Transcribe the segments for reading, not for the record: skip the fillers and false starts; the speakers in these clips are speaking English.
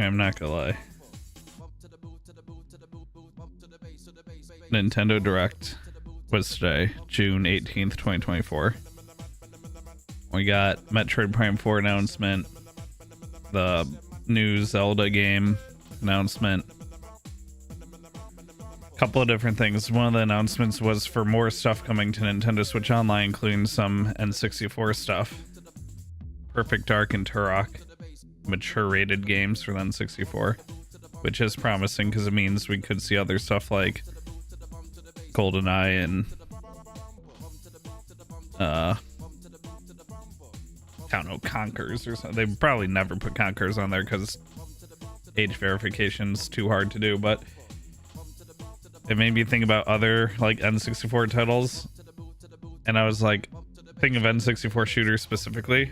I'm not gonna lie. Nintendo Direct was today, June 18th, 2024. We got Metroid Prime 4 announcement, the new Zelda game announcement, a couple of different things. One of the announcements was for more stuff coming to Nintendo Switch Online, including some N64 stuff. Perfect Dark and Turok, mature rated games for the N64, which is promising because it means we could see other stuff like GoldenEye and I don't know, Conkers or something. They probably never put Conkers on there because age verification's too hard to do, but it made me think about other like N64 titles, and I was like thinking of N64 shooters specifically,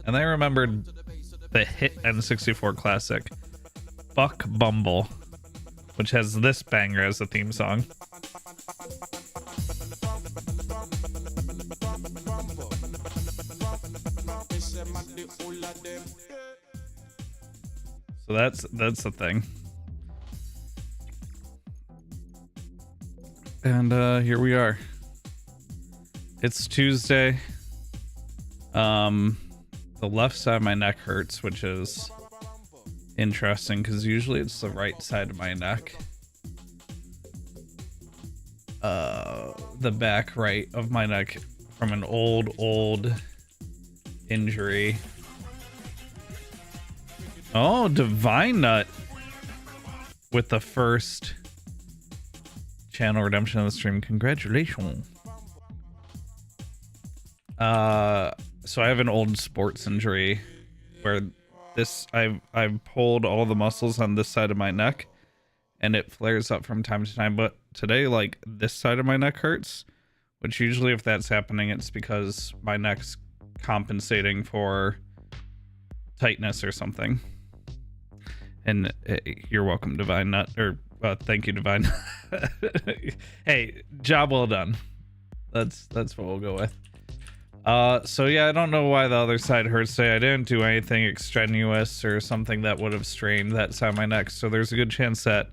and I remembered the hit N64 classic Buck Bumble, which has this banger as a theme song. So that's the thing. And here we are. It's Tuesday. The left side of my neck hurts, which is interesting because usually it's the right side of my neck. The back right of my neck from an old injury. Oh, Divine Nut with the first channel redemption of the stream. Congratulations. So I have an old sports injury where I've pulled all the muscles on this side of my neck and it flares up from time to time, but today like this side of my neck hurts, which usually if that's happening it's because my neck's compensating for tightness or something. And you're welcome, Divine Nut, or thank you, Divine. Hey, job well done. That's what we'll go with. So yeah, I don't know why the other side hurts today. I didn't do anything extraneous or something that would have strained that side of my neck, so there's a good chance that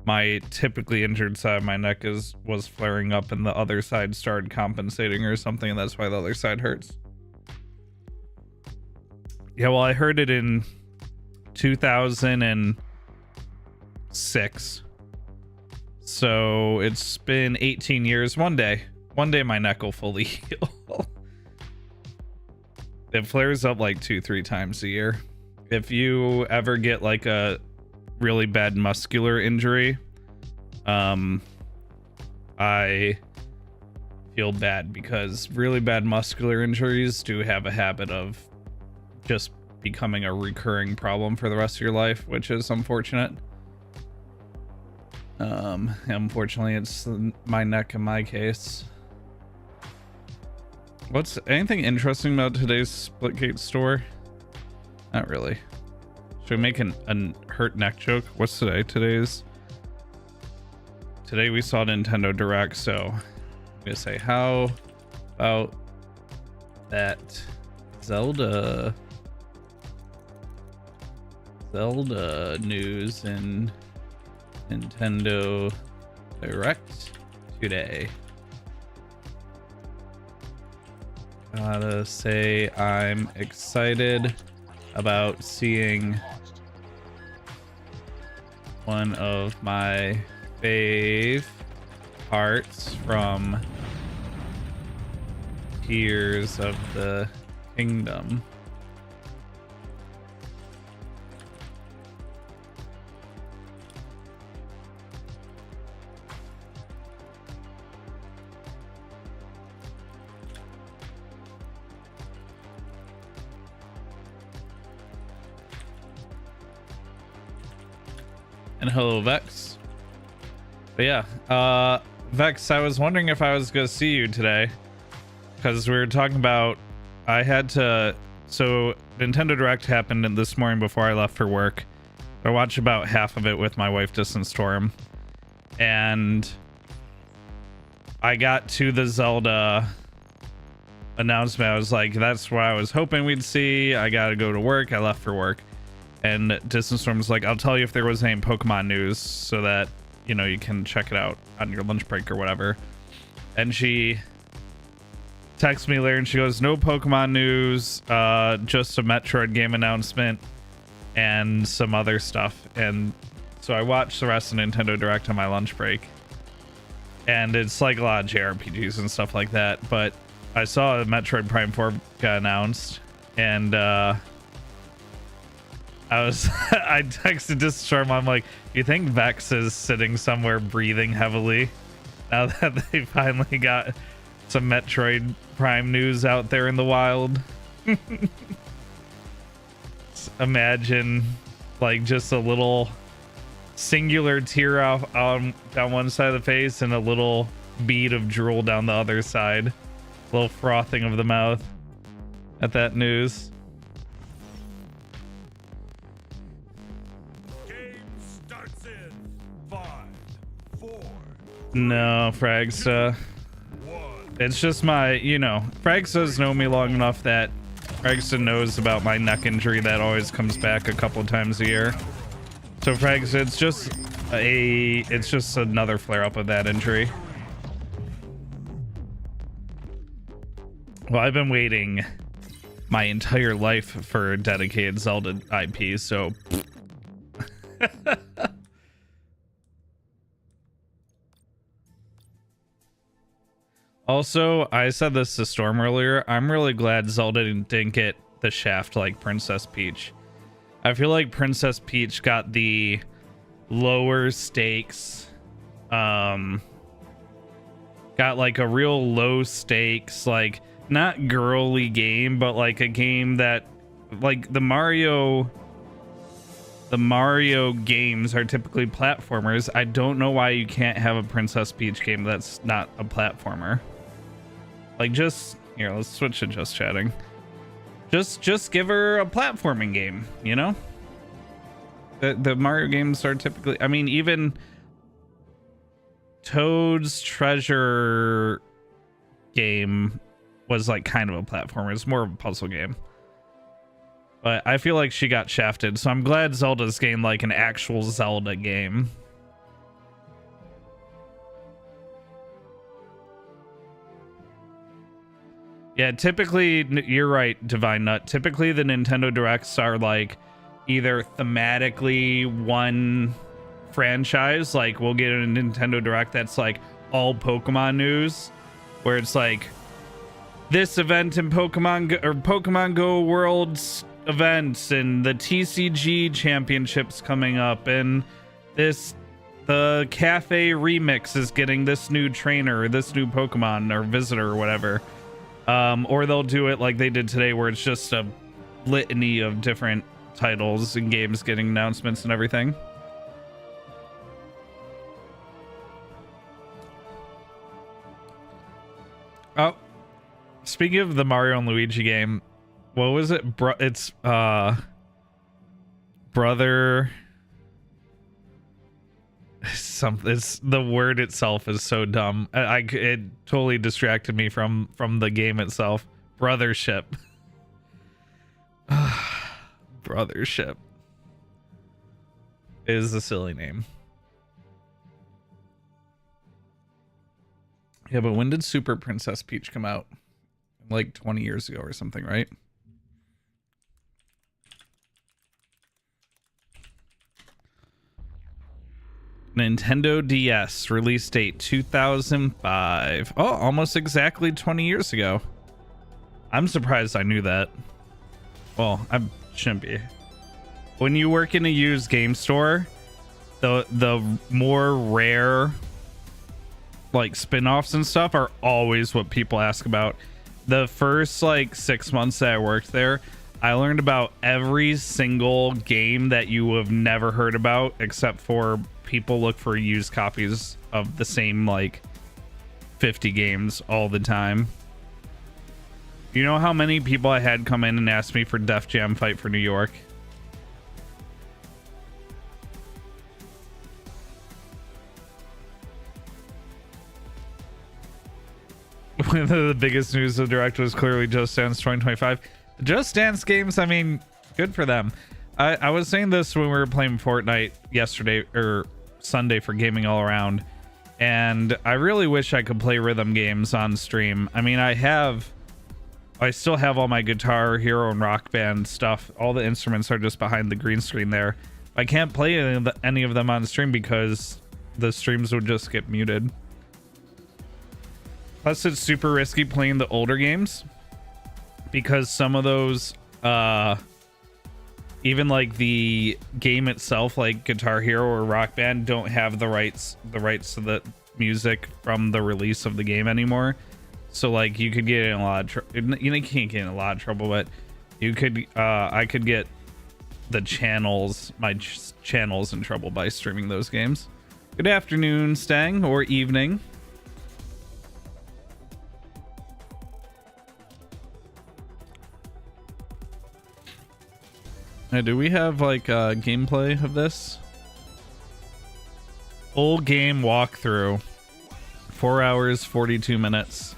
my typically injured side of my neck was flaring up and the other side started compensating or something, and that's why the other side hurts. Yeah, well, I heard it in 2006, so it's been 18 years. One day my neck will fully heal. It flares up like 2-3 times a year. If you ever get like a really bad muscular injury, I feel bad because really bad muscular injuries do have a habit of just becoming a recurring problem for the rest of your life, which is unfortunate. Unfortunately it's my neck in my case. What's anything interesting about today's Splitgate store? Not really. Should we make a hurt neck joke? What's today? Today we saw Nintendo Direct, so I'm gonna say, how about that Zelda news in Nintendo Direct today? Gotta say I'm excited about seeing one of my fave parts from Tears of the Kingdom. And hello, Vex. But yeah, Vex, I was wondering if I was gonna see you today, because we were talking about, so Nintendo Direct happened this morning before I left for work. I watched about half of it with my wife, Distant Storm, and I got to the Zelda announcement. I was like, that's what I was hoping we'd see. I gotta go to work. I left for work. And Distance Storm's like, I'll tell you if there was any Pokemon news so that, you know, you can check it out on your lunch break or whatever. And she texts me later and she goes, no Pokemon news, just a Metroid game announcement and some other stuff. And so I watched the rest of Nintendo Direct on my lunch break. And it's like a lot of JRPGs and stuff like that. But I saw Metroid Prime 4 got announced, and I texted Distorm. I'm like, you think Vex is sitting somewhere breathing heavily now that they finally got some Metroid Prime news out there in the wild? Imagine like just a little singular tear off down one side of the face and a little bead of drool down the other side. A little frothing of the mouth at that news. Game starts in 5, 4. No, Fragsta. It's just my, you know, Fragsta's known me long enough that Fragsta knows about my neck injury that always comes back a couple of times a year. So Fragsta, it's just another flare up of that injury. Well, I've been waiting my entire life for a dedicated Zelda IP, so also, I said this to Storm earlier, I'm really glad Zelda didn't get the shaft like Princess Peach. I feel like Princess Peach got the lower stakes, got like a real low stakes, like not girly game, but like a game that, like the Mario games are typically platformers. I don't know why you can't have a Princess Peach game that's not a platformer. Like, just here, let's switch to just chatting. Just give her a platforming game, you know? The Mario games are typically, I mean, even Toad's Treasure game was like kind of a platformer. It's more of a puzzle game. But I feel like she got shafted, so I'm glad Zelda's getting like an actual Zelda game. Yeah, typically, you're right, Divine Nut. Typically, the Nintendo Directs are like either thematically one franchise, like we'll get a Nintendo Direct that's like all Pokemon news, where it's like this event in Pokemon Go Worlds events and the TCG championships coming up, and the cafe remix is getting this new trainer or this new Pokemon or visitor or whatever. Or they'll do it like they did today, where it's just a litany of different titles and games getting announcements and everything. Oh, speaking of the Mario and Luigi game, what was it? It's brother. It's the word itself is so dumb. It totally distracted me from the game itself. Brothership. Brothership is a silly name. Yeah, but when did Super Princess Peach come out? Like 20 years ago or something, right? Nintendo DS release date 2005. Oh, almost exactly 20 years ago. I'm surprised I knew that. Well, I shouldn't be. When you work in a used game store, the more rare like spin-offs and stuff are always what people ask about. The first like 6 months that I worked there, I learned about every single game that you have never heard about, except for people look for used copies of the same like 50 games all the time. You know how many people I had come in and ask me for Def Jam Fight for New York? One of the biggest news of the Direct was clearly Just Dance 2025. The Just Dance games, I mean, good for them. I was saying this when we were playing Fortnite yesterday or Sunday for Gaming All Around, and I really wish I could play rhythm games on stream. I mean, I still have all my Guitar Hero and Rock Band stuff. All the instruments are just behind the green screen there. I can't play any of them on stream because the streams would just get muted. Plus, it's super risky playing the older games because some of those, even like the game itself, like Guitar Hero or Rock Band, don't have the rights to the music from the release of the game anymore. So like you could get in a lot of trouble. You can't get in a lot of trouble, but you could. I could get the channels, channels, in trouble by streaming those games. Good afternoon, Stang, or evening. Do we have like gameplay of this? Full game walkthrough. 4 hours, 42 minutes.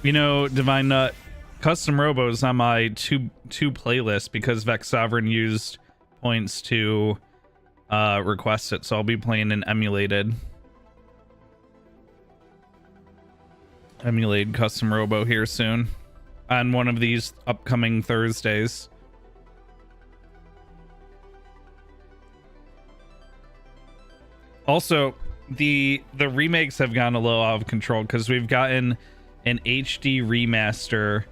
You know, Divine Nut, Custom Robo's on my two playlist because Vex Sovereign used points to request it, so I'll be playing an emulated Custom Robo here soon on one of these upcoming Thursdays. Also, the remakes have gone a little out of control because we've gotten an HD remaster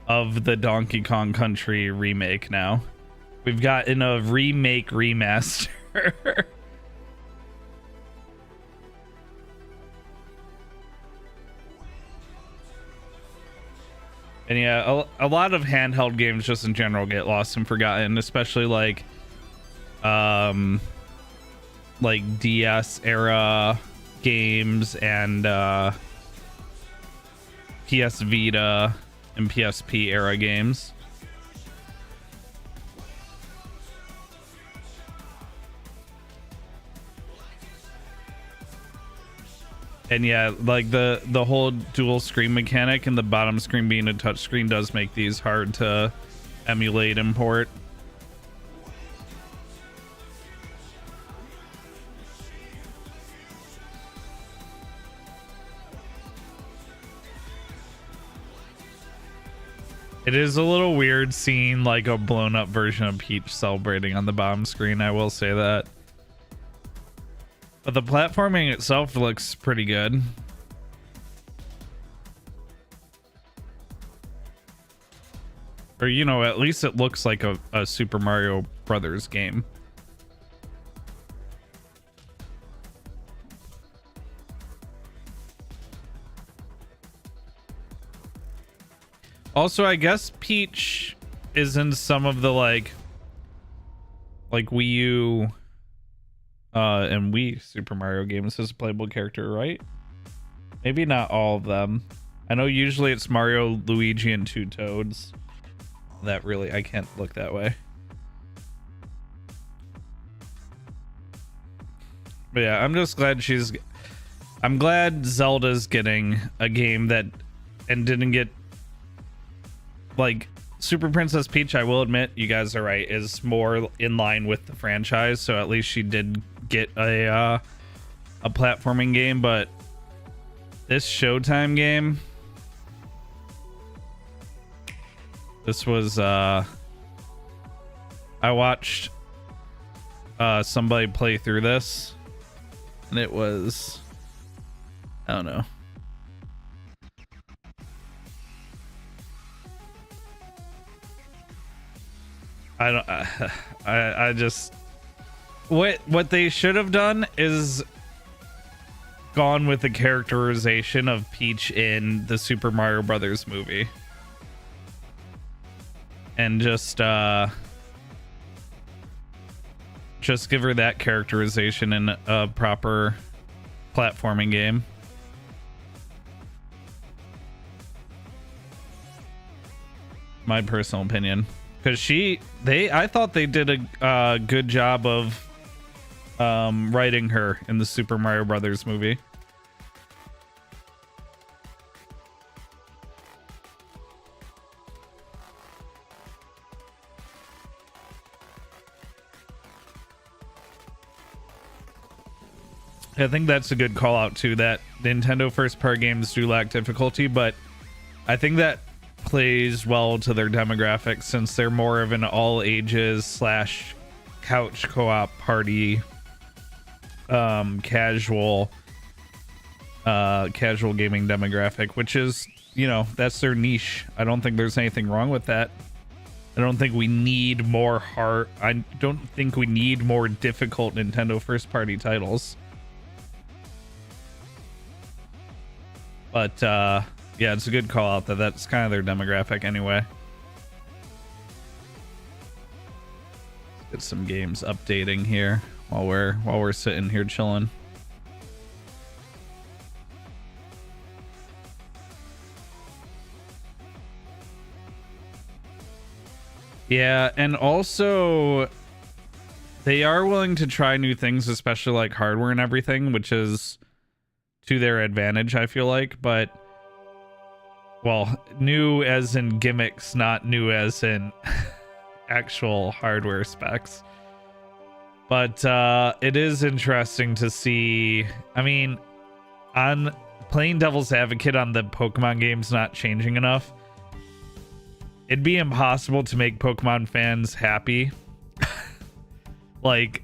of the Donkey Kong Country remake now. We've gotten a remake remaster. And yeah, a lot of handheld games just in general get lost and forgotten, especially like DS era games and PS Vita and PSP era games. And yeah, like the whole dual screen mechanic and the bottom screen being a touch screen does make these hard to emulate and port. It is a little weird seeing like a blown up version of Peach celebrating on the bottom screen, I will say that. But the platforming itself looks pretty good. Or, you know, at least it looks like a Super Mario Brothers game. Also, I guess Peach is in some of the like Wii U and Wii Super Mario games as a playable character, right? Maybe not all of them. I know usually it's Mario, Luigi, and 2 Toads. That really, I can't look that way. But yeah, I'm just glad I'm glad Zelda's getting a game that and didn't get like Super Princess Peach. I will admit, you guys are right, is more in line with the franchise, so at least she did get a platforming game. But this Showtime game, this was I watched somebody play through this, and it was, I don't know. I just, what they should have done is gone with the characterization of Peach in the Super Mario Brothers movie, and just give her that characterization in a proper platforming game. My personal opinion. because I thought they did a good job of writing her in the Super Mario Brothers movie. I think that's a good call out too, that Nintendo first party games do lack difficulty, but I think that plays well to their demographic since they're more of an all ages / couch co-op party, casual gaming demographic, which is, you know, that's their niche. I don't think there's anything wrong with that. I don't think we need more I don't think we need more difficult Nintendo first party titles. But yeah, it's a good call out that that's kind of their demographic anyway. Let's get some games updating here while we're sitting here chilling. Yeah, and also they are willing to try new things, especially like hardware and everything, which is to their advantage, I feel like. But, well, new as in gimmicks, not new as in actual hardware specs. But it is interesting to see. I mean, on playing devil's advocate on the Pokemon games not changing enough, it'd be impossible to make Pokemon fans happy. Like,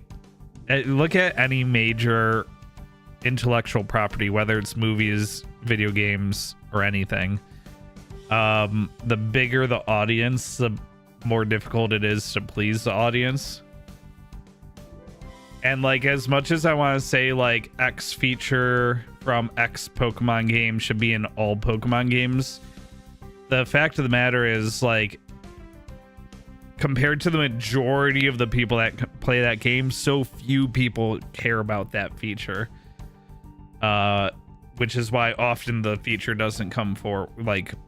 look at any major intellectual property, whether it's movies, video games, or anything. The bigger the audience, the more difficult it is to please the audience. And like, as much as I want to say like X feature from X Pokemon game should be in all Pokemon games, the fact of the matter is, like, compared to the majority of the people that play that game, so few people care about that feature. Which is why often the feature doesn't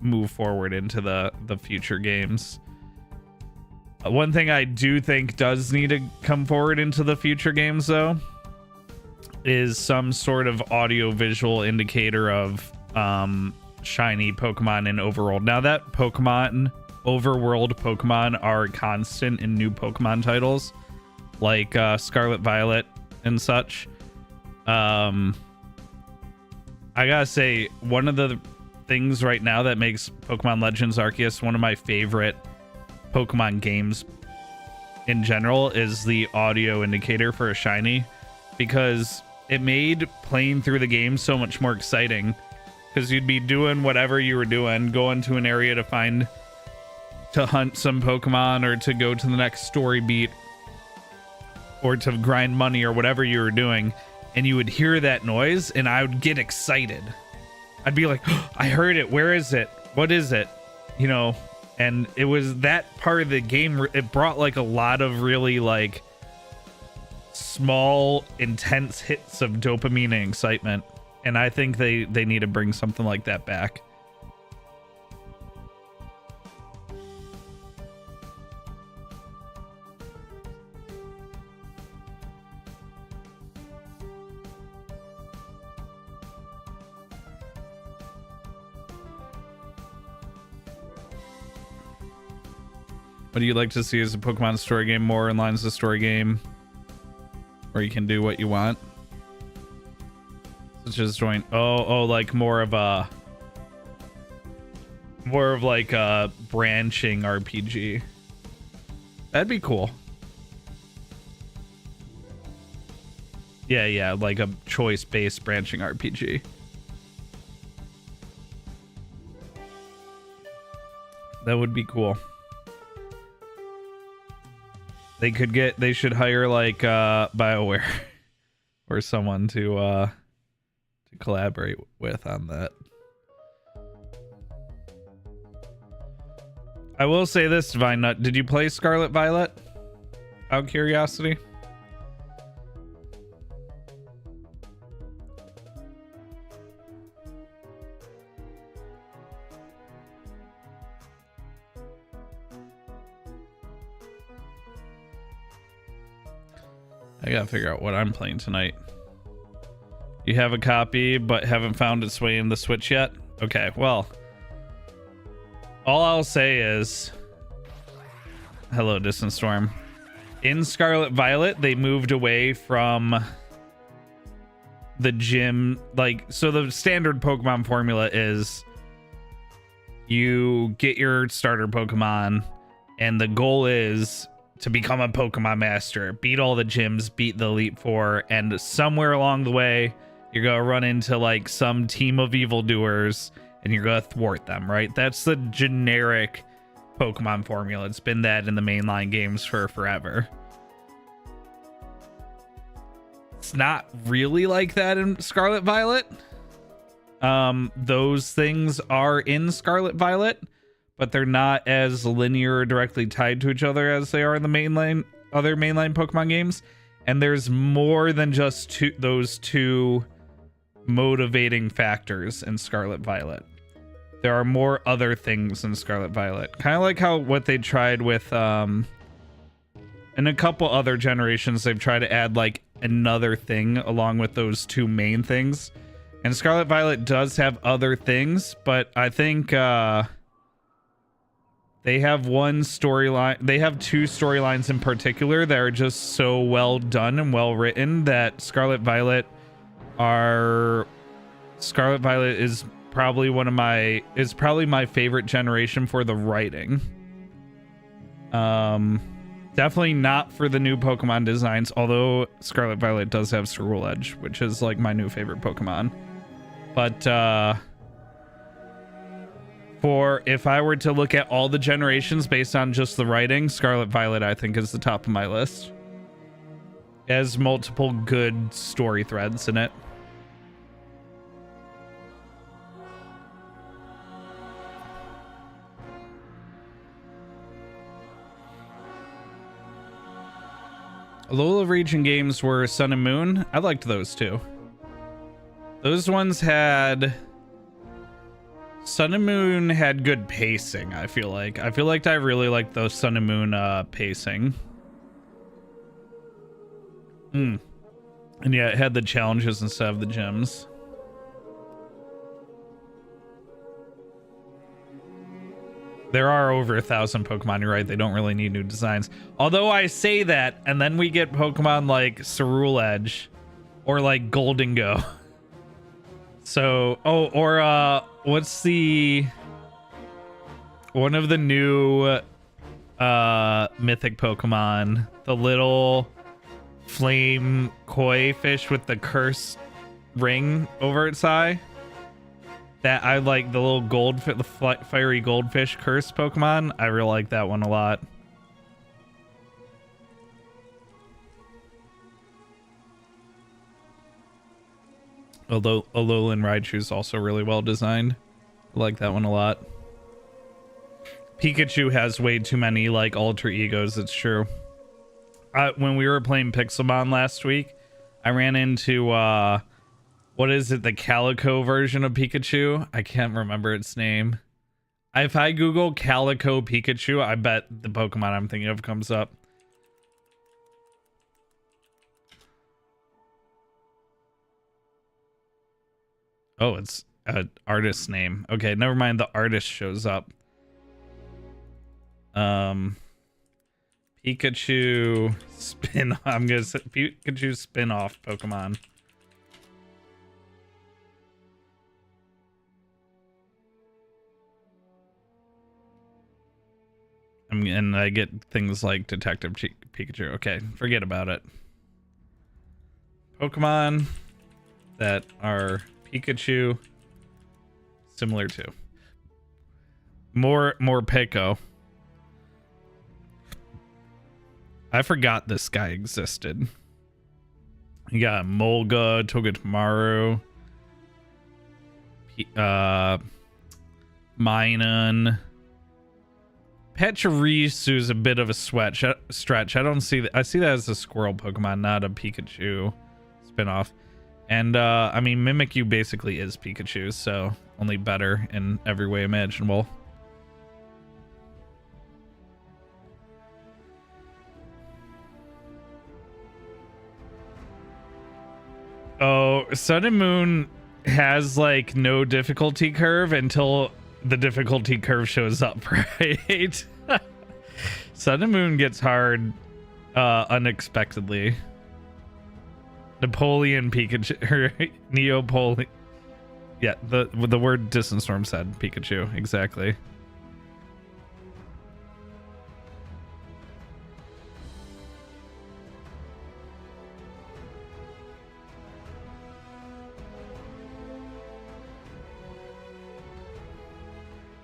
move forward into the future games. One thing I do think does need to come forward into the future games, though, is some sort of audio-visual indicator of shiny Pokemon in Overworld. Now that Overworld Pokemon are constant in new Pokemon titles, like Scarlet Violet and such, I gotta say, one of the things right now that makes Pokemon Legends Arceus one of my favorite Pokemon games in general is the audio indicator for a shiny, because it made playing through the game so much more exciting, because you'd be doing whatever you were doing, going to an area to hunt some Pokemon, or to go to the next story beat, or to grind money, or whatever you were doing, and you would hear that noise and I would get excited. I'd be like, oh, I heard it. Where is it? What is it? You know, and it was that part of the game. It brought like a lot of really like small, intense hits of dopamine and excitement. And I think they need to bring something like that back. What do you like to see as a Pokemon story game? More in lines with the story game, where you can do what you want, such as join. Like more of like a branching RPG. That'd be cool. Yeah, like a choice-based branching RPG. That would be cool. They should hire like BioWare or someone to collaborate with on that. I will say this, Divine Nut, did you play Scarlet Violet? Out of curiosity. I gotta figure out what I'm playing tonight. You have a copy, but haven't found its way in the Switch yet? Okay, well, all I'll say is, hello, Distant Storm. In Scarlet Violet, they moved away from the gym. Like, so the standard Pokemon formula is you get your starter Pokemon, and the goal is to become a Pokemon Master, beat all the gyms, beat the Elite Four, and somewhere along the way, you're gonna run into like some team of evildoers, and you're gonna thwart them, right? That's the generic Pokemon formula. It's been that in the mainline games for forever. It's not really like that in Scarlet Violet. Those things are in Scarlet Violet, but they're not as linear or directly tied to each other as they are in the other mainline Pokemon games. And there's more than just those two motivating factors in Scarlet Violet. There are more other things in Scarlet Violet. Kind of like what they tried with, in a couple other generations, they've tried to add like another thing along with those two main things. And Scarlet Violet does have other things, but I think, they have one storyline. They have two storylines in particular that are just so well done and well written that Scarlet Violet is probably my favorite generation for the writing. Definitely not for the new Pokemon designs, although Scarlet Violet does have Cerulean Edge, which is like my new favorite Pokemon. But for if I were to look at all the generations based on just the writing, Scarlet Violet, I think, is the top of my list. It has multiple good story threads in it. Alola region games were Sun and Moon. I liked those too. Those ones had... Sun and Moon had good pacing, I feel like. I really liked those Sun and Moon pacing. And yeah, it had the challenges instead of the gyms. There are over 1,000 Pokemon, you're right. They don't really need new designs. Although I say that, and then we get Pokemon like Cerulean Edge or like Golden Go. So, what's the one of the new mythic Pokemon? The little flame koi fish with the curse ring over its eye. That I like, the little the fiery goldfish curse Pokemon. I really like that one a lot. Although Alolan Raichu is also really well designed. I like that one a lot. Pikachu has way too many like alter egos, it's true. When we were playing Pixelmon last week, I ran into what is it, the Calico version of Pikachu? I can't remember its name. If I Google Calico Pikachu, I bet the Pokemon I'm thinking of comes up. Oh, it's an artist's name. Okay, never mind. The artist shows up. Pikachu spin. I'm gonna say Pikachu spin-off Pokemon. And I get things like Detective Pikachu. Okay, forget about it. Pokemon that are Pikachu similar to. More Pico. I forgot this guy existed. You got Molga, Togedemaru, Minun. Pachirisu is a bit of a stretch. I don't see that. I see that as a squirrel Pokemon, not a Pikachu spinoff. And I mean, Mimikyu basically is Pikachu, so only better in every way imaginable. Oh, Sun and Moon has like no difficulty curve until the difficulty curve shows up, right? Sun and Moon gets hard unexpectedly. Napoleon Pikachu or Neopoli. Yeah, the word Distance Storm said Pikachu, exactly.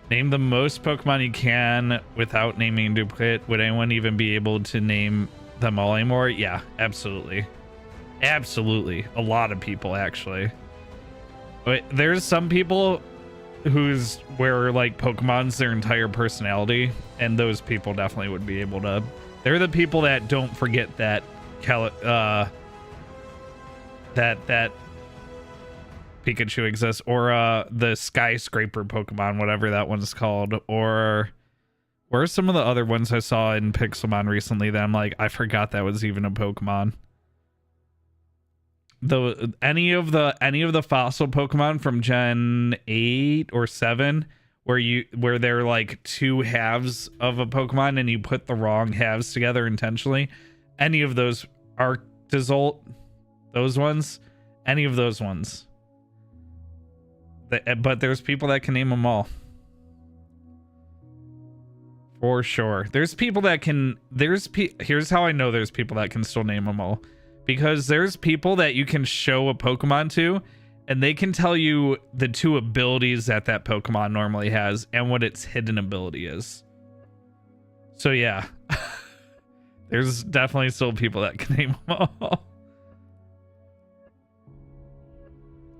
Name the most Pokemon you can without naming a duplicate. Would anyone even be able to name them all anymore? Yeah, absolutely. Absolutely. A lot of people, actually. But there's some people where like Pokemon's their entire personality, and those people definitely would be able to. They're the people that don't forget that that Pikachu exists, or the skyscraper Pokemon, whatever that one's called, or where are some of the other ones I saw in Pixelmon recently that I'm like, I forgot that was even a Pokemon. Any of the fossil Pokemon from Gen 8 or 7 where they're like two halves of a Pokemon and you put the wrong halves together intentionally, any of those Arctozolt, those ones, any of those ones. But there's people that can name them all. For sure. There's people that can, here's how I know there's people that can still name them all. Because there's people that you can show a Pokemon to, and they can tell you the two abilities that Pokemon normally has and what its hidden ability is. So yeah, there's definitely still people that can name them all.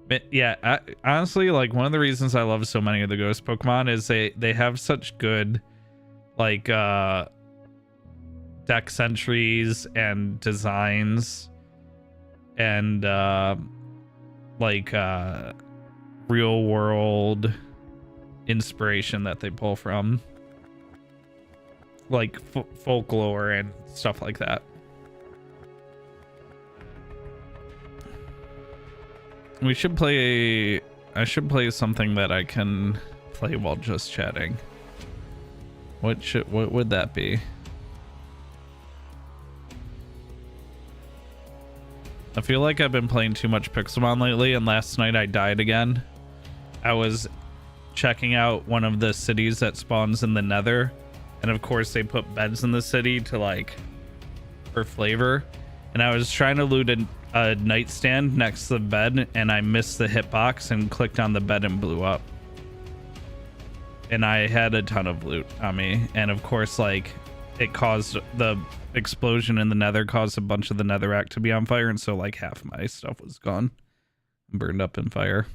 But yeah, honestly, like one of the reasons I love so many of the Ghost Pokemon is they have such good, like, deck entries and designs. And real world inspiration that they pull from, like folklore and stuff like that. I should play something that I can play while just chatting. What would that be? I feel like I've been playing too much Pixelmon lately, and last night I died again. I was checking out one of the cities that spawns in the Nether, and of course they put beds in the city to like for flavor, and I was trying to loot a nightstand next to the bed, and I missed the hitbox and clicked on the bed and blew up. And I had a ton of loot on me, and of course like it caused the explosion in the Nether caused a bunch of the netherrack to be on fire, and so like half my stuff was gone and burned up in fire.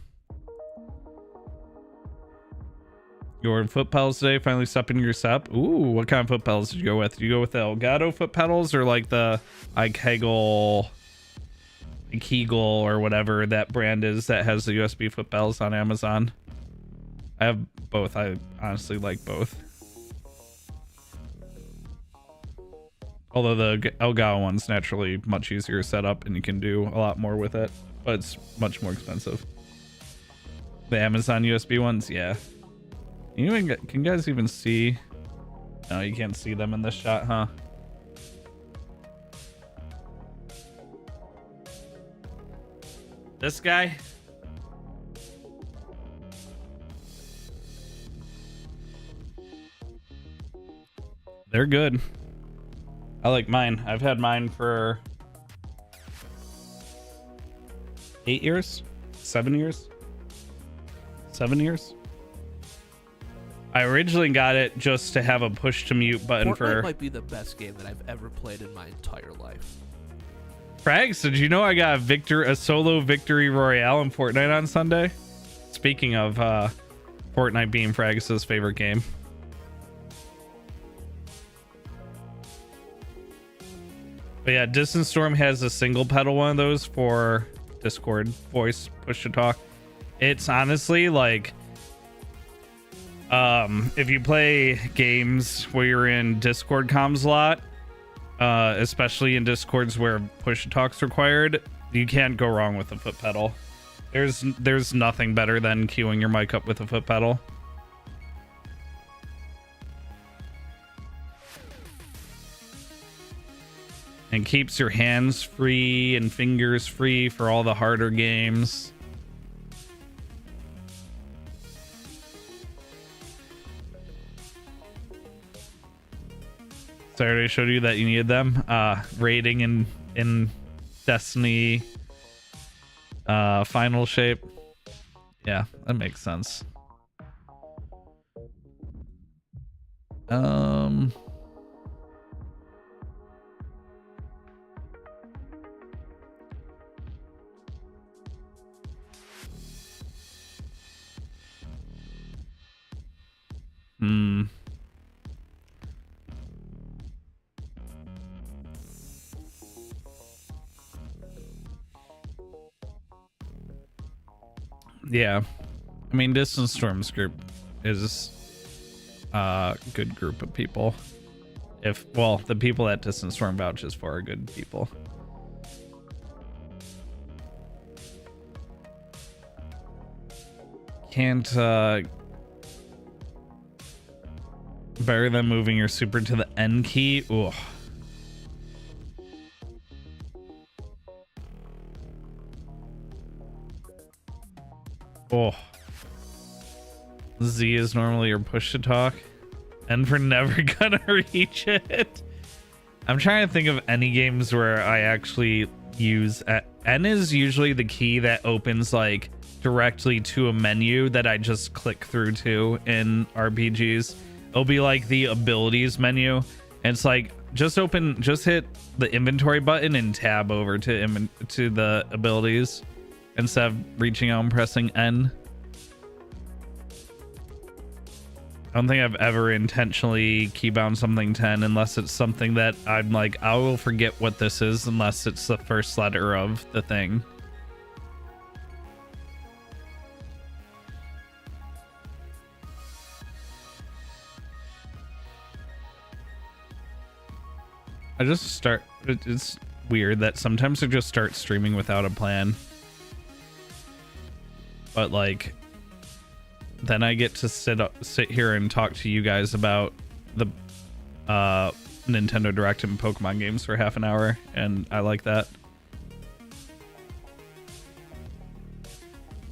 Your foot pedals today, finally stepping your step. Ooh, what kind of foot pedals did you go with? Did you go with the Elgato foot pedals or like the Kegel or whatever that brand is that has the USB foot pedals on Amazon? I have both. I honestly like both. Although the Elgato one's naturally much easier to set up and you can do a lot more with it, but it's much more expensive. The Amazon USB ones, yeah. Can you guys even see? No, you can't see them in this shot, huh? This guy? They're good. I like mine. I've had mine for 8 years, 7 years, 7 years. I originally got it just to have a push to mute button. Fortnite might be the best game that I've ever played in my entire life. Frags, did you know I got a solo victory royale in Fortnite on Sunday? Speaking of Fortnite being Frags' favorite game. But yeah, Distance Storm has a single pedal one of those for Discord voice push to talk. It's honestly like, if you play games where you're in Discord comms a lot, especially in Discords where push to talk's required, You can't go wrong with a foot pedal. There's nothing better than queuing your mic up with a foot pedal. And keeps your hands free and fingers free for all the harder games. So I already showed you that you needed them. Rating in Destiny final shape. Yeah, that makes sense. Yeah, I mean, Distance Storms group is a good group of people. Well, the people that Distance Storm vouches for are good people. Can't better than moving your super to the N key. Ooh. Oh. Z is normally your push to talk. And for never gonna reach it. I'm trying to think of any games where I actually use N is usually the key that opens like directly to a menu that I just click through to in RPGs. It'll be like the abilities menu. And it's like just hit the inventory button and tab over to the abilities instead of reaching out and pressing N. I don't think I've ever intentionally keybound something 10 unless it's something that I'm like, I will forget what this is unless it's the first letter of the thing. It's weird that sometimes I just start streaming without a plan. But like, then I get to sit here and talk to you guys about the Nintendo Direct and Pokemon games for half an hour, and I like that.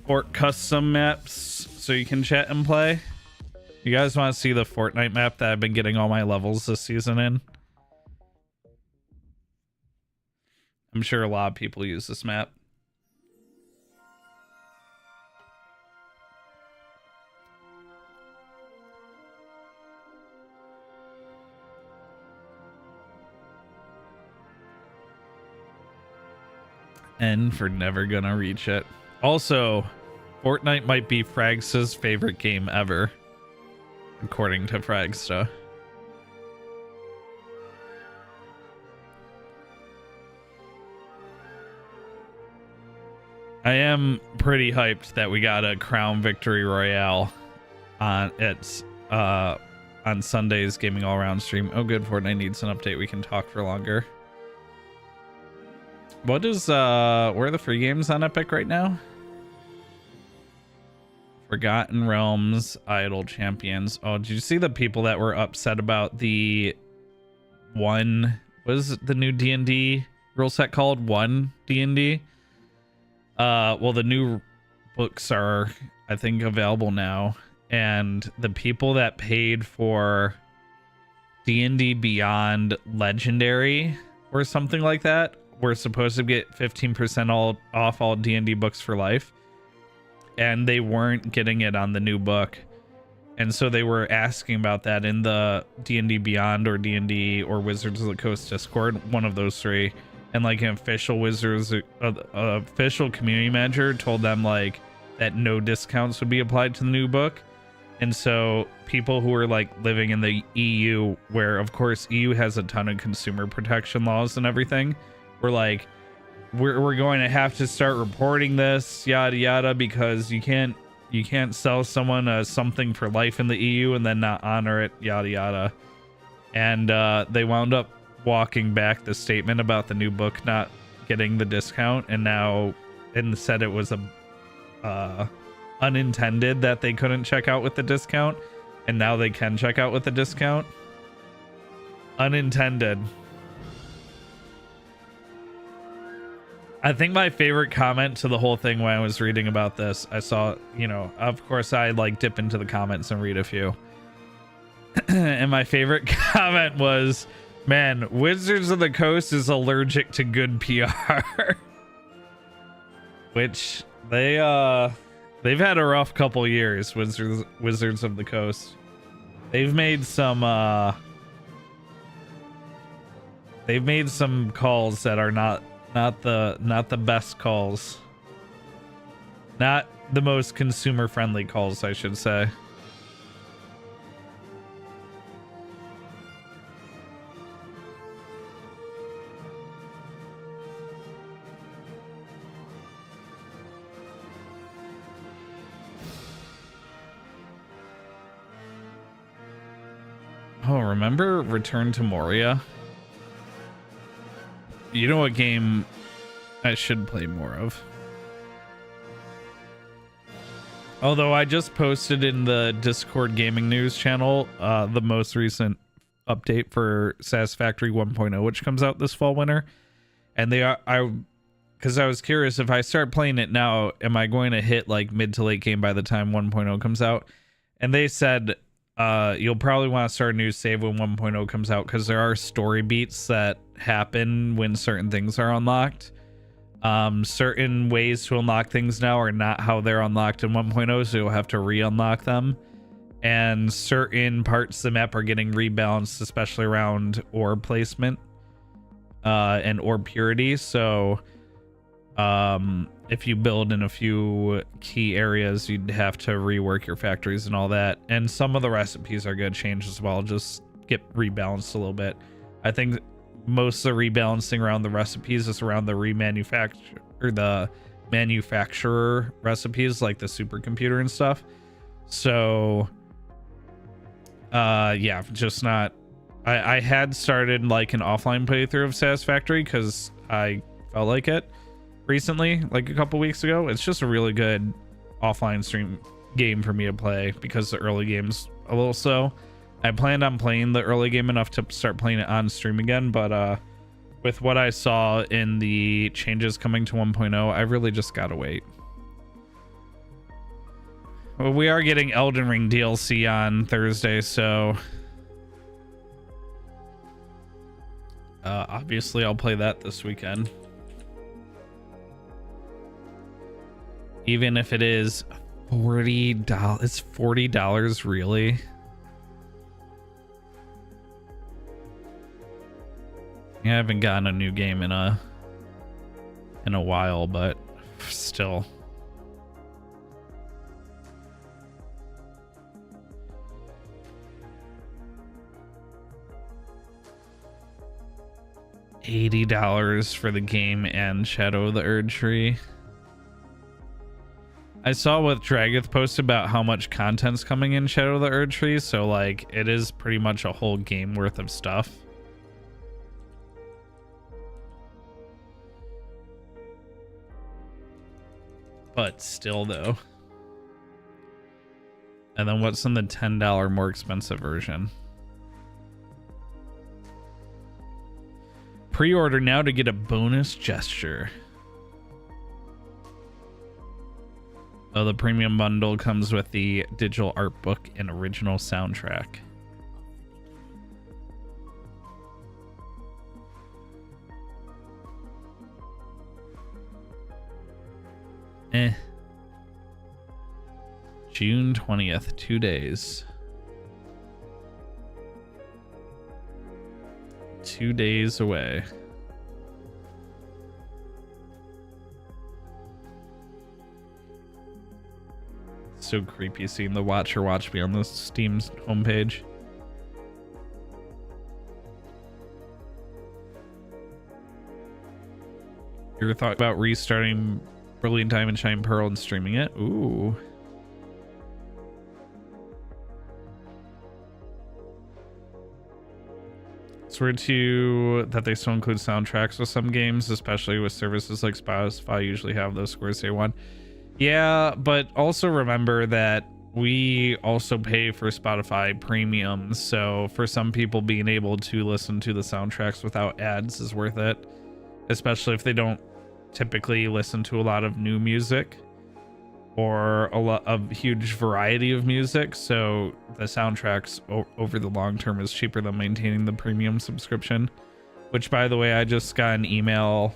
Fort custom maps so you can chat and play. You guys want to see the Fortnite map that I've been getting all my levels this season in? I'm sure a lot of people use this map. N for never gonna reach it. Also, Fortnite might be Fragsta's favorite game ever, according to Fragsta. I am pretty hyped that we got a Crown Victory Royale on Sunday's Gaming All Around stream. Oh good, Fortnite needs an update. We can talk for longer. What is where are the free games on Epic right now? Forgotten Realms, Idle Champions. Oh, did you see the people that were upset about the what is the new D&D rule set called? 1 D&D? Well, the new books are, I think, available now, and the people that paid for D&D Beyond Legendary or something like that were supposed to get 15% off all D&D books for life, and they weren't getting it on the new book. And so they were asking about that in the D&D Beyond or D&D or Wizards of the Coast Discord, one of those three. And like an official official community manager told them like that no discounts would be applied to the new book. And so people who are like living in the EU, where of course EU has a ton of consumer protection laws and everything, were like, we're going to have to start reporting this, yada yada, because you can't sell someone something for life in the EU and then not honor it, yada yada. And they wound up walking back the statement about the new book not getting the discount, and now and said it was a unintended that they couldn't check out with the discount, and now they can check out with the discount. Unintended. I think my favorite comment to the whole thing when I was reading about this, I saw, you know, of course I like dip into the comments and read a few. And my favorite comment was, man, Wizards of the Coast is allergic to good PR. Which they've had a rough couple years, Wizards of the Coast. They've made some calls that are not the best calls. Not the most consumer friendly calls, I should say. Oh, remember Return to Moria? You know what game I should play more of? Although I just posted in the Discord gaming news channel the most recent update for Satisfactory 1.0, which comes out this fall winter. And because I was curious, if I start playing it now, am I going to hit like mid to late game by the time 1.0 comes out? And they said you'll probably want to start a new save when 1.0 comes out, because there are story beats that happen when certain things are unlocked. Certain ways to unlock things now are not how they're unlocked in 1.0, so you'll have to re-unlock them. And certain parts of the map are getting rebalanced, especially around orb placement and orb purity. So if you build in a few key areas, you'd have to rework your factories and all that. And some of the recipes are going to change as well, just get rebalanced a little bit. I think most of the rebalancing around the recipes is around the manufacturer recipes, like the supercomputer and stuff. So yeah, just not. I had started like an offline playthrough of Satisfactory because I felt like it recently, like a couple weeks ago. It's just a really good offline stream game for me to play because the early game's a little slow. I planned on playing the early game enough to start playing it on stream again, but with what I saw in the changes coming to 1.0, I really just gotta wait. Well, we are getting Elden Ring DLC on Thursday, so obviously I'll play that this weekend. Even if it is $40, it's $40, really? Yeah, I haven't gotten a new game in a while, but still. $80 for the game and Shadow of the Erdtree. I saw what Dragoth posted about how much content's coming in Shadow of the Erdtree, so like it is pretty much a whole game worth of stuff. But still though. And then what's in the $10 more expensive version? Pre-order now to get a bonus gesture. Oh, the premium bundle comes with the digital art book and original soundtrack. June 20th, 2 days. 2 days away. So creepy seeing the watch me on the Steam's homepage. You ever thought about restarting Brilliant Diamond Shine Pearl and streaming it? Ooh. It's swear to you that they still include soundtracks with some games, especially with services like Spotify usually have those scores day one. Yeah, but also remember that we also pay for Spotify Premium, so for some people being able to listen to the soundtracks without ads is worth it, especially if they don't typically listen to a lot of new music or a lot of huge variety of music. So the soundtracks over the long term is cheaper than maintaining the premium subscription, which, by the way, I just got an email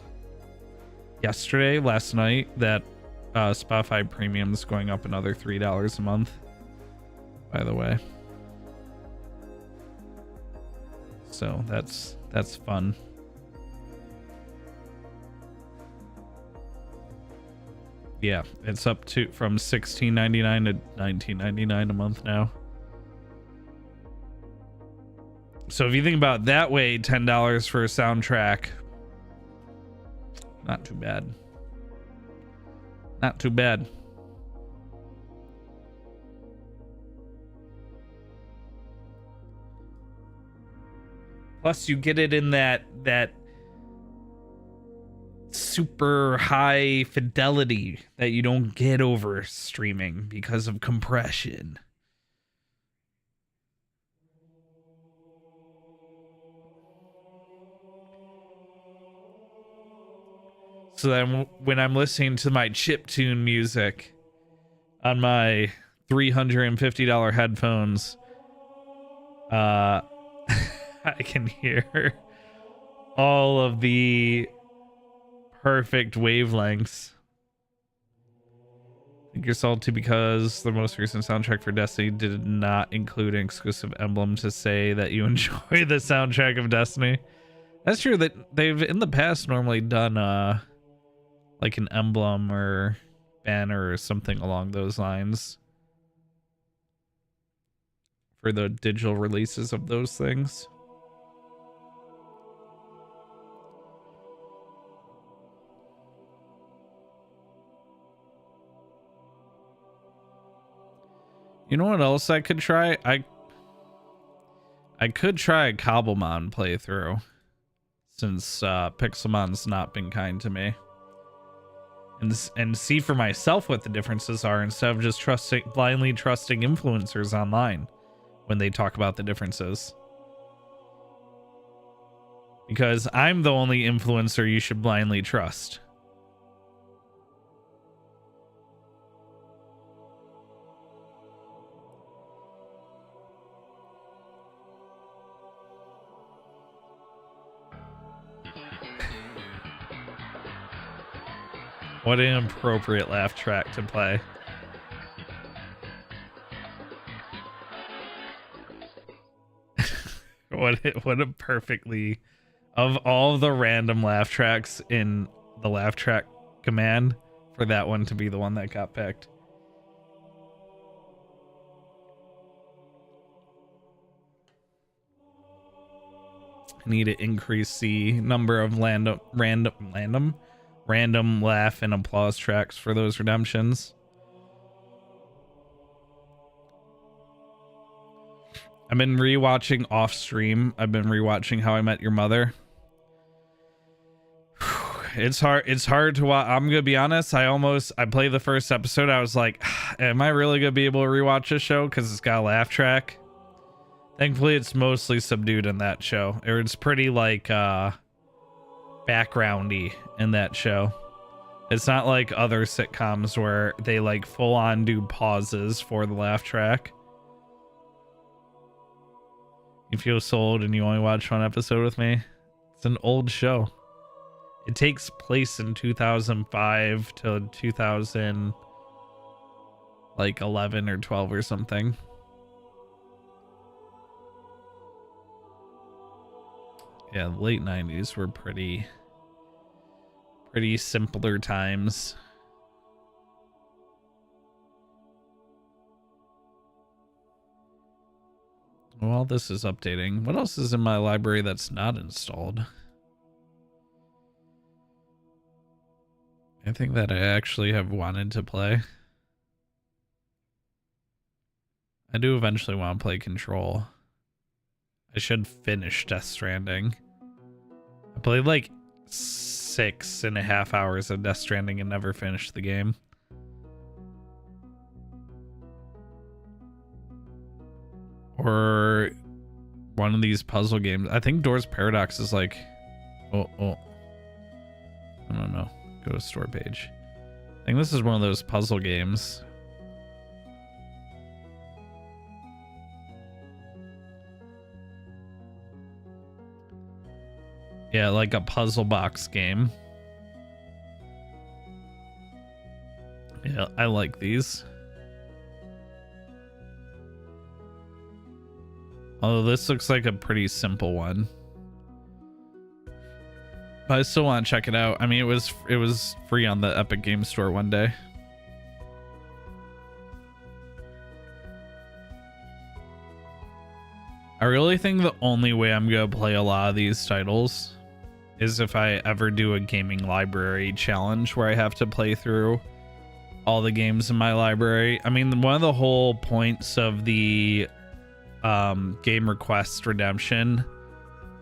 last night that Spotify Premium is going up another $3 a month, by the way. So that's fun. Yeah, it's up to from $16.99 to $19.99 a month now. So if you think about it that way, $10 for a soundtrack, not too bad. Not too bad. Plus you get it in that super high fidelity that you don't get over streaming because of compression. So then when I'm listening to my chiptune music on my $350 headphones, I can hear all of the perfect wavelengths. I think you're salty because the most recent soundtrack for Destiny did not include an exclusive emblem to say that you enjoy the soundtrack of Destiny. That's true that they've in the past normally done like an emblem or banner or something along those lines for the digital releases of those things. You know what else I could try? I could try a Cobblemon playthrough, since Pixelmon's not been kind to me, and see for myself what the differences are instead of just blindly trusting influencers online when they talk about the differences. Because I'm the only influencer you should blindly trust. What an appropriate laugh track to play. What a perfectly, of all the random laugh tracks in the laugh track command, for that one to be the one that got picked. I need to increase the number of random laugh and applause tracks for those redemptions. I've been rewatching off stream. I've been rewatching How I Met Your Mother. It's hard to watch. I'm gonna be honest. I played the first episode. I was like, am I really gonna be able to rewatch this show because it's got a laugh track? Thankfully, it's mostly subdued in that show. It's pretty like backgroundy in that show. It's not like other sitcoms where they like full on do pauses for the laugh track. You feel so old and you only watch one episode with me? It's an old show. It takes place in 2005 to 2011 or 12 or something. Yeah, the late 90s were pretty simpler times. While this is updating, what else is in my library that's not installed? I think that I actually have wanted to play. I do eventually want to play Control. I should finish Death Stranding. I played like 6.5 hours of Death Stranding and never finished the game. Or one of these puzzle games. I think Doors Paradox is like... Oh. I don't know. Go to store page. I think this is one of those puzzle games. Yeah, like a puzzle box game. Yeah, I like these. Although this looks like a pretty simple one. But I still want to check it out. I mean, it was free on the Epic Games Store one day. I really think the only way I'm going to play a lot of these titles is if I ever do a gaming library challenge where I have to play through all the games in my library. I mean, one of the whole points of the game request redemption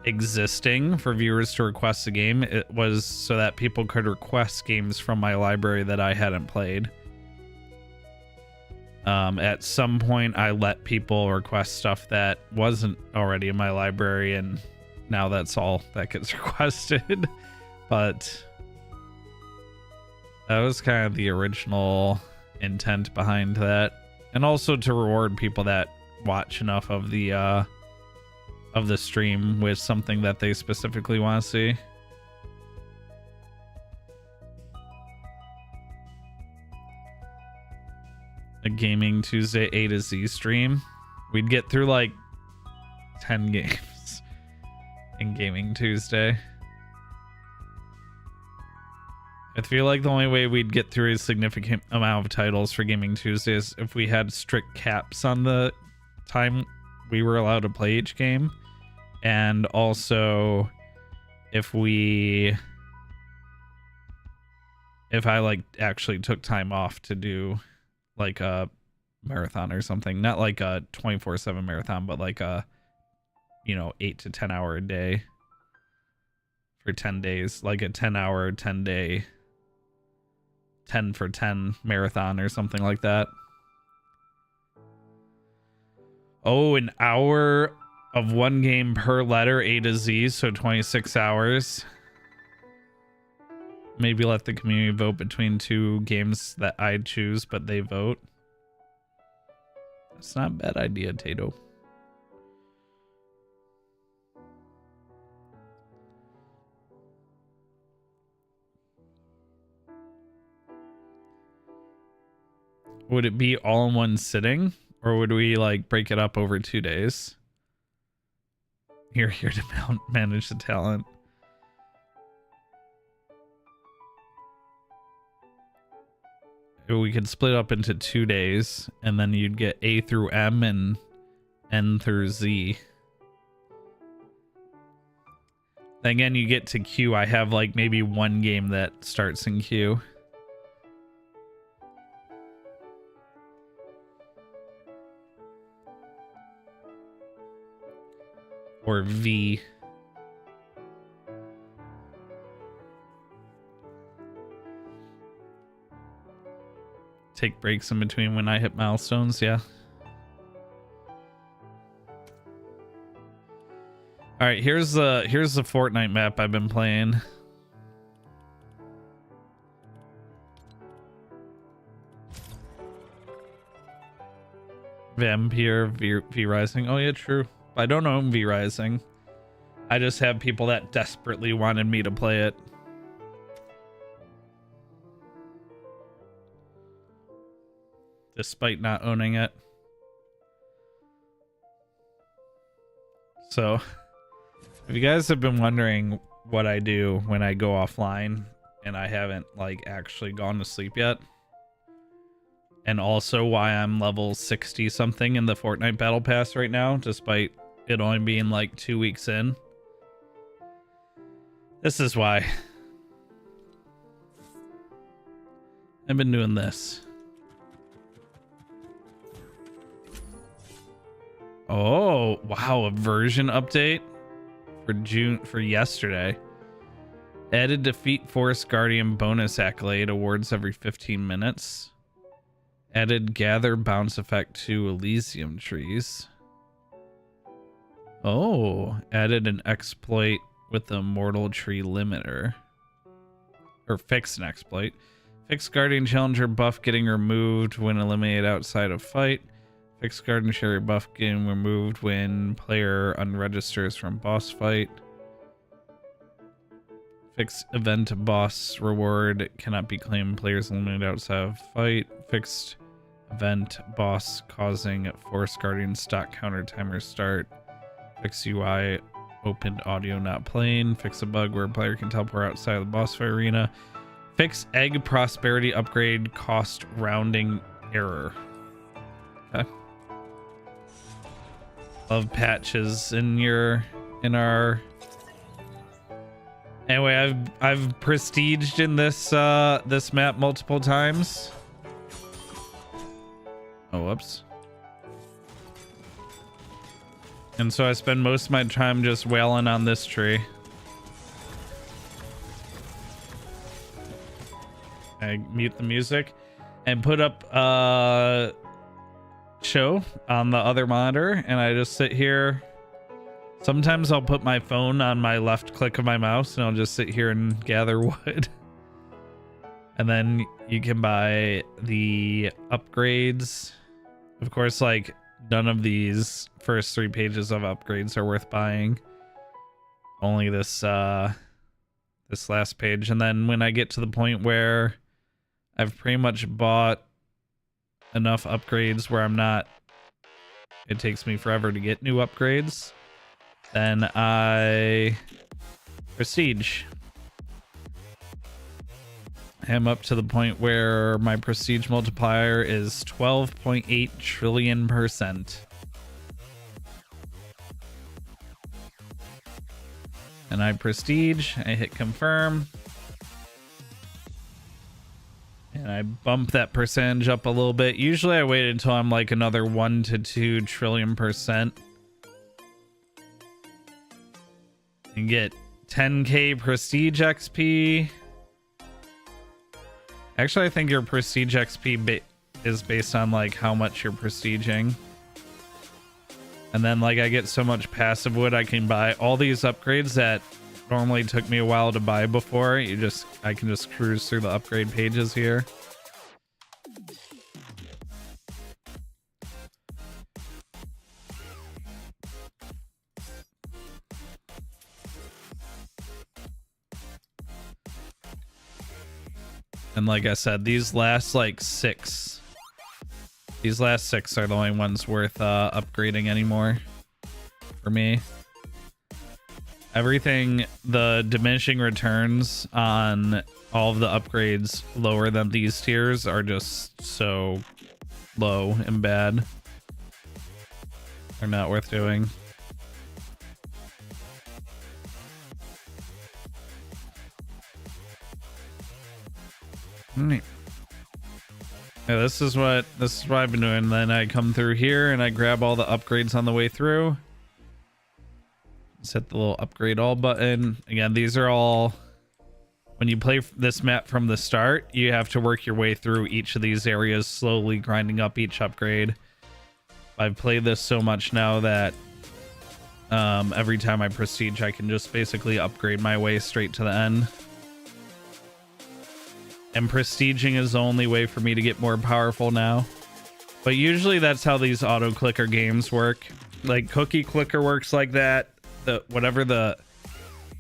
existing for viewers to request a game, it was so that people could request games from my library that I hadn't played. At some point I let people request stuff that wasn't already in my library, and now that's all that gets requested. But that was kind of the original intent behind that, and also to reward people that watch enough of the stream with something that they specifically want to see. A Gaming Tuesday A to Z stream. We'd get through like 10 games in Gaming Tuesday. I feel like the only way we'd get through a significant amount of titles for Gaming Tuesday is if we had strict caps on the time we were allowed to play each game, and also if I like actually took time off to do like a marathon or something, not like a 24/7 marathon, but like a 8 to 10 hour a day for 10 days, like a 10-hour 10-day 10 for 10 marathon or something like that. Oh, an hour of one game per letter, A to Z, so 26 hours. Maybe let the community vote between two games that I choose, but they vote. That's not a bad idea, Tato. Would it be all in one sitting, or would we like break it up over 2 days? You're here to manage the talent. We could split up into 2 days, and then you'd get A through M and N through Z. Then again, you get to Q. I have like maybe one game that starts in Q. Or V. Take breaks in between when I hit milestones, yeah. All right, here's the Fortnite map I've been playing. Vampire V Rising. Oh yeah, true. I don't own V Rising. I just have people that desperately wanted me to play it. Despite not owning it. So, if you guys have been wondering what I do when I go offline and I haven't like actually gone to sleep yet, and also why I'm level 60 something in the Fortnite Battle Pass right now, despite it only being like 2 weeks in, this is why. I've been doing this. Oh, wow, a version update for yesterday. Added defeat Forest Guardian bonus accolade, awards every 15 minutes. Added gather bounce effect to Elysium trees. Oh, added an exploit with the Immortal Tree limiter. Or fixed an exploit. Fixed Guardian Challenger buff getting removed when eliminated outside of fight. Fixed Guardian Cherry buff getting removed when player unregisters from boss fight. Fixed event boss reward cannot be claimed players eliminated outside of fight. Fixed event boss causing Forest Guardian stock counter timer start. Fixed UI opened audio not playing. Fix a bug where a player can teleport outside of the boss fight arena. Fix egg prosperity upgrade cost rounding error. Okay. Love patches in our. Anyway, I've prestiged in this this map multiple times. Oh, whoops. And so I spend most of my time just wailing on this tree. I mute the music and put up show on the other monitor, and I just sit here. Sometimes I'll put my phone on my left click of my mouse and I'll just sit here and gather wood. And then you can buy the upgrades. Of course, like, none of these first 3 pages of upgrades are worth buying. Only this this last page. And then when I get to the point where I've pretty much bought enough upgrades where it takes me forever to get new upgrades, then I prestige. I'm up to the point where my prestige multiplier is 12.8 trillion %. And I prestige, I hit confirm. And I bump that percentage up a little bit. Usually I wait until I'm like another 1 to 2 trillion %. And get 10k prestige XP. Actually, I think your prestige XP is based on like how much you're prestiging. And then like I get so much passive wood, I can buy all these upgrades that normally took me a while to buy before. I can just cruise through the upgrade pages here. And like I said, these last like 6. These last 6 are the only ones worth upgrading anymore for me. Everything, the diminishing returns on all of the upgrades lower than these tiers are just so low and bad. They're not worth doing. Alright. Yeah, this is what I've been doing. Then I come through here and I grab all the upgrades on the way through. Just hit the little upgrade all button. Again, these are all, when you play this map from the start, you have to work your way through each of these areas, slowly grinding up each upgrade. I've played this so much now that every time I prestige, I can just basically upgrade my way straight to the end. And prestiging is the only way for me to get more powerful now. But usually that's how these auto clicker games work. Like Cookie Clicker works like that. Whatever the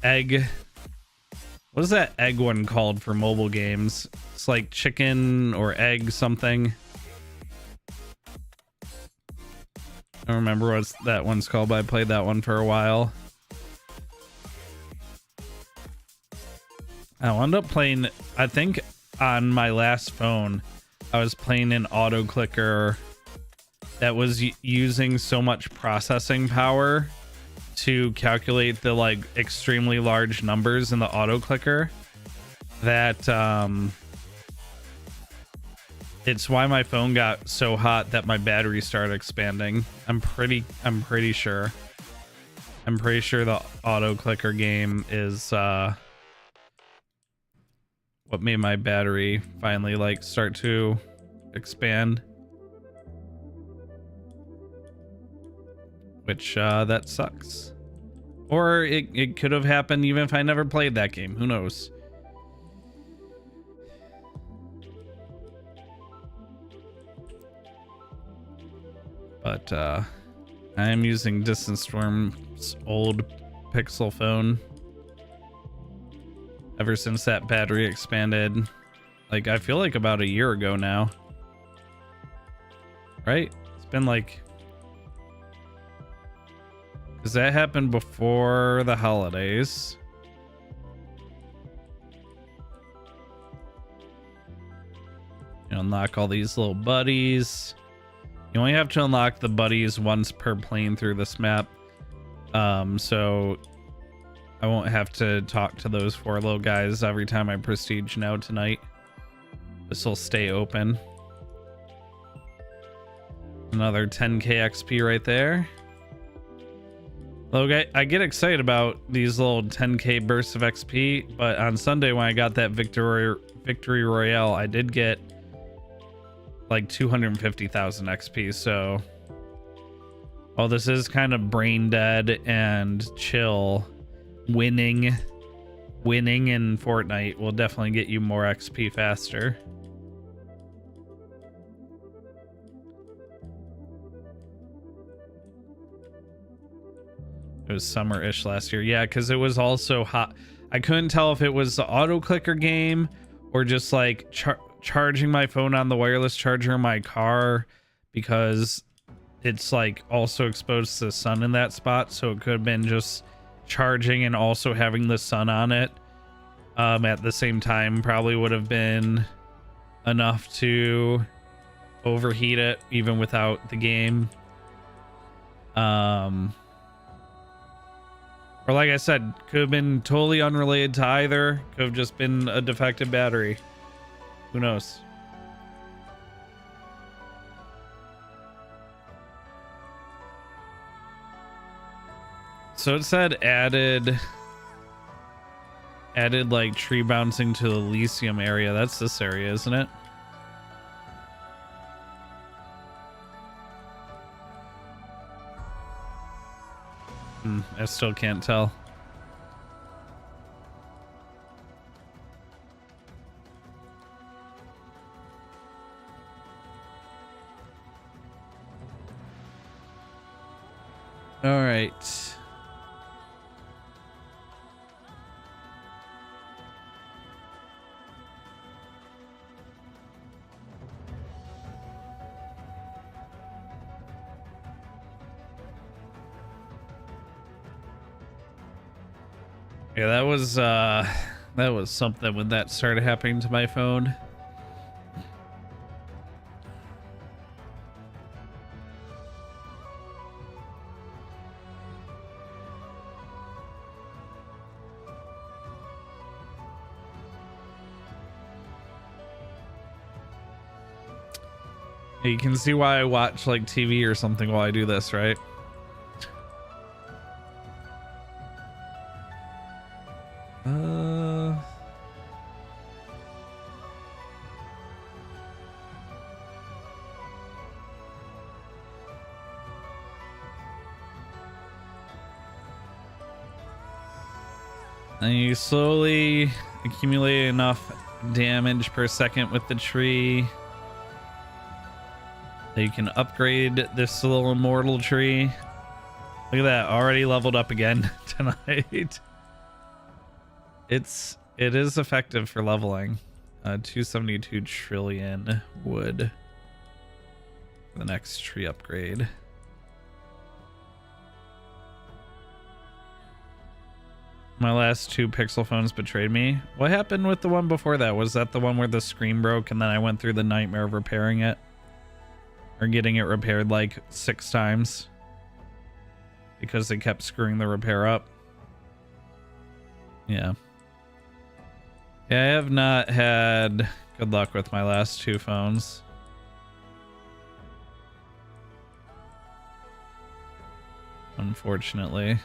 egg, what is that egg one called for mobile games? It's like chicken or egg something. I don't remember what that one's called, but I played that one for a while. I wound up playing, I think on my last phone, I was playing an auto clicker that was using so much processing power to calculate the like extremely large numbers in the auto clicker that It's why my phone got so hot that my battery started expanding. I'm pretty sure. I'm pretty sure the auto clicker game is what made my battery finally like start to expand. Which that sucks. Or it could have happened even if I never played that game. Who knows? But I am using Distant Storm's old Pixel phone ever since that battery expanded. Like, I feel like about a year ago now. Right? It's been like... Because that happened before the holidays. You unlock all these little buddies. You only have to unlock the buddies once per plane through this map. So I won't have to talk to those 4 little guys every time I prestige now tonight. This will stay open. Another 10k XP right there. Look, I get excited about these little 10k bursts of XP, but on Sunday when I got that victory royale, I did get like 250,000 XP. So while this is kind of brain dead and chill, winning in Fortnite will definitely get you more XP faster. It was summer-ish last year. Yeah, because it was also hot. I couldn't tell if it was the auto clicker game or just like charging my phone on the wireless charger in my car, because it's like also exposed to the sun in that spot. So it could have been just charging and also having the sun on it at the same time. Probably would have been enough to overheat it even without the game. Or like I said, could have been totally unrelated to either. Could have just been a defective battery. Who knows? So it said added like tree bouncing to the Elysium area. That's this area, isn't it? I still can't tell. All right. Yeah, that was something when that started happening to my phone. You can see why I watch like TV or something while I do this, right? And you slowly accumulate enough damage per second with the tree that you can upgrade this little immortal tree. Look at that, already leveled up again tonight. It is effective for leveling. 272 trillion wood for the next tree upgrade. My last 2 Pixel phones betrayed me. What happened with the one before that? Was that the one where the screen broke and then I went through the nightmare of repairing it? Or getting it repaired like 6 times? Because they kept screwing the repair up. Yeah. Yeah, I have not had good luck with my last 2 phones. unfortunately.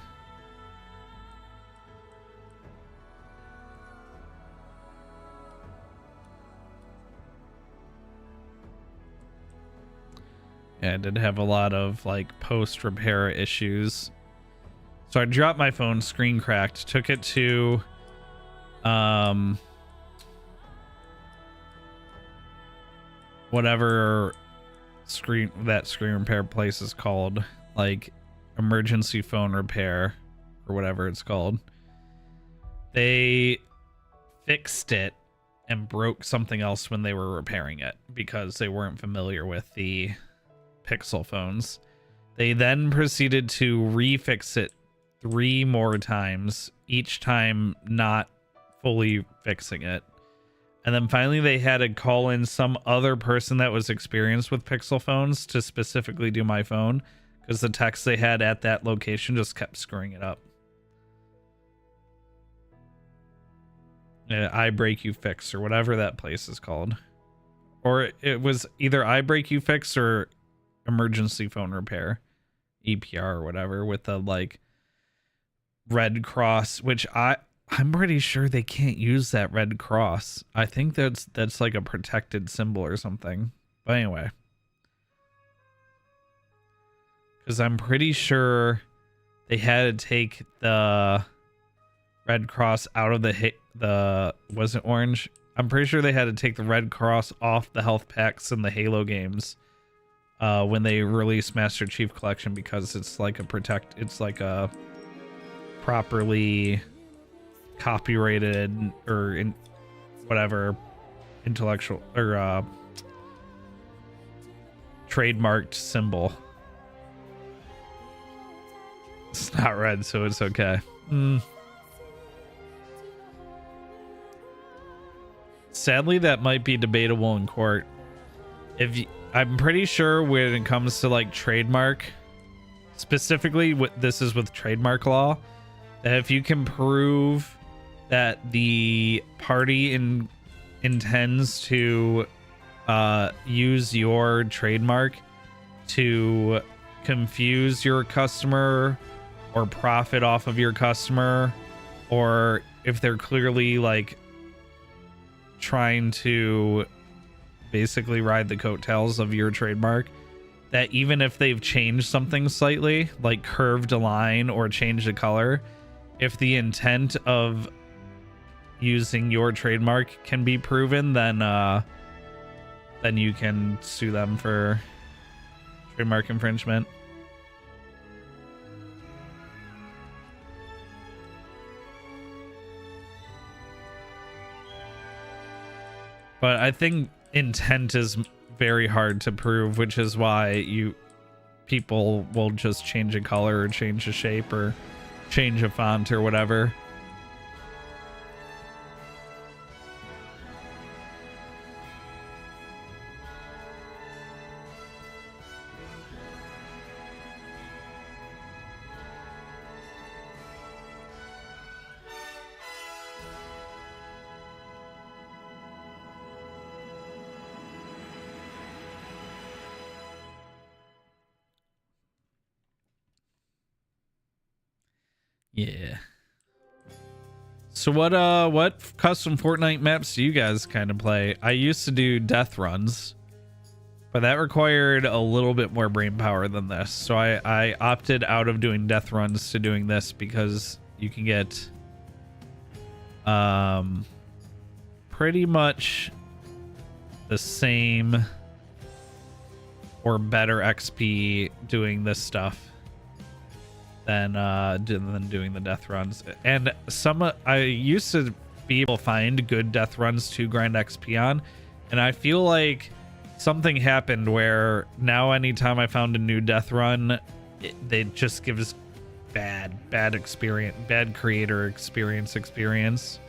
Yeah, I did have a lot of like post repair issues. So I dropped my phone, screen cracked, took it to whatever screen repair place is called, like emergency phone repair or whatever it's called. They fixed it and broke something else when they were repairing it because they weren't familiar with the Pixel phones. They then proceeded to refix it 3 more times, each time not fully fixing it. And then finally they had to call in some other person that was experienced with Pixel phones to specifically do my phone because the techs they had at that location just kept screwing it up. I Break You Fix or whatever that place is called. Or it was either I Break You Fix or Emergency Phone Repair, EPR or whatever, with the like Red Cross, which I'm pretty sure they can't use that Red Cross. I think that's like a protected symbol or something. But anyway, because I'm pretty sure they had to take the Red Cross out of the was it orange? I'm pretty sure they had to take the Red Cross off the health packs in the Halo games when they released Master Chief Collection because it's like a properly copyrighted or in whatever intellectual or trademarked symbol. It's not red, so it's okay. Sadly, that might be debatable in court. I'm pretty sure when it comes to like trademark, specifically this is with trademark law, that if you can prove that the party intends to use your trademark to confuse your customer or profit off of your customer, or if they're clearly like trying to basically ride the coattails of your trademark, that even if they've changed something slightly, like curved a line or changed a color, if the intent of using your trademark can be proven, then you can sue them for trademark infringement. But I think intent is very hard to prove, which is why people will just change a color or change a shape or change a font or whatever. Yeah. So what custom Fortnite maps do you guys kind of play? I used to do death runs, but that required a little bit more brain power than this. So I opted out of doing death runs to doing this because you can get pretty much the same or better XP doing this stuff than doing the death runs. And I used to be able to find good death runs to grind XP on, and I feel like something happened where now anytime I found a new death run, it just gives bad experience, bad creator experience.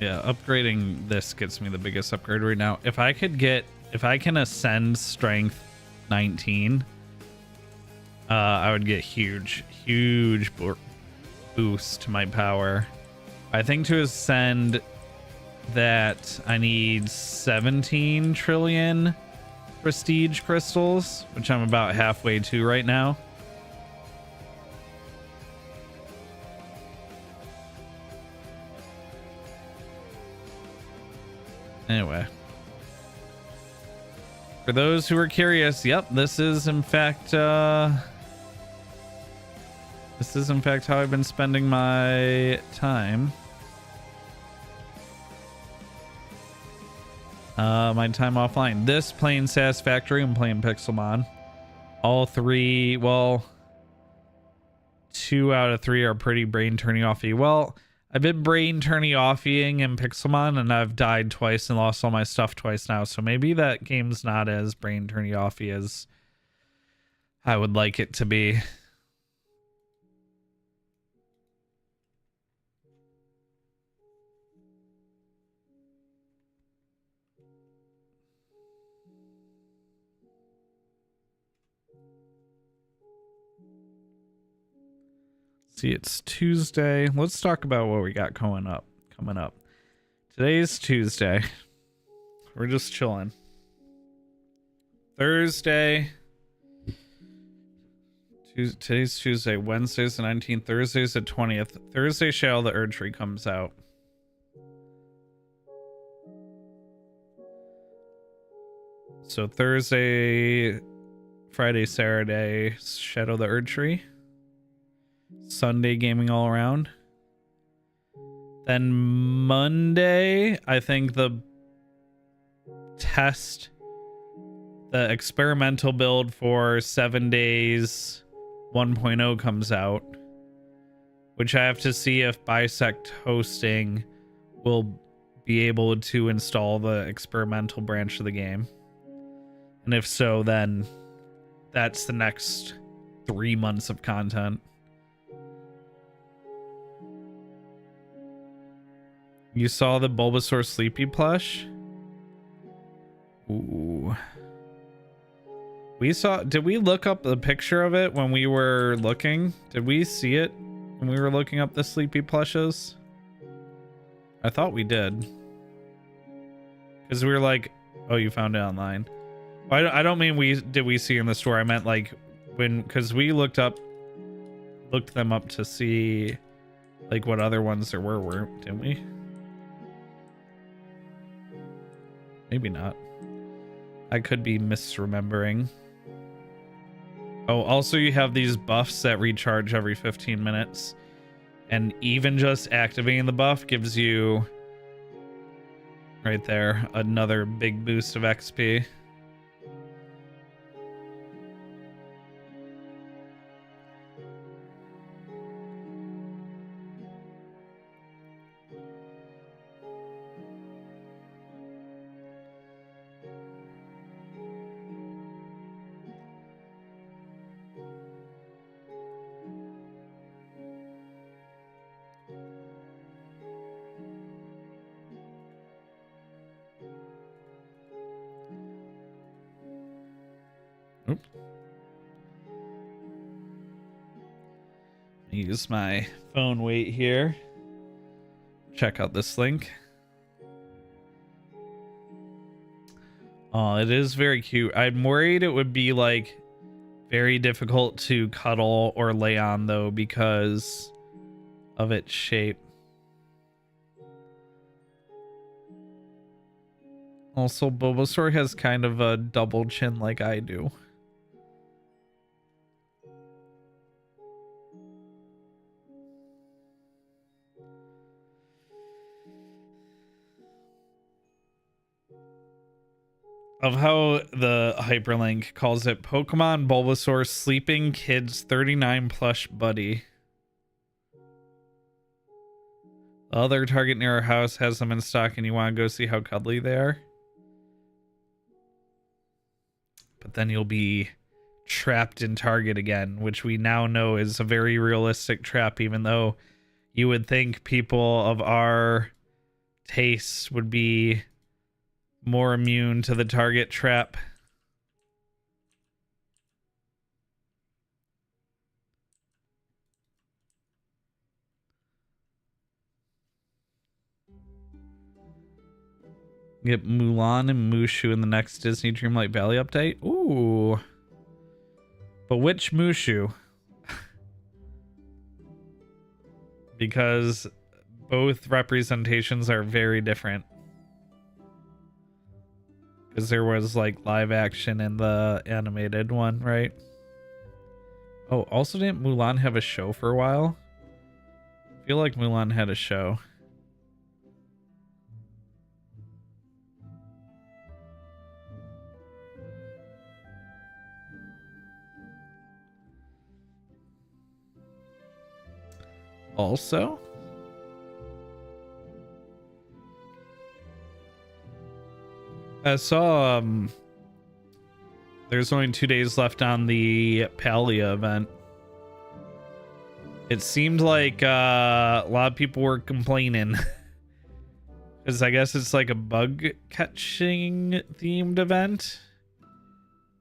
Yeah, upgrading this gets me the biggest upgrade right now. If I can ascend strength 19, I would get huge boost to my power. I think to ascend that I need 17 trillion prestige crystals, which I'm about halfway to right now. Anyway, for those who are curious, yep, this is in fact how I've been spending my time. My time offline. This playing Satisfactory and playing Pixelmon. All three, well, 2 out of 3 are pretty brain turning offy. Well, I've been brain turning offying in Pixelmon, and I've died twice and lost all my stuff twice now. So maybe that game's not as brain turning offy as I would like it to be. See, it's Tuesday. Let's talk about what we got coming up. Today's Tuesday. We're just chilling. Thursday. Today's Tuesday. Wednesday's the 19th. Thursday's the 20th. Thursday, Shadow the Erdtree comes out. So Thursday, Friday, Saturday, Shadow the Erdtree. Sunday, gaming all around. Then Monday, I think the experimental build for 7 days 1.0 comes out, which I have to see if Bisect Hosting will be able to install the experimental branch of the game. And if so, then that's the next 3 months of content. You saw the Bulbasaur Sleepy plush? Ooh. Did we look up the picture of it when we were looking? Did we see it when we were looking up the Sleepy plushes? I thought we did. Because we were like, oh, you found it online. Well, I don't mean we see in the store. I meant like because we looked them up to see like what other ones there were, didn't we? Maybe not. I could be misremembering. Oh, also you have these buffs that recharge every 15 minutes. And even just activating the buff gives you, right there, another big boost of XP. Oop. Use my phone weight here. Check out this link. Oh, it is very cute. I'm worried it would be like very difficult to cuddle or lay on though because of its shape. Also, Bulbasaur has kind of a double chin like I do. Of how the hyperlink calls it Pokemon Bulbasaur Sleeping Kids 39 plush buddy. The other Target near our house has them in stock and you want to go see how cuddly they are. But then you'll be trapped in Target again, which we now know is a very realistic trap, even though you would think people of our tastes would be more immune to the target trap. Get Mulan and Mushu in the next Disney Dreamlight Valley update. Ooh. But which Mushu? Because both representations are very different. Because there was like live action in the animated one, right? Oh, also didn't Mulan have a show for a while? I feel like Mulan had a show. Also, I saw there's only 2 days left on the Palia event. It seemed like a lot of people were complaining because I guess it's like a bug catching themed event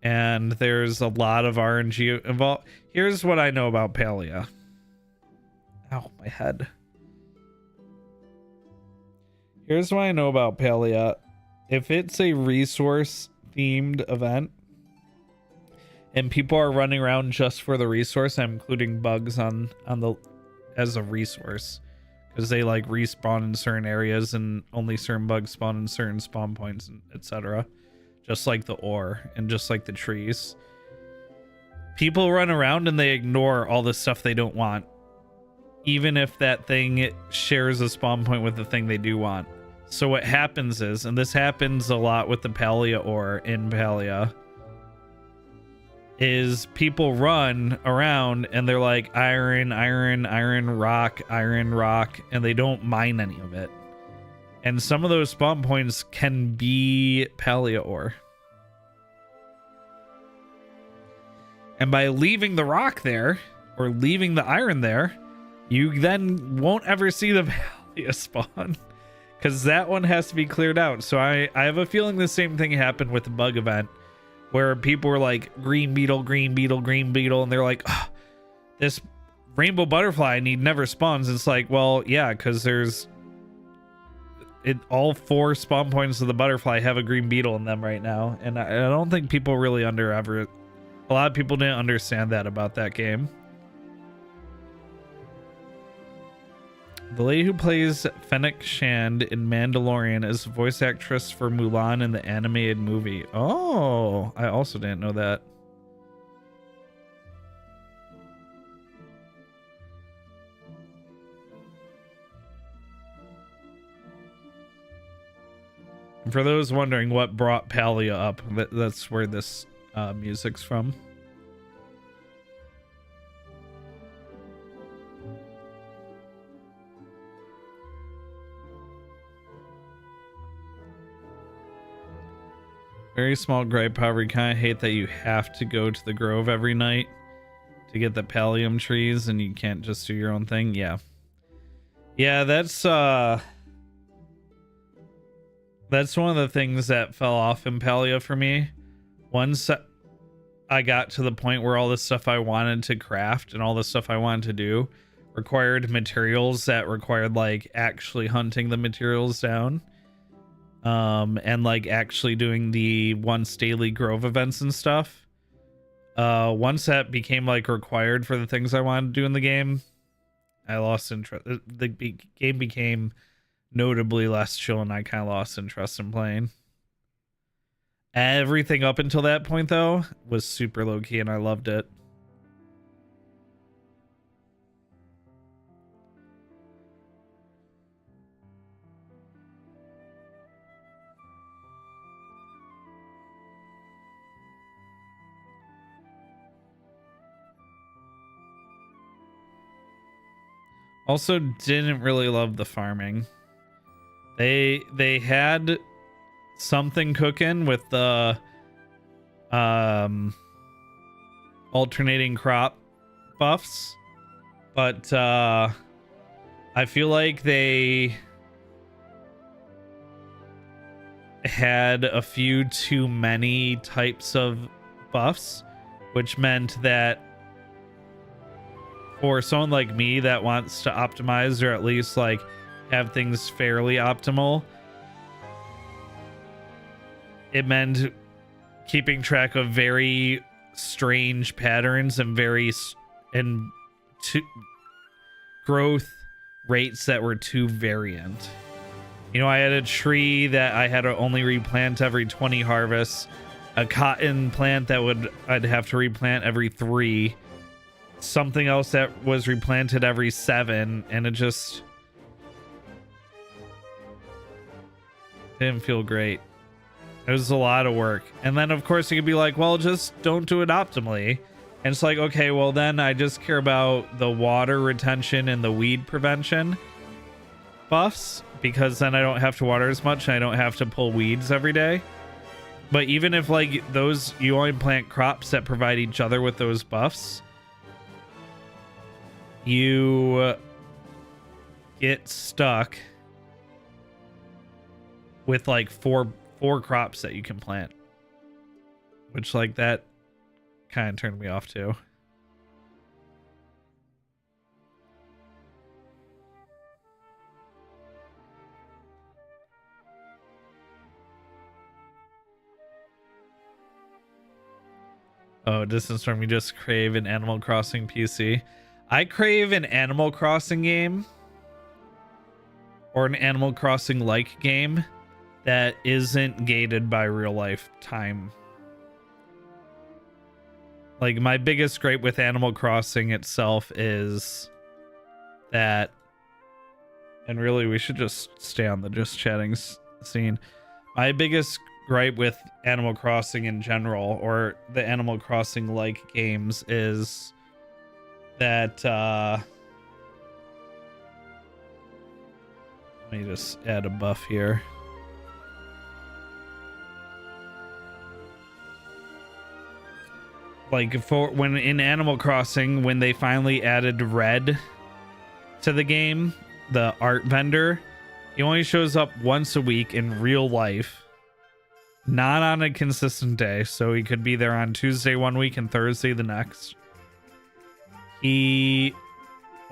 and there's a lot of RNG involved. Here's what I know about Palia. Ow, my head. Here's what I know about Palia. If it's a resource themed event and people are running around just for the resource, I'm including bugs on the as a resource because they like respawn in certain areas and only certain bugs spawn in certain spawn points, etc. Just like the ore and just like the trees. People run around and they ignore all the stuff they don't want, even if that thing shares a spawn point with the thing they do want. So what happens is, and this happens a lot with the Palia ore in Palia, is people run around and they're like iron, rock, and they don't mine any of it. And some of those spawn points can be Palia ore. And by leaving the rock there, or leaving the iron there, you then won't ever see the Palia spawn. Because that one has to be cleared out. So I have a feeling the same thing happened with the bug event. Where people were like, green beetle, green beetle, green beetle. And they're like, oh, this rainbow butterfly I need never spawns. It's like, well, yeah, because there's... all 4 spawn points of the butterfly have a green beetle in them right now. And I don't think people really a lot of people didn't understand that about that game. The lady who plays Fennec Shand in Mandalorian is the voice actress for Mulan in the animated movie. Oh, I also didn't know that. And for those wondering what brought Palia up, that's where this music's from. Very small gripe, however, you kind of hate that you have to go to the grove every night to get the pallium trees and you can't just do your own thing. Yeah. Yeah, that's one of the things that fell off in Palia for me. Once I got to the point where all the stuff I wanted to craft and all the stuff I wanted to do required materials that required like actually hunting the materials down. And like actually doing the once daily grove events and stuff. Once that became like required for the things I wanted to do in the game, I lost interest. The game became notably less chill and I kind of lost interest in playing. Everything up until that point though was super low key and I loved it. Also didn't really love the farming. They had something cooking with the alternating crop buffs, but I feel like they had a few too many types of buffs, which meant that for someone like me that wants to optimize or at least like have things fairly optimal, it meant keeping track of very strange patterns and growth rates that were too variant. You know, I had a tree that I had to only replant every 20 harvests, a cotton plant that I'd have to replant every 3, something else that was replanted every 7, and it just didn't feel great. It was a lot of work. And then of course you could be like, well, just don't do it optimally. And it's like, okay, well then I just care about the water retention and the weed prevention buffs, because then I don't have to water as much and I don't have to pull weeds every day. But even if like those, you only plant crops that provide each other with those buffs, you get stuck with like four crops that you can plant, which like that kind of turned me off too. Oh, Distance Storm, you just crave an Animal Crossing PC. I crave an Animal Crossing game or an Animal Crossing like game that isn't gated by real life time. Like my biggest gripe with Animal Crossing itself is that, and really we should just stay on the just chatting scene. My biggest gripe with Animal Crossing in general, or the Animal Crossing like games, is that let me just add a buff here. Like for when in Animal Crossing, when they finally added red to the game, the art vendor, he only shows up once a week in real life, not on a consistent day. So he could be there on Tuesday one week and Thursday the next. He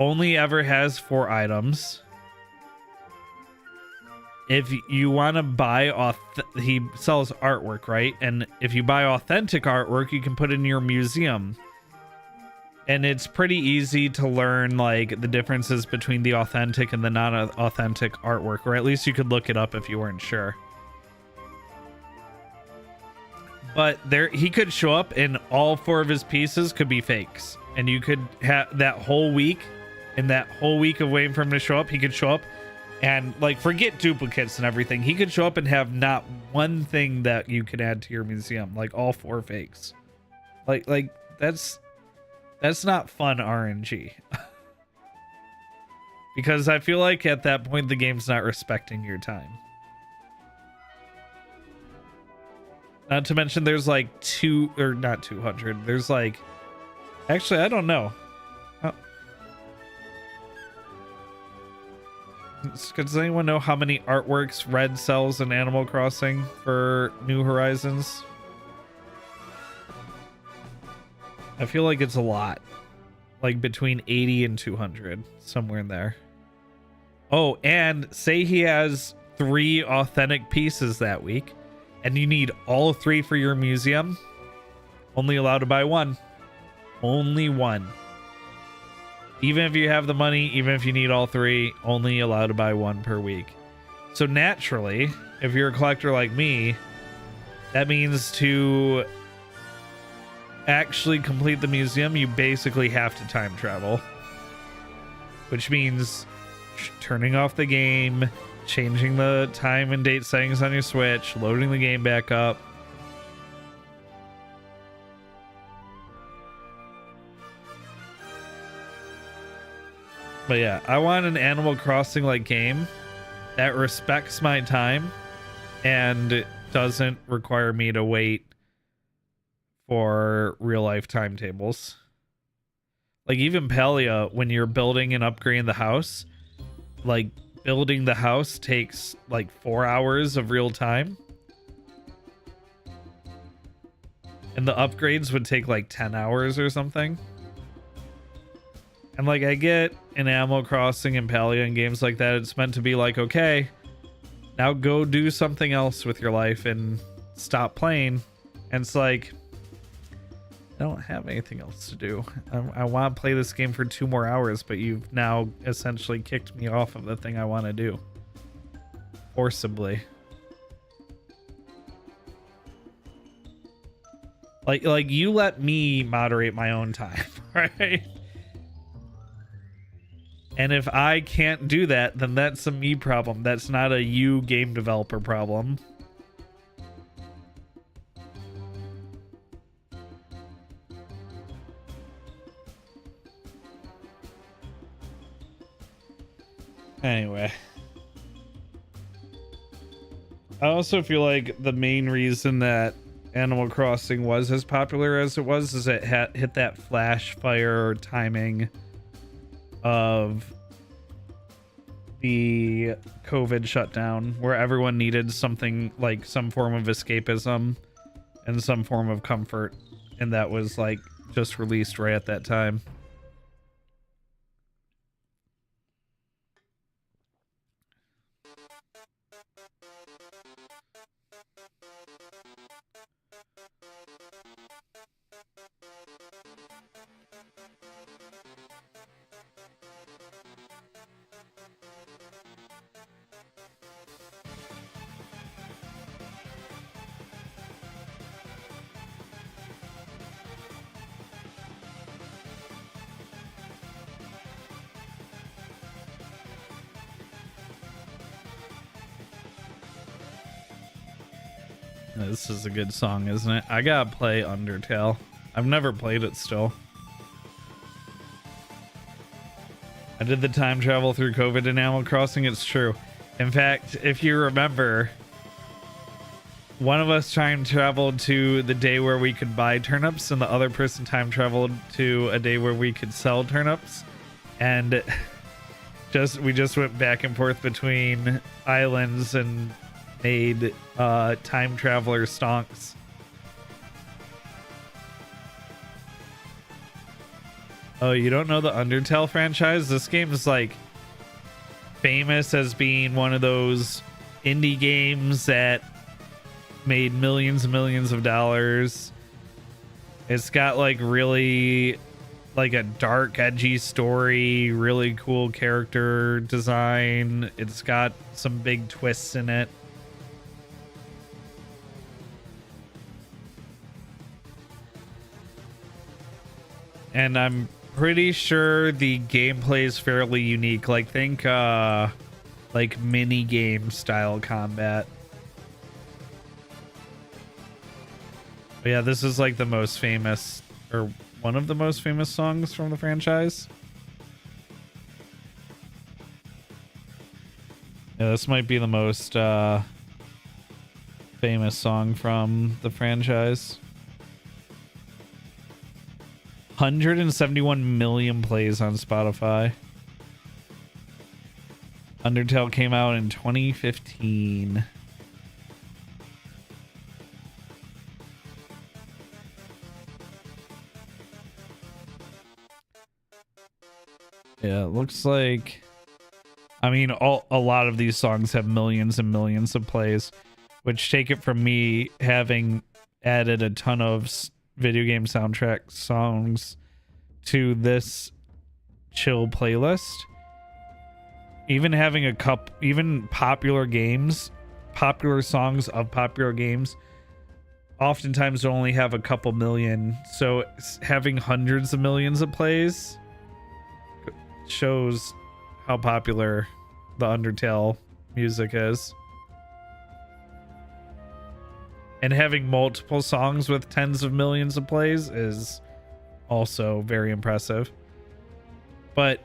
only ever has 4 items. If you want to buy he sells artwork, right? And if you buy authentic artwork, you can put it in your museum. And it's pretty easy to learn like the differences between the authentic and the non-authentic artwork, or at least you could look it up if you weren't sure. But he could show up and all 4 of his pieces could be fakes. And you could have that whole week, in that whole week of waiting for him to show up, he could show up and like forget duplicates and everything. He could show up and have not one thing that you could add to your museum, like all 4 fakes. Like that's not fun RNG. Because I feel like at that point the game's not respecting your time. Not to mention there's like not 200. There's like, actually I don't know. Does anyone know how many artworks Red sells in Animal Crossing for New Horizons? I feel like it's a lot. Like between 80 and 200, somewhere in there. Oh, and say he has 3 authentic pieces that week, and you need all 3 for your museum. Only allowed to buy 1. Only 1. Even if you have the money, even if you need all 3, only allowed to buy 1 per week. So naturally, if you're a collector like me, that means to actually complete the museum, you basically have to time travel. Which means turning off the game, changing the time and date settings on your Switch, loading the game back up. But yeah, I want an Animal Crossing like game that respects my time and doesn't require me to wait for real life timetables. Like even Palia, when you're building and upgrading the house, like building the house takes like 4 hours of real time. and the upgrades would take like 10 hours or something. And like I get in Animal Crossing and Palia and games like that, it's meant to be like, okay, now go do something else with your life and stop playing. And it's like, I don't have anything else to do. I want to play this game for 2 more hours, but you've now essentially kicked me off of the thing I want to do. Forcibly. Like you let me moderate my own time, right? And if I can't do that, then that's a me problem. That's not a you game developer problem. Anyway. I also feel like the main reason that Animal Crossing was as popular as it was is it hit that flash fire timing of the COVID shutdown where everyone needed something like some form of escapism and some form of comfort, and that was like just released right at that time. This is a good song, isn't it? I gotta play Undertale. I've never played it still. I did the time travel through COVID in Animal Crossing. It's true. In fact, if you remember, one of us time traveled to the day where we could buy turnips, and the other person time traveled to a day where we could sell turnips. And we just went back and forth between islands and made time traveler stonks. Oh, you don't know the Undertale franchise? This game is like famous as being one of those indie games that made millions and millions of dollars. It's got like really like a dark, edgy story, really cool character design. It's got some big twists in it. And I'm pretty sure the gameplay is fairly unique. Like think like mini game style combat. But yeah, this is like the most famous, or one of the most famous songs from the franchise. Yeah, this might be the most famous song from the franchise. 171 million plays on Spotify. Undertale came out in 2015. Yeah, it looks like, I mean, a lot of these songs have millions and millions of plays, which take it from me having added a ton of video game soundtrack songs to this chill playlist. Even having even popular songs of popular games oftentimes only have a couple million, so having hundreds of millions of plays shows how popular the Undertale music is. And having multiple songs with tens of millions of plays is also very impressive. But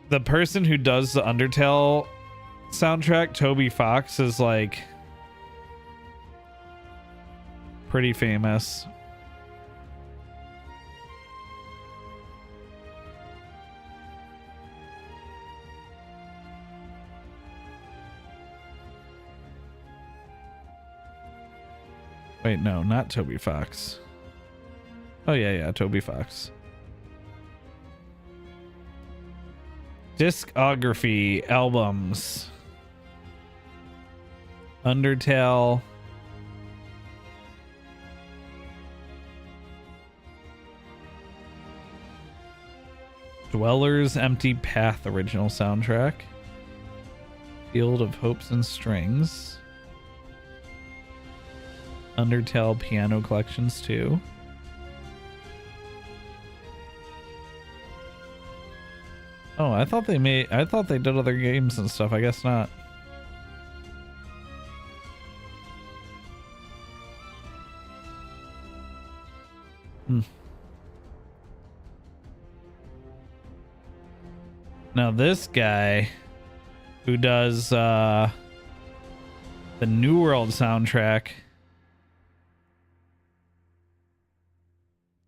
the person who does the Undertale soundtrack, Toby Fox, is like pretty famous. Wait, no, not Toby Fox. Oh yeah, Toby Fox. Discography albums. Undertale. Dweller's Empty Path original soundtrack. Field of Hopes and Strings. Undertale Piano Collections 2. Oh, I thought they did other games and stuff. I guess not. Now this guy who does the New World soundtrack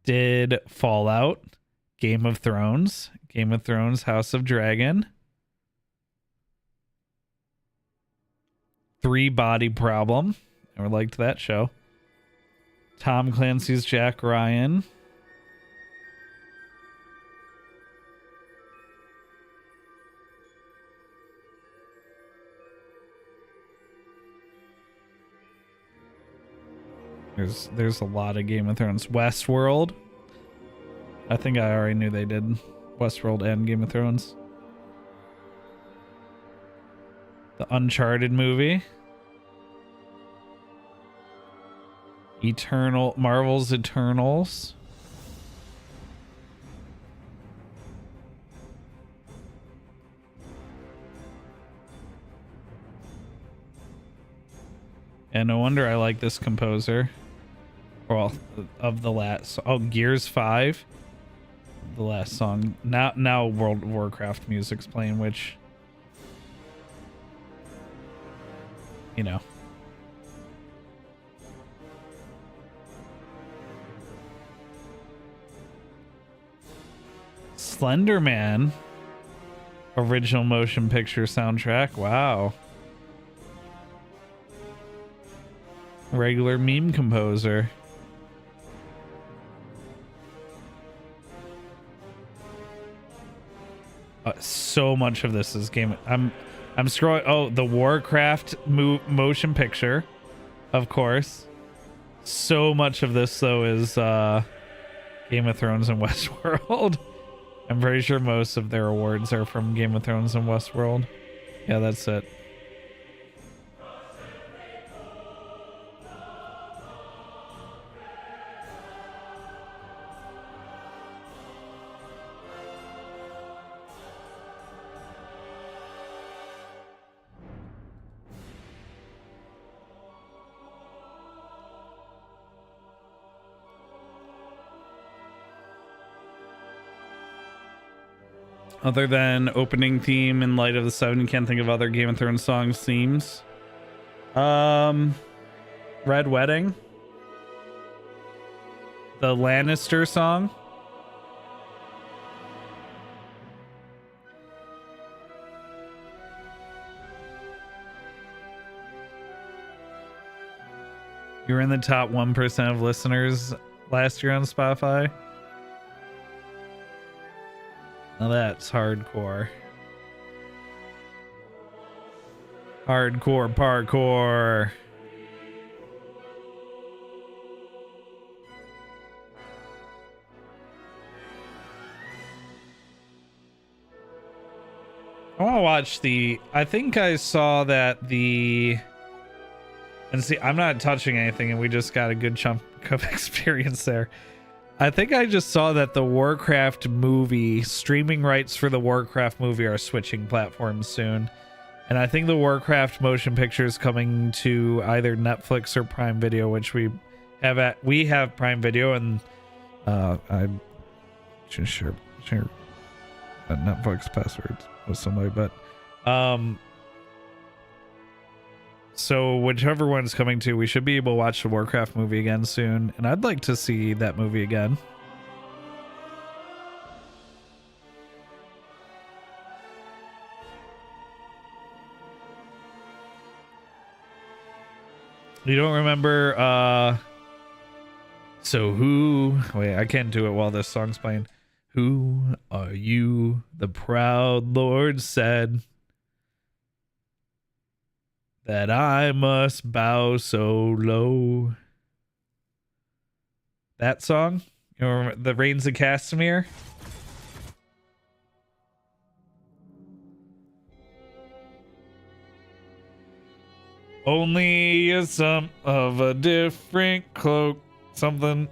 did Fallout, Game of Thrones, House of Dragon, Three Body Problem. I liked that show. Tom Clancy's Jack Ryan. There's a lot of Game of Thrones. Westworld. I think I already knew they did Westworld and Game of Thrones. The Uncharted movie. Marvel's Eternals. And no wonder I like this composer. Well, of the last... Oh, Gears 5. The last song. Now World of Warcraft music's playing, which... You know. Slender Man. Original motion picture soundtrack. Wow. Regular meme composer. So much of this is game. I'm scrolling. Oh, the Warcraft motion picture, of course. So much of this though is Game of Thrones and Westworld. I'm pretty sure most of their awards are from Game of Thrones and Westworld. Yeah, that's it. Other than opening theme in Light of the Seven, you can't think of other Game of Thrones songs themes. Red Wedding. The Lannister song. You were in the top 1% of listeners last year on Spotify. Now that's hardcore. Hardcore parkour. I want to watch I think I saw that and see, I'm not touching anything and we just got a good chunk of experience there. I think I just saw that the Warcraft movie, streaming rights for the Warcraft movie are switching platforms soon. And I think the Warcraft motion picture is coming to either Netflix or Prime Video, which we have Prime Video, and I should share a Netflix password with somebody, but so whichever one's coming to, we should be able to watch the Warcraft movie again soon, and I'd like to see that movie again. You don't remember So who, wait, I can't do it while this song's playing. Who are you? The proud Lord said that I must bow so low. That song? You remember the Rains of Castamere? Only a some of a different cloak. Something.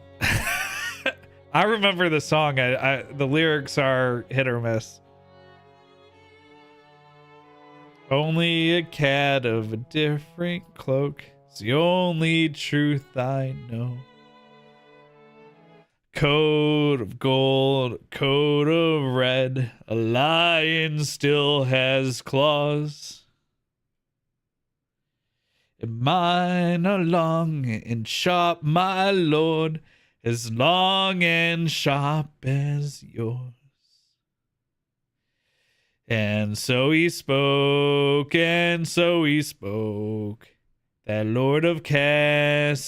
I remember the song. The lyrics are hit or miss. Only a cat of a different cloak. It's the only truth I know. Coat of gold, coat of red. A lion still has claws. And mine are long and sharp, my lord, as long and sharp as yours. And so he spoke, that Lord of Castamere.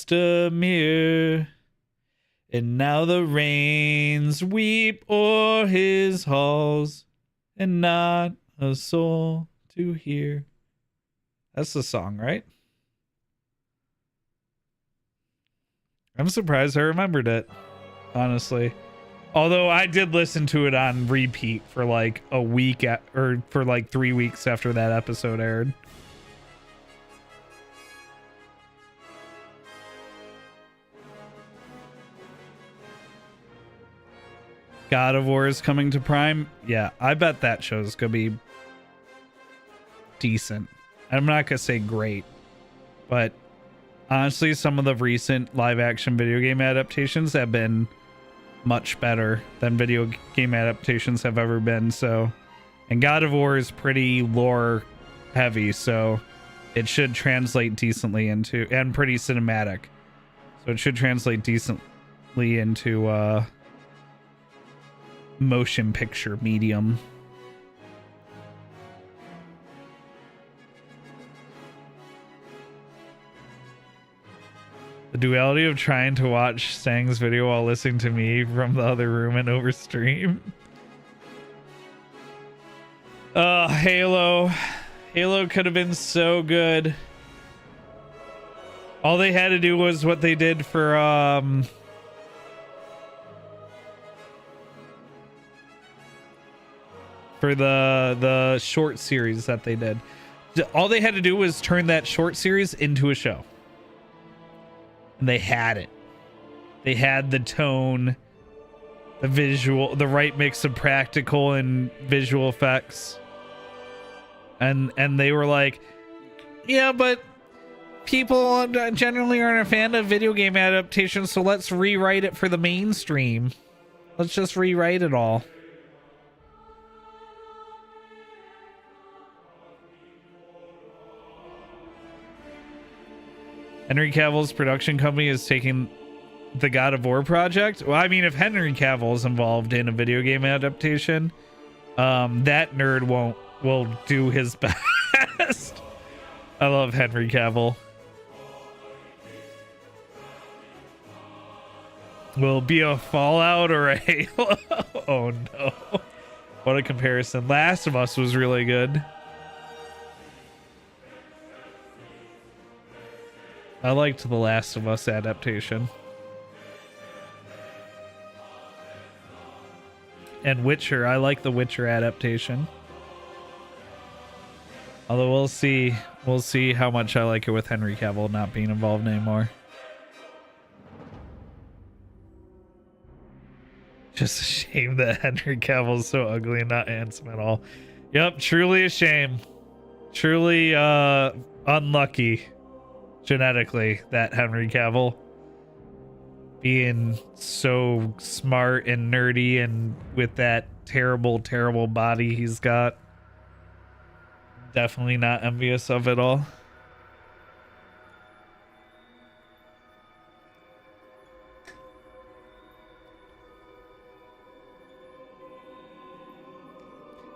And now the rains weep o'er his halls, and not a soul to hear. That's the song, right? I'm surprised I remembered it, honestly. Although I did listen to it on repeat for like a week or for like 3 weeks after that episode aired. God of War is coming to Prime. Yeah, I bet that show's gonna be decent. I'm not gonna say great, but honestly, some of the recent live action video game adaptations have been much better than video game adaptations have ever been. So, and God of War is pretty lore heavy, so it should translate decently into, and pretty cinematic. So it should translate decently into motion picture medium. The duality of trying to watch Sang's video while listening to me from the other room and over stream. Halo. Halo could have been so good. All they had to do was what they did for the short series that they did. All they had to do was turn that short series into a show. And they had it. They had the tone, the visual, the right mix of practical and visual effects. And they were like, yeah, but people generally aren't a fan of video game adaptations, so let's rewrite it for the mainstream. Let's just rewrite it all. Henry Cavill's production company is taking the God of War project. Well, I mean, if Henry Cavill is involved in a video game adaptation, that nerd will do his best. I love Henry Cavill. Will it be a Fallout or a Halo? Oh no. What a comparison. Last of Us was really good. I liked the Last of Us adaptation. And Witcher, I like the Witcher adaptation. Although we'll see how much I like it with Henry Cavill not being involved anymore. Just a shame that Henry Cavill is so ugly and not handsome at all. Yep, truly a shame. Truly unlucky genetically that Henry Cavill being so smart and nerdy and with that terrible body he's got. Definitely not envious of it all.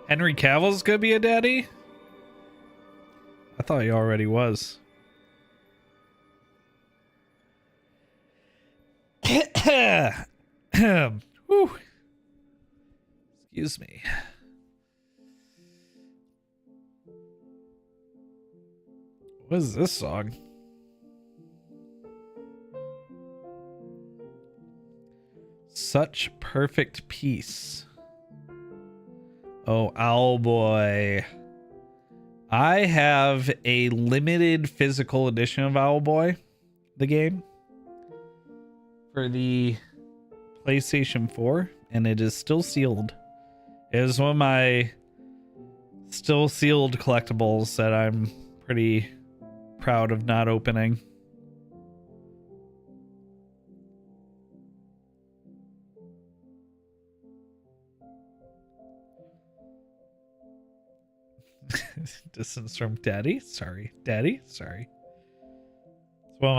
Henry Cavill's gonna be a daddy? I thought he already was. Whew. Excuse me. What is this song? Such perfect peace. Oh, Owlboy. I have a limited physical edition of Owlboy, the game, for the PlayStation 4, and it is still sealed. It is one of my still sealed collectibles that I'm pretty proud of not opening. Distance from Daddy. Sorry. Daddy. Sorry. Well,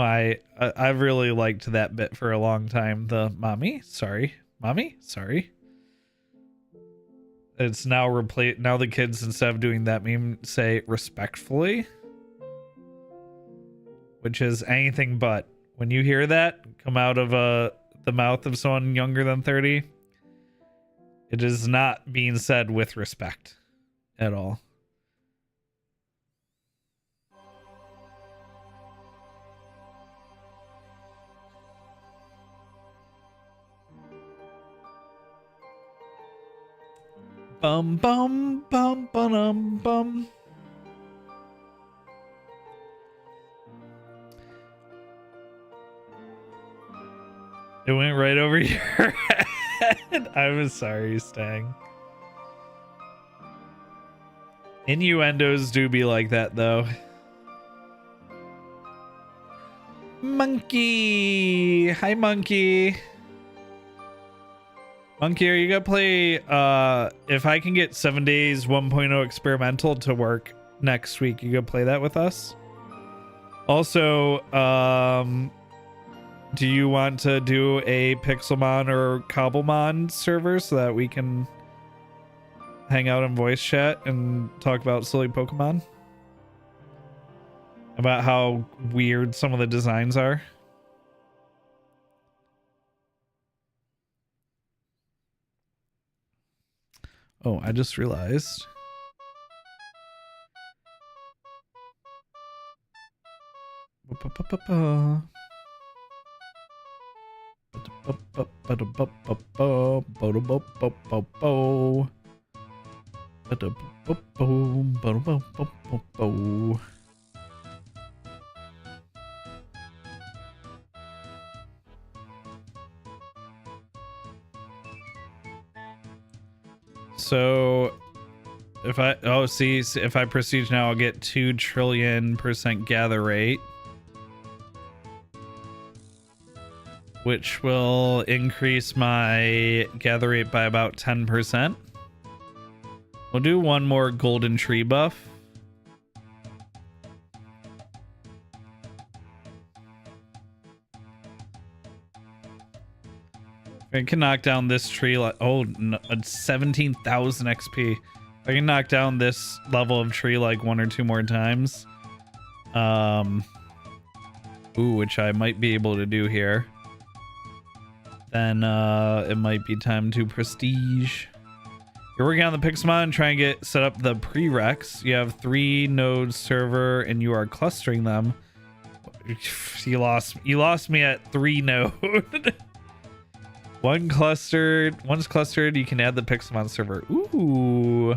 I've really liked that bit for a long time. The mommy. Sorry. Mommy. Sorry. It's now replaced. Now the kids, instead of doing that meme, say respectfully, which is anything but. When you hear that come out of the mouth of someone younger than 30, it is not being said with respect at all. Bum bum bum bum bum. It went right over your head. I'm sorry, Stang. Innuendos do be like that, though. Monkey. Hi, Monkey. Monkey, are you gonna play, if I can get 7 Days 1.0 experimental to work next week, you gonna play that with us? Also, do you want to do a Pixelmon or Cobblemon server so that we can hang out in voice chat and talk about silly Pokemon? About how weird some of the designs are? Oh, I just realized. So if I if I proceed now, I'll get 2 trillion% gather rate, which will increase my gather rate by about 10%. We'll do one more golden tree buff. I can knock down this tree like 17,000 XP. I can knock down this level of tree like 1 or 2 more times. Which I might be able to do here. Then it might be time to prestige. You're working on the Pixelmon, trying to get set up the prereqs. You have 3 node server and you are clustering them. You lost me at 3 node. Once clustered, you can add the Pixelmon server. Ooh.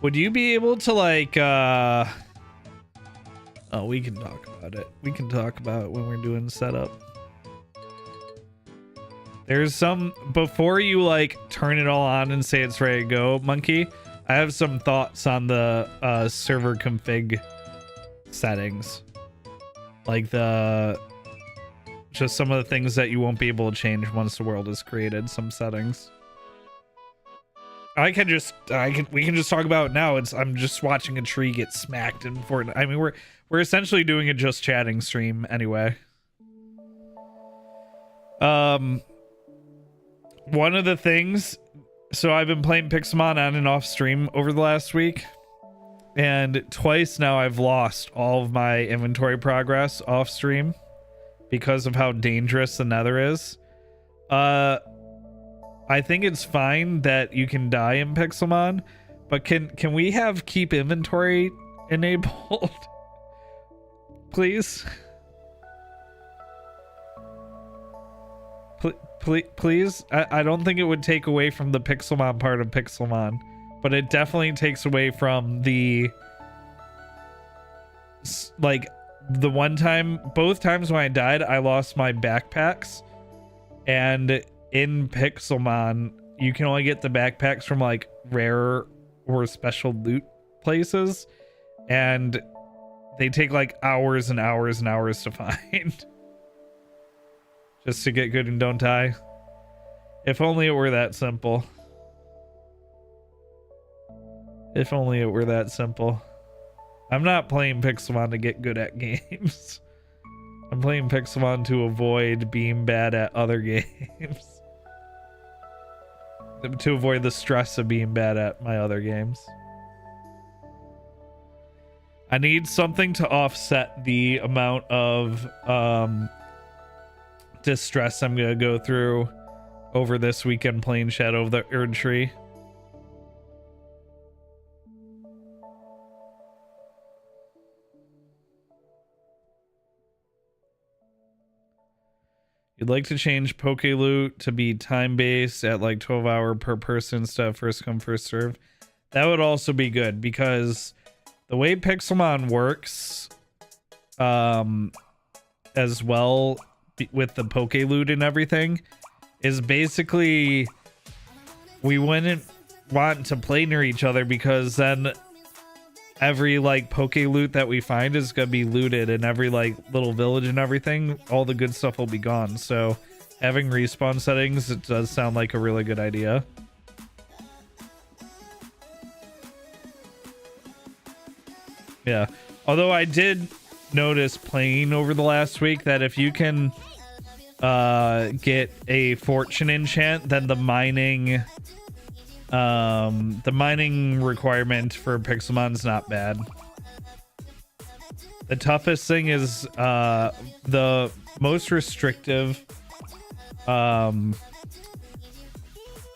Would you be able to like oh, we can talk about it. We can talk about it when we're doing setup. There's some, before you like turn it all on and say it's ready to go, Monkey, I have some thoughts on the server config settings. Like just some of the things that you won't be able to change once the world is created, some settings. We can just talk about it now. I'm just watching a tree get smacked in Fortnite. I mean, we're essentially doing a just chatting stream anyway. One of the things, so I've been playing Pixelmon on and off stream over the last week, and twice now I've lost all of my inventory progress off stream because of how dangerous the nether is. I think it's fine that you can die in Pixelmon, but can we have keep inventory enabled? Please? Please? I don't think it would take away from the Pixelmon part of Pixelmon, but it definitely takes away from the, like, the one time, both times when I died, I lost my backpacks, and in Pixelmon, you can only get the backpacks from like rare or special loot places, and they take like hours and hours and hours to find just to get good and don't die. If only it were that simple. If only it were that simple. I'm not playing Pixelmon to get good at games. I'm playing Pixelmon to avoid being bad at other games. To avoid the stress of being bad at my other games. I need something to offset the amount of distress I'm gonna go through over this weekend playing Shadow of the Erdtree. You'd like to change Poke Loot to be time-based at like 12-hour per person instead of first come, first serve. That would also be good, because the way Pixelmon works as well with the Poke Loot and everything is basically we wouldn't want to play near each other, because then every like Poke Loot that we find is gonna be looted, and every like little village and everything, all the good stuff will be gone. So having respawn settings, it does sound like a really good idea. Yeah, although I did notice playing over the last week that if you can get a fortune enchant, then the mining requirement for Pixelmon's not bad. The toughest thing is the most restrictive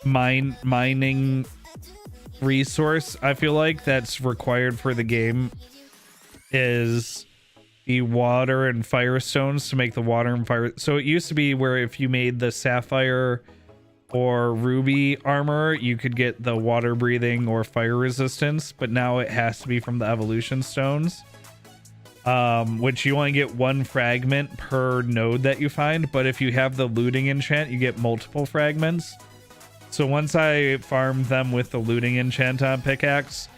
mining resource I feel like that's required for the game is the water and fire stones to make the water and fire. So it used to be where if you made the sapphire or ruby armor, you could get the water breathing or fire resistance, but now it has to be from the evolution stones, which you only get one fragment per node that you find, but if you have the looting enchant, you get multiple fragments. So once I farmed them with the looting enchant on pickaxe,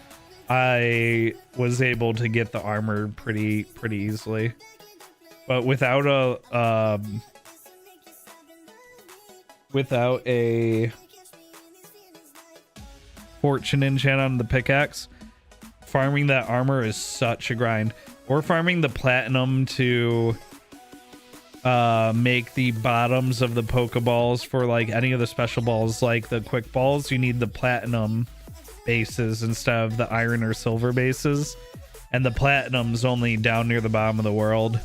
I was able to get the armor pretty easily, but without a fortune enchant on the pickaxe, farming that armor is such a grind. Or farming the platinum to make the bottoms of the Pokeballs for like any of the special balls, like the quick balls, you need the platinum bases instead of the iron or silver bases, and the platinum's only down near the bottom of the world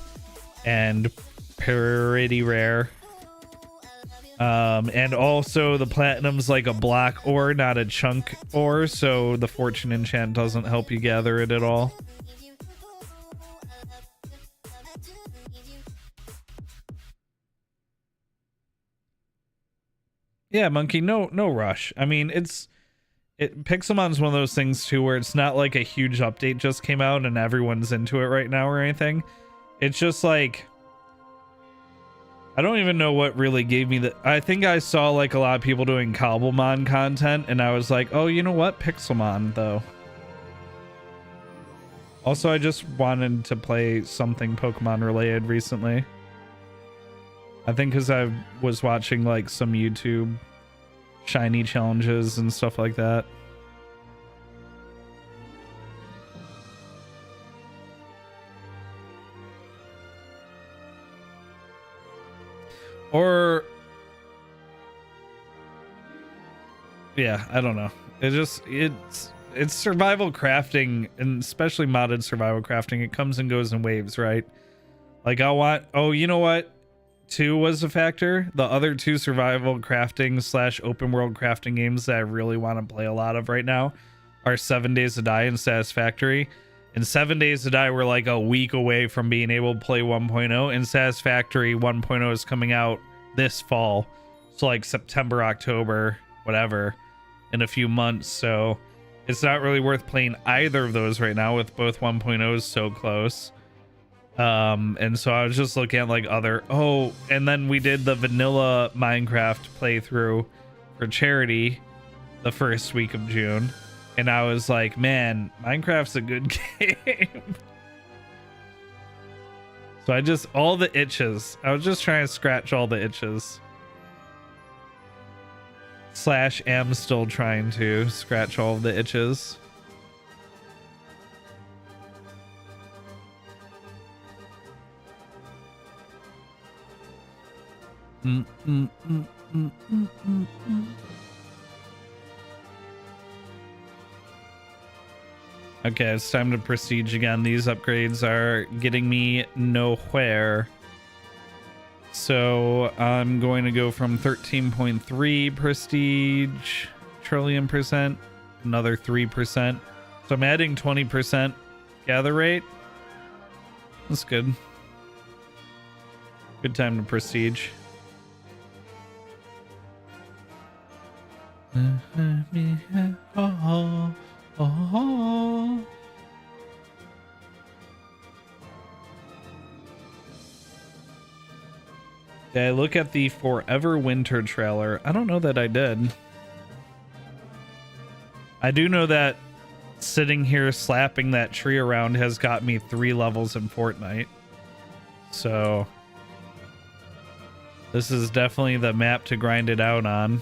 and pretty rare. And also the platinum's like a block ore, not a chunk ore, so the fortune enchant doesn't help you gather it at all. Yeah, Monkey, no rush. I mean, Pixelmon's one of those things too where it's not like a huge update just came out and everyone's into it right now or anything. It's just like, I don't even know what really gave me the... I think I saw like a lot of people doing Cobblemon content and I was like, oh, you know what? Pixelmon, though. Also, I just wanted to play something Pokemon related recently. I think because I was watching like some YouTube shiny challenges and stuff like that. Or yeah, I don't know. It's survival crafting, and especially modded survival crafting. It comes and goes in waves, right? Like oh, you know what? 2 was a factor. The other 2 survival crafting / open world crafting games that I really want to play a lot of right now are 7 Days to Die and Satisfactory. And 7 Days to Die, we're like a week away from being able to play 1.0, and Satisfactory 1.0 is coming out this fall. So like September, October, whatever, in a few months. So it's not really worth playing either of those right now with both 1.0s so close. And so I was just looking at like other, and then we did the vanilla Minecraft playthrough for charity the first week of June, and I was like, man, Minecraft's a good game. So I was just trying to scratch all the itches / am still trying to scratch all of the itches. Okay, it's time to prestige again. These upgrades are getting me nowhere. So I'm going to go from 13.3 prestige trillion %, another 3%. So I'm adding 20% gather rate. That's good. Good time to prestige. Did I look at the Forever Winter trailer? I don't know that I did. I do know that sitting here slapping that tree around has got me 3 levels in Fortnite. So this is definitely the map to grind it out on.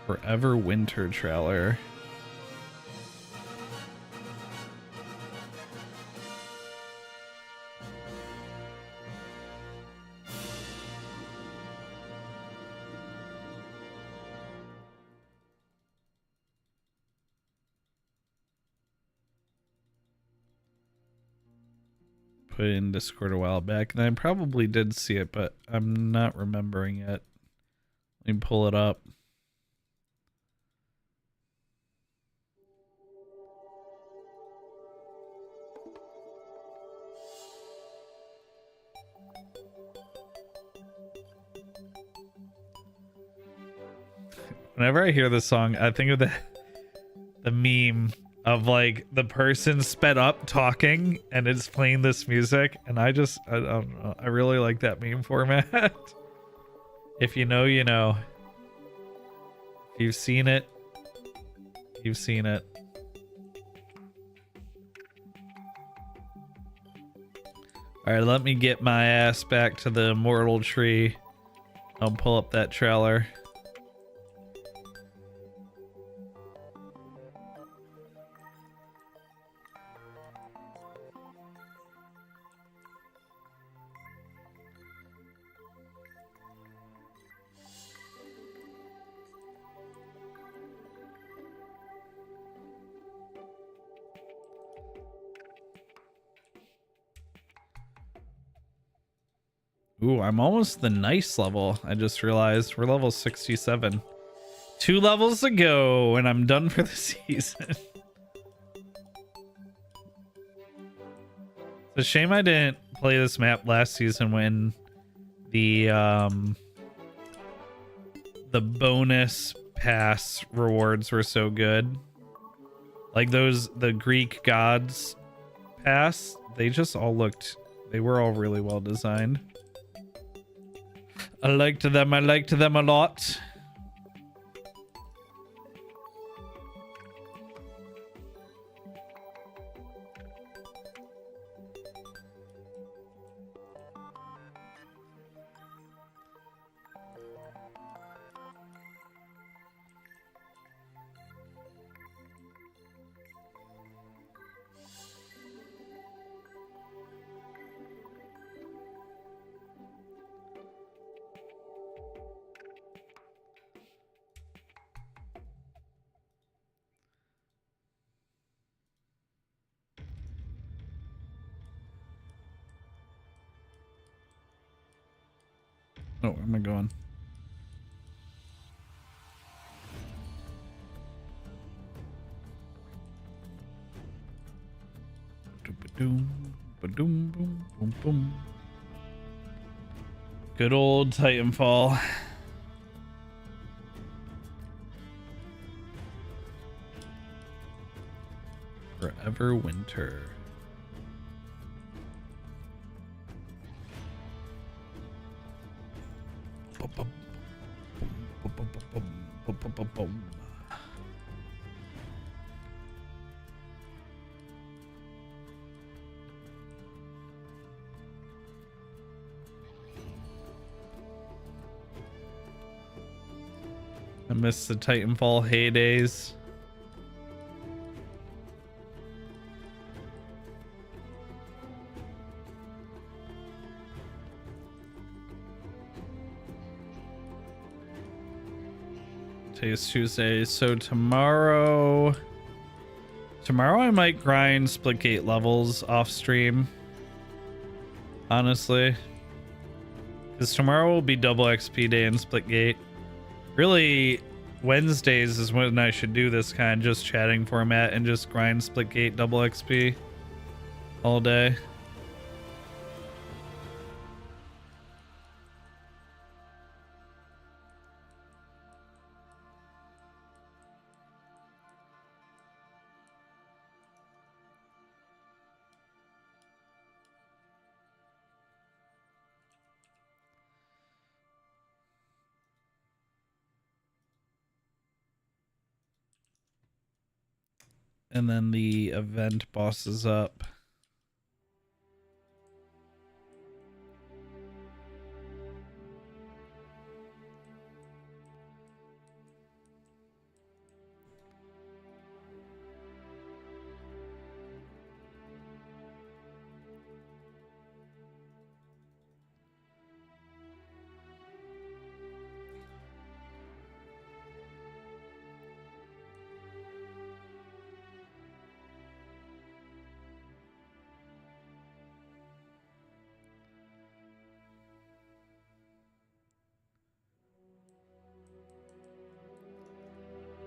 Forever Winter trailer. Put it in Discord a while back, and I probably did see it, but I'm not remembering it. Let me pull it up. Whenever I hear this song, I think of the meme of like the person sped up talking and it's playing this music, and I don't know. I really like that meme format. If you know, you know. If you've seen it, you've seen it. All right, let me get my ass back to the immortal tree. I'll pull up that trailer. Ooh, I'm almost the nice level. I just realized we're level 67. 2 levels to go, and I'm done for the season. It's a shame I didn't play this map last season when the bonus pass rewards were so good. Like the Greek gods pass, they just all they were all really well designed. I liked them a lot. Oh, where am I going? Ba-doom, ba-doom, boom, boom, boom. Good old Titanfall. Forever winter. I miss the Titanfall heydays. Today's Tuesday, so tomorrow I might grind Splitgate levels off stream. Honestly. Because tomorrow will be double XP day in Splitgate. Really, Wednesdays is when I should do this kind of just chatting format and just grind Splitgate double XP all day. And then the event boss is up.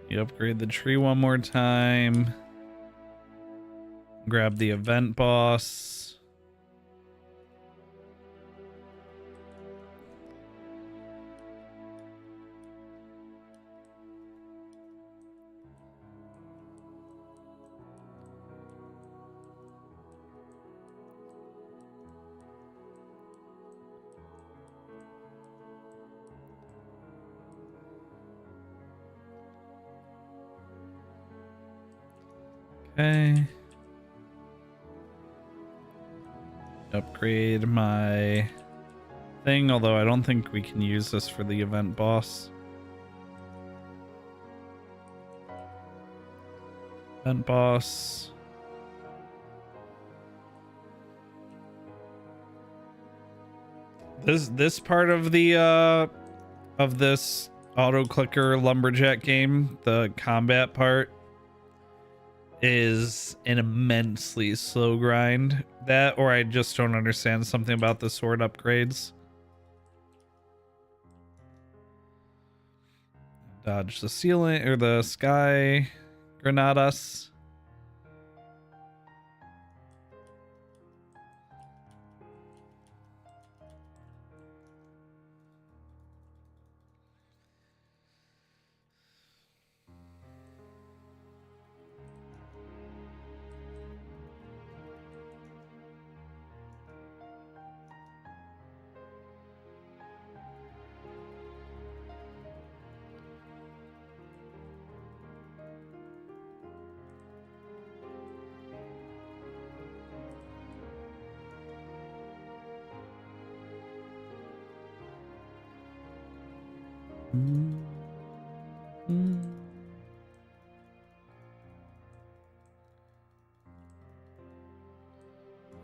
You upgrade the tree one more time. Grab the event boss. Okay. Upgrade my thing, although I don't think we can use this for the event boss. Event boss. This part of the of this auto clicker lumberjack game, the combat part, is an immensely slow grind. That, or I just don't understand something about the sword upgrades. Dodge the ceiling or the sky granadas.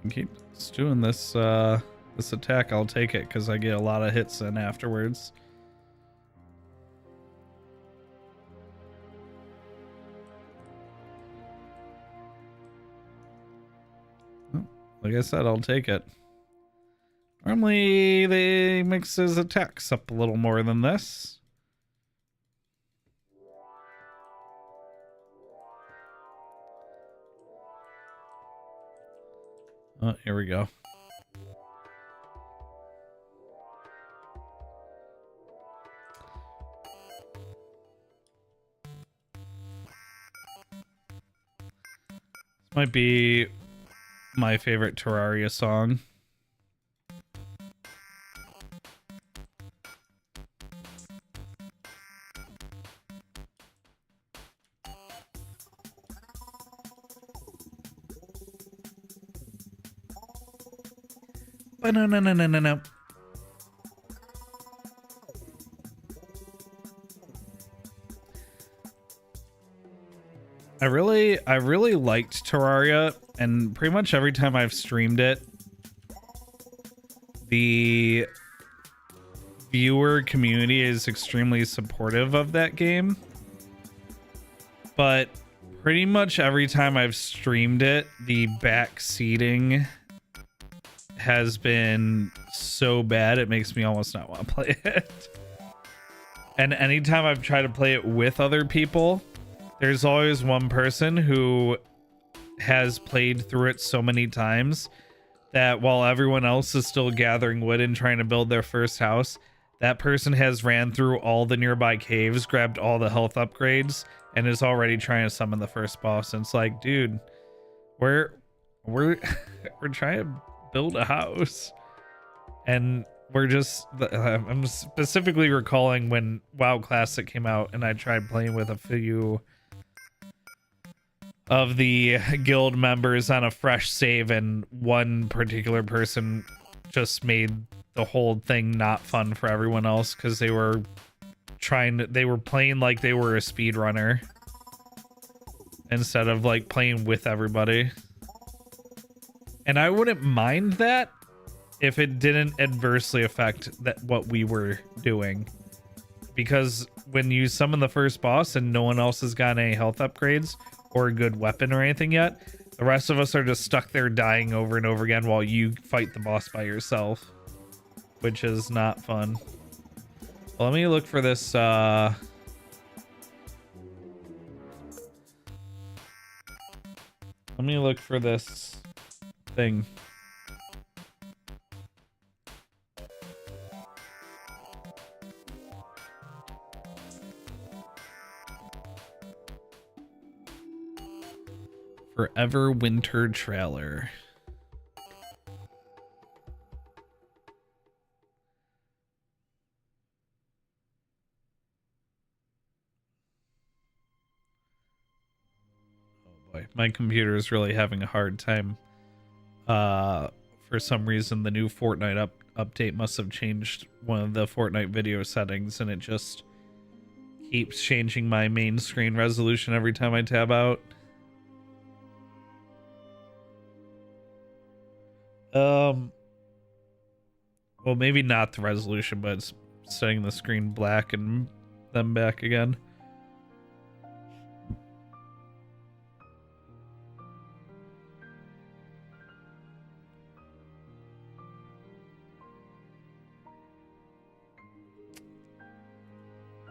Keep doing this this attack. I'll take it because I get a lot of hits in afterwards. Like I said, I'll take it. Normally, they mix his attacks up a little more than this. Oh, here we go. This might be my favorite Terraria song. No. I really liked Terraria, and pretty much every time I've streamed it, the viewer community is extremely supportive of that game. But pretty much every time I've streamed it, the back seating has been so bad it makes me almost not want to play it. And anytime I've tried to play it with other people, there's always one person who has played through it so many times that while everyone else is still gathering wood and trying to build their first house, that person has ran through all the nearby caves, grabbed all the health upgrades, and is already trying to summon the first boss. And it's like, dude, we're trying to build a house, and we're just I'm specifically recalling when WoW Classic came out and I tried playing with a few of the guild members on a fresh save, and one particular person just made the whole thing not fun for everyone else because they were playing like they were a speedrunner instead of like playing with everybody. And I wouldn't mind that if it didn't adversely affect what we were doing, because when you summon the first boss and no one else has gotten any health upgrades or a good weapon or anything yet, the rest of us are just stuck there dying over and over again while you fight the boss by yourself, which is not fun. Well, let me look for this let me look for this thing. Forever Winter Trailer. Oh boy, my computer is really having a hard time. For some reason, the new Fortnite update must have changed one of the Fortnite video settings, and it just keeps changing my main screen resolution every time I tab out. Well, maybe not the resolution, but it's setting the screen black and then back again.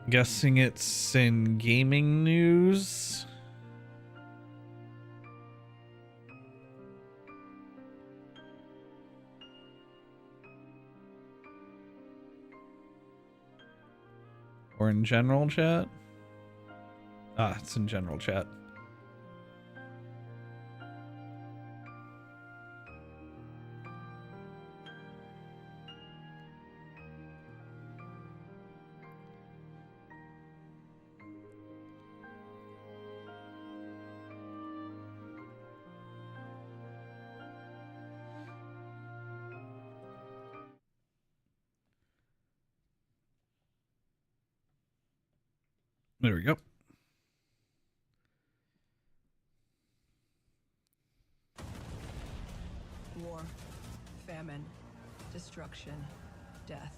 Guessing it's in gaming news. Or in general chat? Ah, it's in general chat. There we go. War, famine, destruction, death.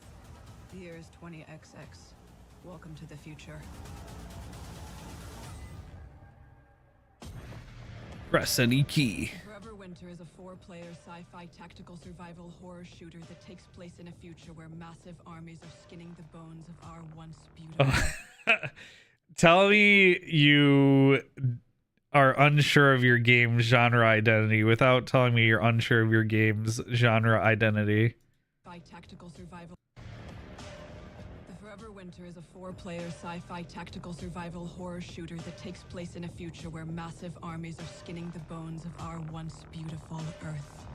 The year is 20XX. Welcome to the future. Press any key. Forever Winter is a 4-player sci-fi tactical survival horror shooter that takes place in a future where massive armies are skinning the bones of our once beautiful. Tell me you are unsure of your game's genre identity without telling me you're unsure of your game's genre identity. Tactical survival. The Forever Winter is a 4-player sci-fi tactical survival horror shooter that takes place in a future where massive armies are skinning the bones of our once beautiful Earth.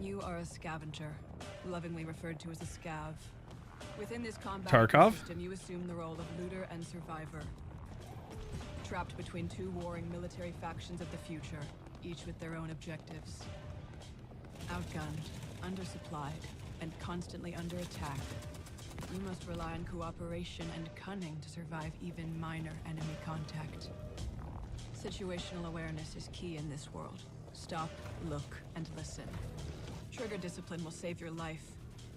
You are a scavenger, lovingly referred to as a scav. Within this combat Tarkov? system, you assume the role of looter and survivor. Trapped between two warring military factions of the future, each with their own objectives. Outgunned, undersupplied, and constantly under attack, you must rely on cooperation and cunning to survive even minor enemy contact. Situational awareness is key in this world. Stop, look, and listen. Trigger discipline will save your life.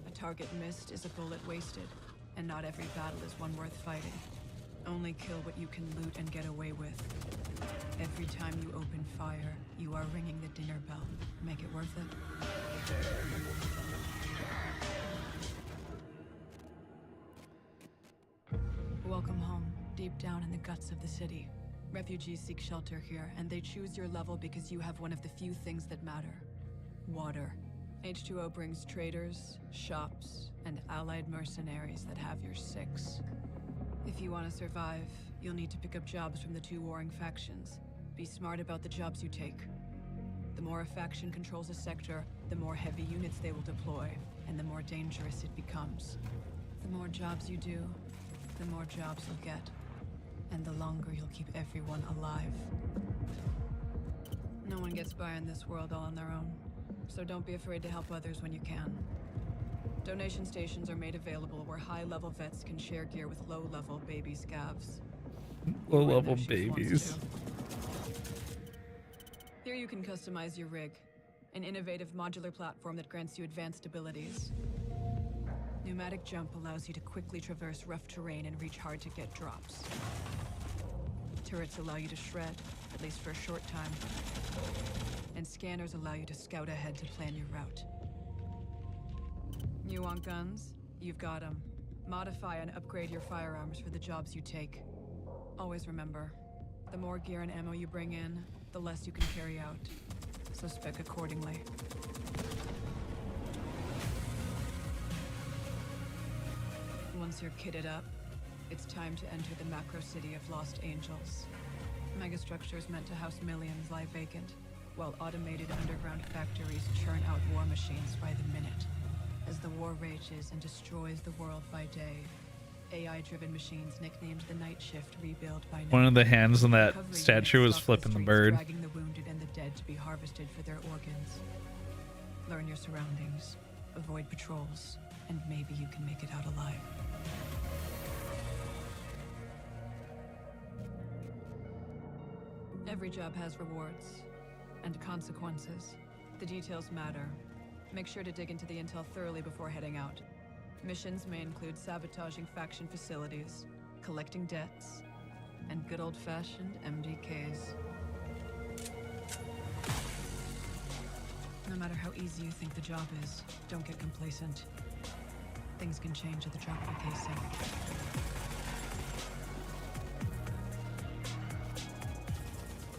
A target missed is a bullet wasted, and not every battle is one worth fighting. Only kill what you can loot and get away with. Every time you open fire, you are ringing the dinner bell. Make it worth it. Welcome home, deep down in the guts of the city. Refugees seek shelter here, and they choose your level because you have one of the few things that matter. Water. H2O brings traders, shops, and allied mercenaries that have your six. If you want to survive, you'll need to pick up jobs from the two warring factions. Be smart about the jobs you take. The more a faction controls a sector, the more heavy units they will deploy, and the more dangerous it becomes. The more jobs you do, the more jobs you'll get, and the longer you'll keep everyone alive. No one gets by in this world all on their own, so don't be afraid to help others when you can. Donation stations are made available where high-level vets can share gear with low-level baby scavs. Low-level babies. Here you can customize your rig, an innovative modular platform that grants you advanced abilities. Pneumatic jump allows you to quickly traverse rough terrain and reach hard-to-get drops. Turrets allow you to shred, at least for a short time. And scanners allow you to scout ahead to plan your route. You want guns? You've got them. Modify and upgrade your firearms for the jobs you take. Always remember, the more gear and ammo you bring in, the less you can carry out. So spec accordingly. Once you're kitted up, it's time to enter the macro city of Lost Angels. Megastructures meant to house millions lie vacant, while automated underground factories churn out war machines by the minute. As the war rages and destroys the world by day, AI-driven machines nicknamed the Night Shift rebuild by night. One of the hands on that Recovery statue units was stalk flipping the streets, bird. dragging the wounded and the dead to be harvested for their organs. Learn your surroundings, avoid patrols, and maybe you can make it out alive. Every job has rewards and consequences. The details matter. Make sure to dig into the intel thoroughly before heading out. Missions may include sabotaging faction facilities, collecting debts, and good old-fashioned MDKs. No matter how easy you think the job is, don't get complacent. Things can change at the drop of a casing.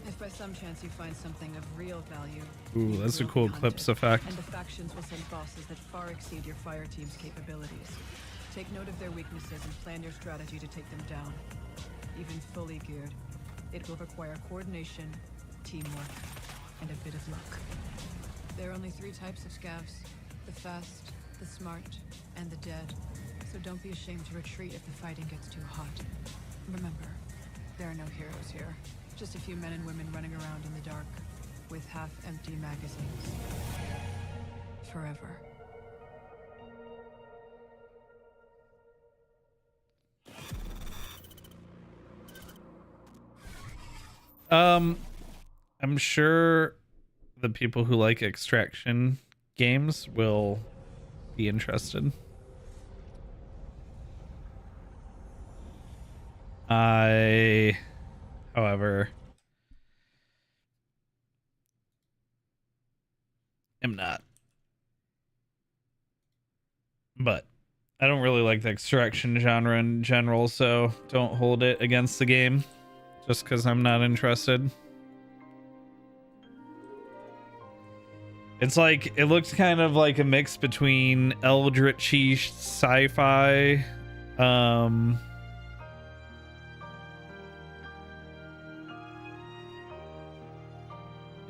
If by some chance you find something of real value, Ooh, you that's a will cool be hunted, clips effect. and the factions will send bosses that far exceed your fire team's capabilities. Take note of their weaknesses and plan your strategy to take them down. Even fully geared, it will require coordination, teamwork, and a bit of luck. There are only 3 types of scavs: the fast, the smart, and the dead. So don't be ashamed to retreat if the fighting gets too hot. Remember, there are no heroes here. Just a few men and women running around in the dark, with half-empty magazines. Forever. I'm sure the people who like extraction games will be interested. However, am not. But I don't really like the extraction genre in general, so don't hold it against the game just because I'm not interested. It's like, it looks kind of like a mix between eldritchy sci-fi,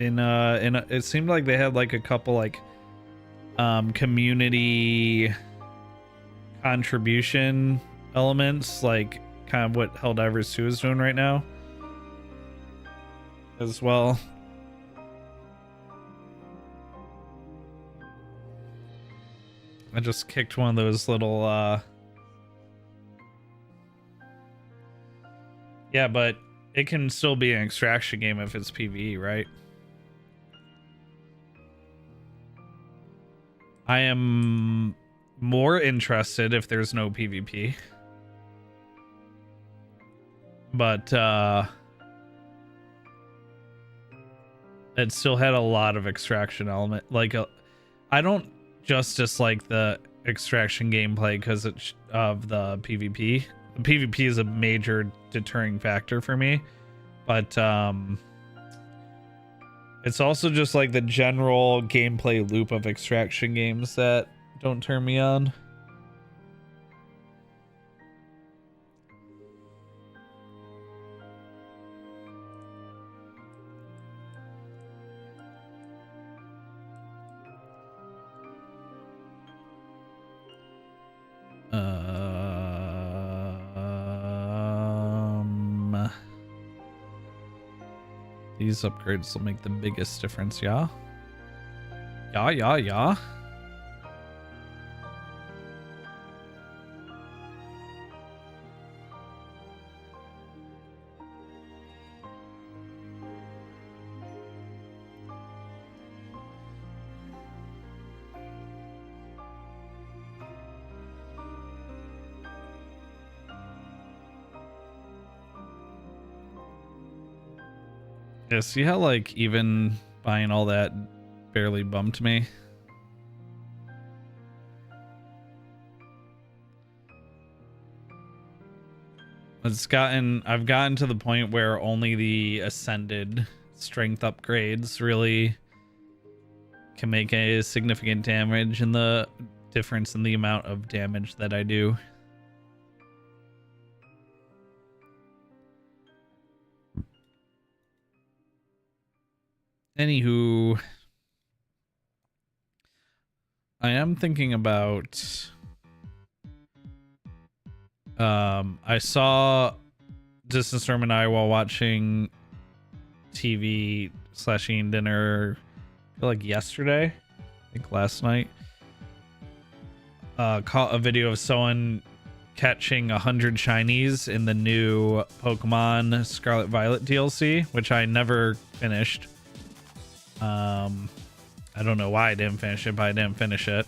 it seemed like they had like a couple like community contribution elements, like kind of what Helldivers 2 is doing right now as well. I just kicked one of those little yeah, but it can still be an extraction game if it's PvE, right? I am more interested if there's no PvP. But it still had a lot of extraction element. Like I don't just dislike the extraction gameplay because of the PvP. The PvP is a major deterring factor for me, but it's also just like the general gameplay loop of extraction games that don't turn me on. These upgrades will make the biggest difference, yeah? Yeah. Yeah, see how like even buying all that barely bumped me? I've gotten to the point where only the ascended strength upgrades really can make a significant damage in the difference in the amount of damage that I do. Anywho, I am thinking about I saw Distance Storm and I while watching TV / eating dinner, I feel like yesterday, I think last night, caught a video of someone catching 100 shinies in the new Pokemon Scarlet Violet DLC, which I never finished. I don't know why I didn't finish it, but I didn't finish it.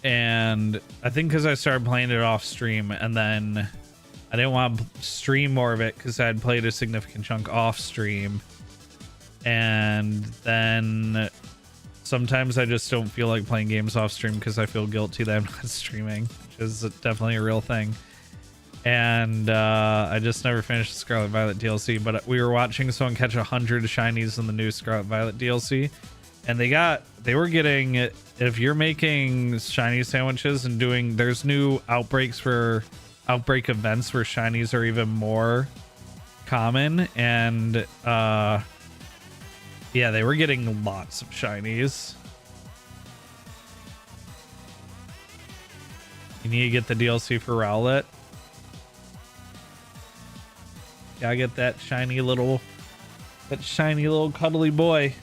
And I think because I started playing it off stream, and then I didn't want to stream more of it because I had played a significant chunk off stream. And then sometimes I just don't feel like playing games off stream because I feel guilty that I'm not streaming, which is definitely a real thing. And I just never finished the Scarlet Violet DLC, but we were watching someone catch 100 shinies in the new Scarlet Violet DLC, and they were getting, if you're making shiny sandwiches and there's new outbreak events where shinies are even more common, and yeah, they were getting lots of shinies. You need to get the DLC for Rowlet. Gotta get that shiny little cuddly boy.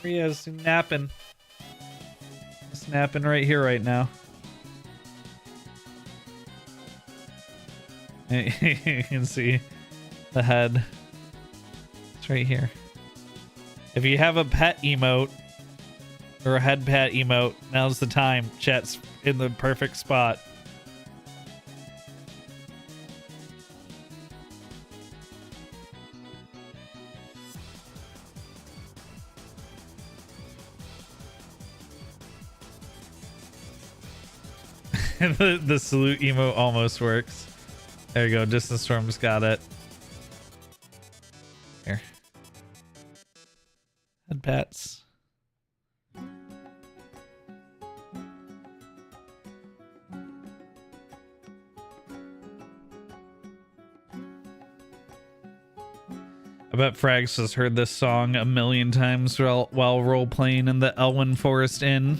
Here he is, napping right here, right now. You can see the head. It's right here. If you have a pet emote or a head pet emote, now's the time. Chat's in the perfect spot. The salute emote almost works. There you go. Distant Storm's got it. Here. Head pats. I bet Frags has heard this song a million times while role-playing in the Elwyn Forest Inn,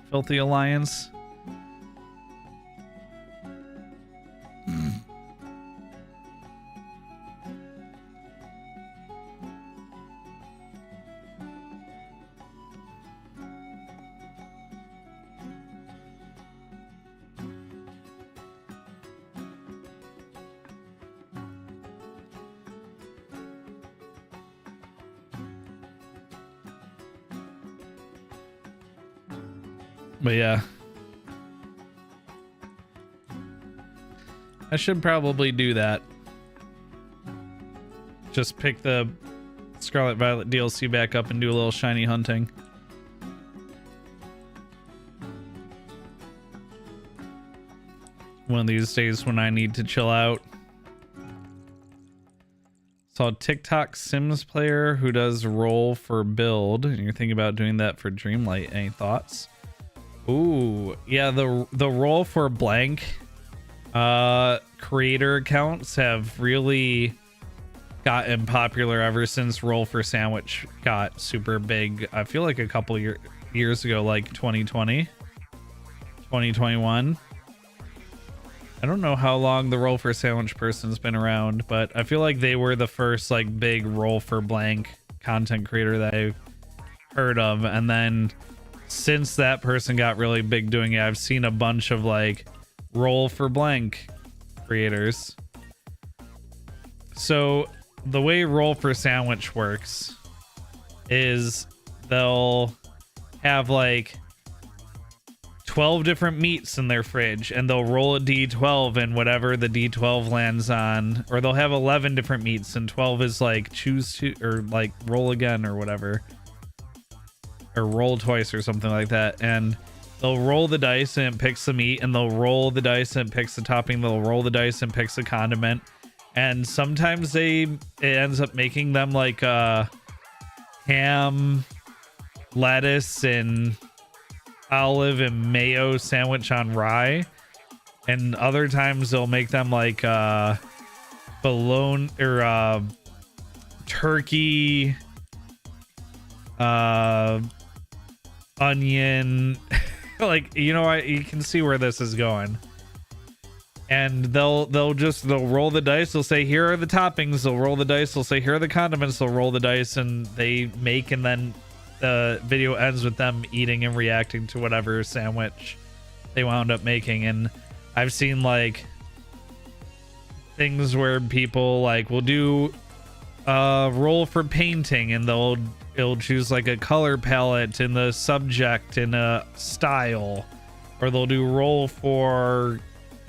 Filthy Alliance. But yeah, I should probably do that. Just pick the Scarlet Violet DLC back up and do a little shiny hunting. One of these days when I need to chill out. Saw a TikTok Sims player who does roll for build, and you're thinking about doing that for Dreamlight. Any thoughts? Ooh, yeah, the roll for blank creator accounts have really gotten popular ever since roll for sandwich got super big. I feel like a couple years ago, like 2020, 2021. I don't know how long the roll for sandwich person's been around, but I feel like they were the first like big roll for blank content creator that I've heard of. And then since that person got really big doing it, I've seen a bunch of like roll for blank creators. So the way roll for sandwich works is they'll have like 12 different meats in their fridge, and they'll roll a d12, and whatever the d12 lands on, or they'll have 11 different meats, and 12 is like choose to, or like roll again or whatever, or roll twice or something like that. And they'll roll the dice and it picks the meat, and they'll roll the dice and it picks the topping. They'll roll the dice and picks the condiment. And sometimes it ends up making them like a ham, lettuce, and olive and mayo sandwich on rye. And other times they'll make them like bologna or turkey, onion. Like, you know, you can see where this is going. And they'll roll the dice. They'll say, here are the toppings. They'll roll the dice. They'll say, here are the condiments. They'll roll the dice, and they make, and then the video ends with them eating and reacting to whatever sandwich they wound up making. And I've seen like things where people like will do roll for painting, and it'll choose like a color palette and the subject and a style, or they'll do roll for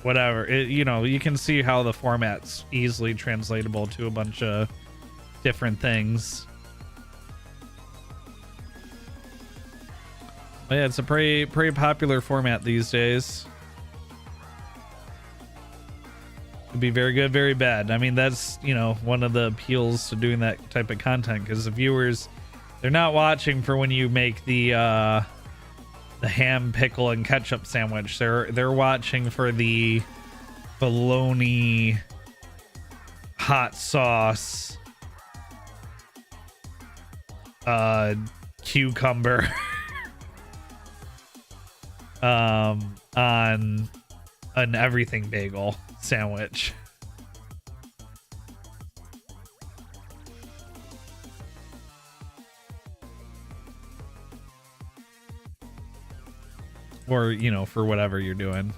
whatever. You know, you can see how the format's easily translatable to a bunch of different things. But yeah, it's a pretty popular format these days. Could be very good, very bad. I mean, that's, you know, one of the appeals to doing that type of content, because the viewers, they're not watching for when you make the ham, pickle, and ketchup sandwich. They're watching for the bologna, hot sauce, cucumber on an everything bagel sandwich. Or, you know, for whatever you're doing.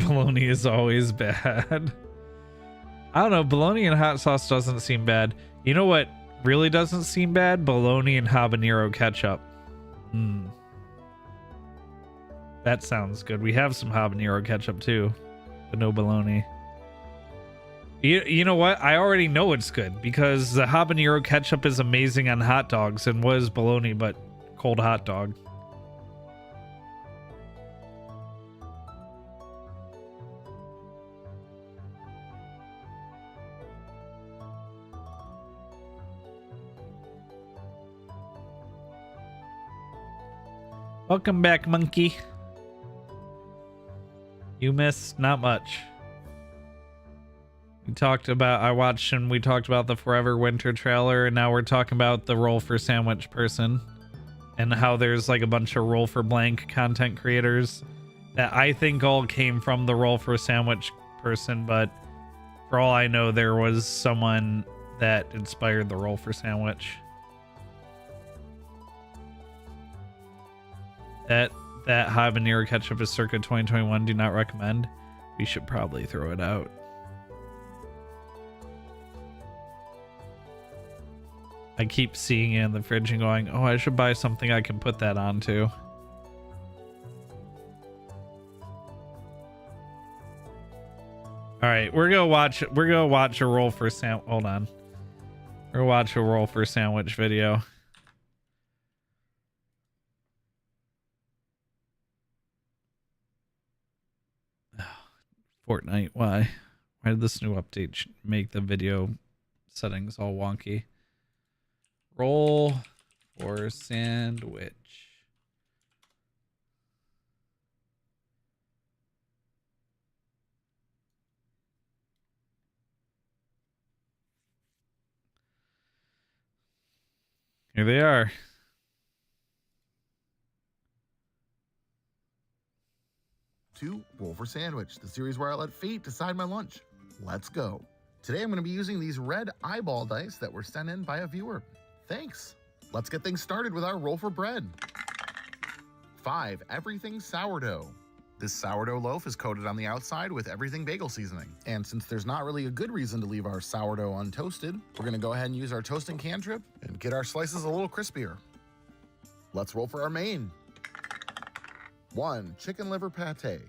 Bologna is always bad. I don't know. Bologna and hot sauce doesn't seem bad. You know what really doesn't seem bad? Bologna and habanero ketchup. That sounds good. We have some habanero ketchup too, but no bologna. You know what? I already know it's good because the habanero ketchup is amazing on hot dogs and was bologna, but cold hot dog. Welcome back, monkey. You missed not much. We talked about, I watched and we talked about the Forever Winter trailer, and now we're talking about the Roll for Sandwich person and how there's like a bunch of Roll for Blank content creators that I think all came from the Roll for Sandwich person, but for all I know, there was someone that inspired the Roll for Sandwich. That habanero ketchup is circa 2021. Do not recommend. We should probably throw it out. I keep seeing it in the fridge and going, oh, I should buy something I can put that onto. All right, we're gonna watch a Roll for Sandwich. Hold on. We're gonna watch a Roll for Sandwich video. Fortnite, why did this new update make the video settings all wonky? Roll for sandwich. Here they are. To Roll for Sandwich, the series where I let fate decide my lunch. Let's go. Today I'm going to be using these red eyeball dice that were sent in by a viewer. Thanks. Let's get things started with our roll for bread. 5. Everything sourdough. This sourdough loaf is coated on the outside with everything bagel seasoning. And since there's not really a good reason to leave our sourdough untoasted, we're going to go ahead and use our toasting cantrip and get our slices a little crispier. Let's roll for our main. 1. Chicken liver pate.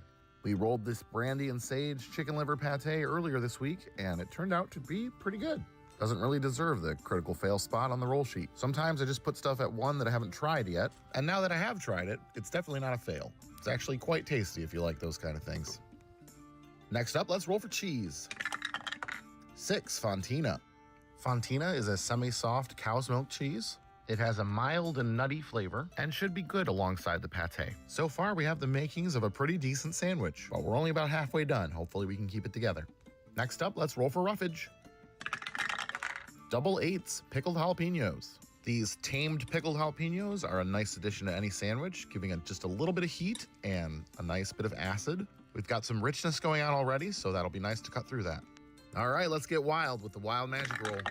We rolled this brandy and sage chicken liver pate earlier this week, and it turned out to be pretty good. Doesn't really deserve the critical fail spot on the roll sheet. Sometimes I just put stuff at 1 that I haven't tried yet, and now that I have tried it, it's definitely not a fail. It's actually quite tasty if you like those kind of things. Next up, let's roll for cheese. 6. Fontina. Fontina is a semi-soft cow's milk cheese. It has a mild and nutty flavor and should be good alongside the pate. So far, we have the makings of a pretty decent sandwich, but we're only about halfway done. Hopefully we can keep it together. Next up, let's roll for roughage. Double 8s, pickled jalapenos. These tamed pickled jalapenos are a nice addition to any sandwich, giving it just a little bit of heat and a nice bit of acid. We've got some richness going on already, so that'll be nice to cut through that. All right, let's get wild with the wild magic roll.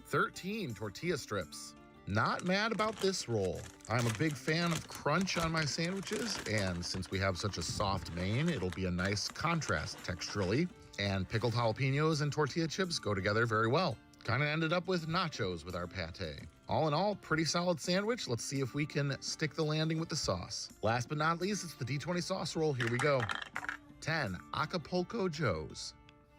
13 tortilla strips. Not mad about this roll. I'm a big fan of crunch on my sandwiches, and since we have such a soft main, it'll be a nice contrast texturally, and pickled jalapenos and tortilla chips go together very well. Kind of ended up with nachos with our pate. All in all, pretty solid sandwich. Let's see if we can stick the landing with the sauce. Last but not least, it's the D20 sauce roll. Here we go. 10, Acapulco Joe's.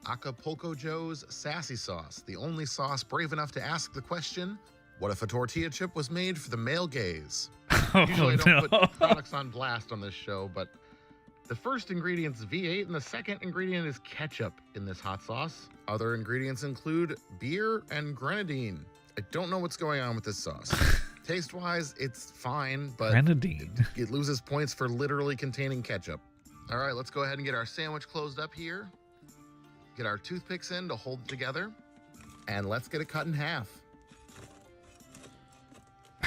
Acapulco Joe's sassy sauce, the only sauce brave enough to ask the question, what if a tortilla chip was made for the male gaze? Usually I don't put products on blast on this show, but the first ingredient's V8 and the second ingredient is ketchup in this hot sauce. Other ingredients include beer and grenadine. I don't know what's going on with this sauce. Taste-wise, it's fine, but Grenadine. it loses points for literally containing ketchup. All right, let's go ahead and get our sandwich closed up here. Get our toothpicks in to hold it together. And let's get it cut in half.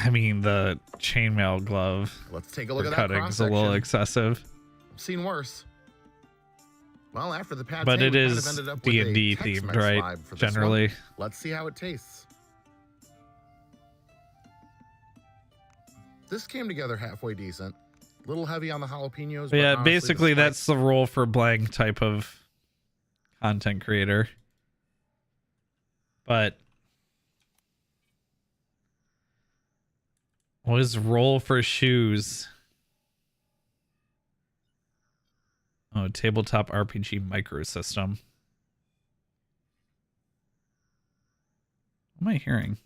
I mean, the chainmail glove. Let's take a look for at that cutting's a cross-section. little excessive. I've seen worse. Well, after the pate, But it we kind of is ended up with a D&D Tex-Mex themed, right? vibe for this Generally. one. Let's see how it tastes. This came together halfway decent. A little heavy on the jalapenos. But Yeah, honestly, basically the that's the roll for blank type of content creator. But what is roll for shoes? Oh, tabletop RPG microsystem. What am I hearing?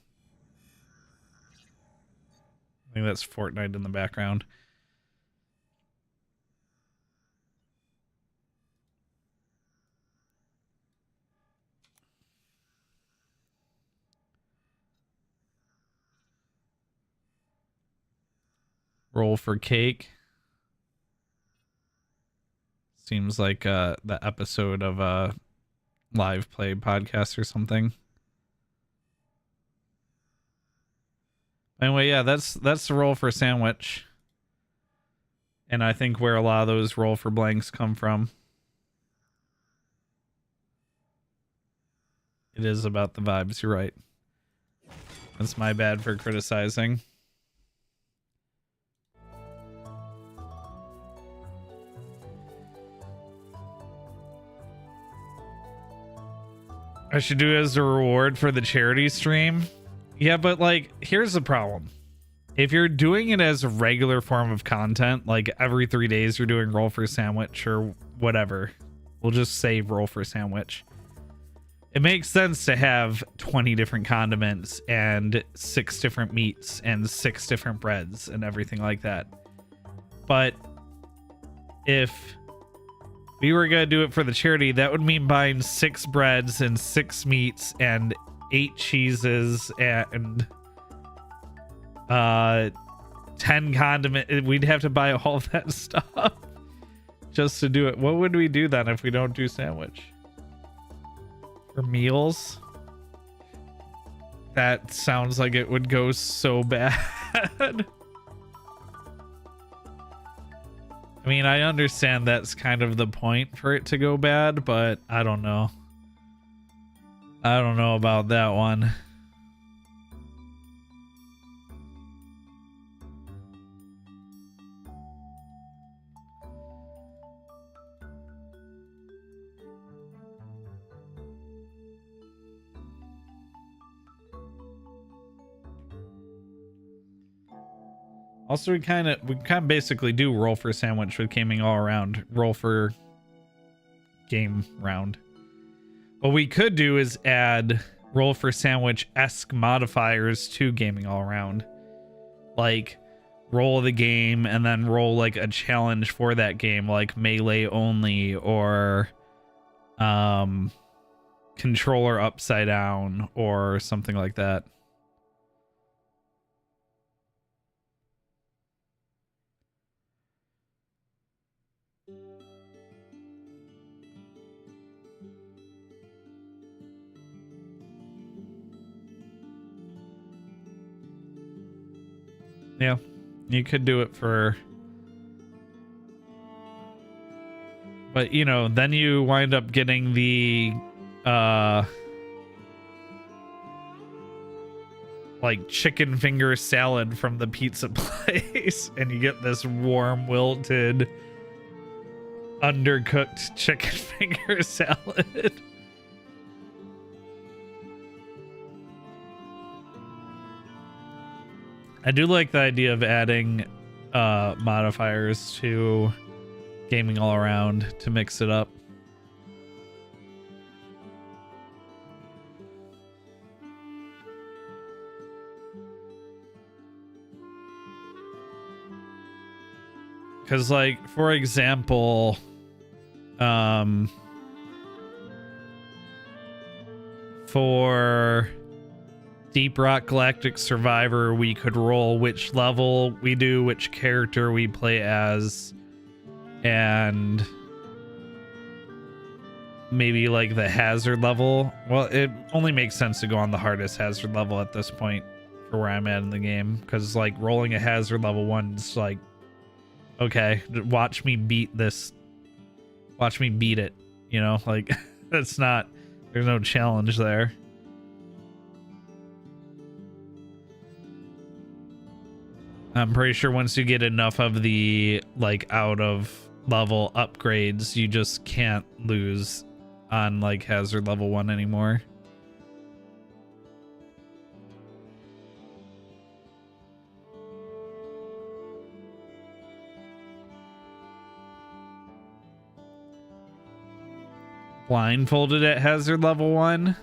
I think that's Fortnite in the background. Roll for cake. Seems like the episode of a live play podcast or something. Anyway, yeah, that's the roll for sandwich. And I think where a lot of those roll for blanks come from. It is about the vibes, you're right. That's my bad for criticizing. I should do it as a reward for the charity stream. Yeah, but like, here's the problem. If you're doing it as a regular form of content, like every 3 days you're doing roll for sandwich or whatever, we'll just say roll for sandwich. It makes sense to have 20 different condiments and 6 different meats and 6 different breads and everything like that. But if we were gonna do it for the charity, that would mean buying 6 breads and 6 meats and 8 cheeses and 10 condiments. We'd have to buy all that stuff just to do it. What would we do then if we don't do sandwich? For meals? That sounds like it would go so bad. I mean, I understand that's kind of the point for it to go bad, but I don't know. I don't know about that one. Also, we kind of basically do roll for sandwich with gaming all around. Roll for game round. What we could do is add roll for sandwich-esque modifiers to gaming all around. Like roll the game and then roll like a challenge for that game, like melee only or controller upside down or something like that. Yeah, you could do it for, but you know, then you wind up getting the like chicken finger salad from the pizza place, and you get this warm, wilted, undercooked chicken finger salad. I do like the idea of adding modifiers to gaming all around to mix it up. Because, like, for example, for Deep Rock Galactic Survivor, we could roll which level we do, which character we play as, and maybe like the hazard level. Well, it only makes sense to go on the hardest hazard level at this point for where I'm at in the game, because like rolling a hazard level 1 is like, okay, watch me beat this, watch me beat it, you know, like that's not, there's no challenge there. I'm pretty sure once you get enough of the like out of level upgrades, you just can't lose on like hazard level 1 anymore. blindfolded at hazard level 1.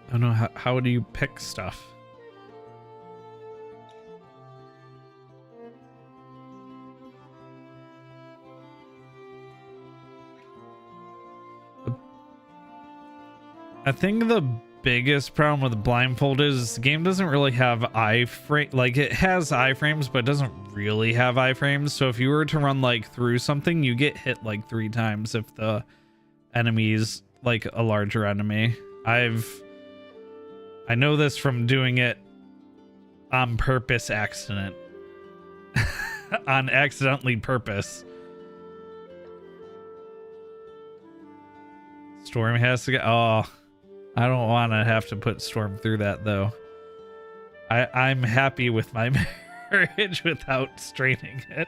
I don't know, how do you pick stuff? I think the biggest problem with blindfolded is the game doesn't really have iframe. Like, it has iframes, but it doesn't really have iframes. So if you were to run like through something, you get hit like 3 times if the enemy's like a larger enemy. I know this from doing it on purpose accident. On accidentally purpose. Storm has to go. Oh, I don't want to have to put Storm through that though. I'm happy with my marriage without straining it.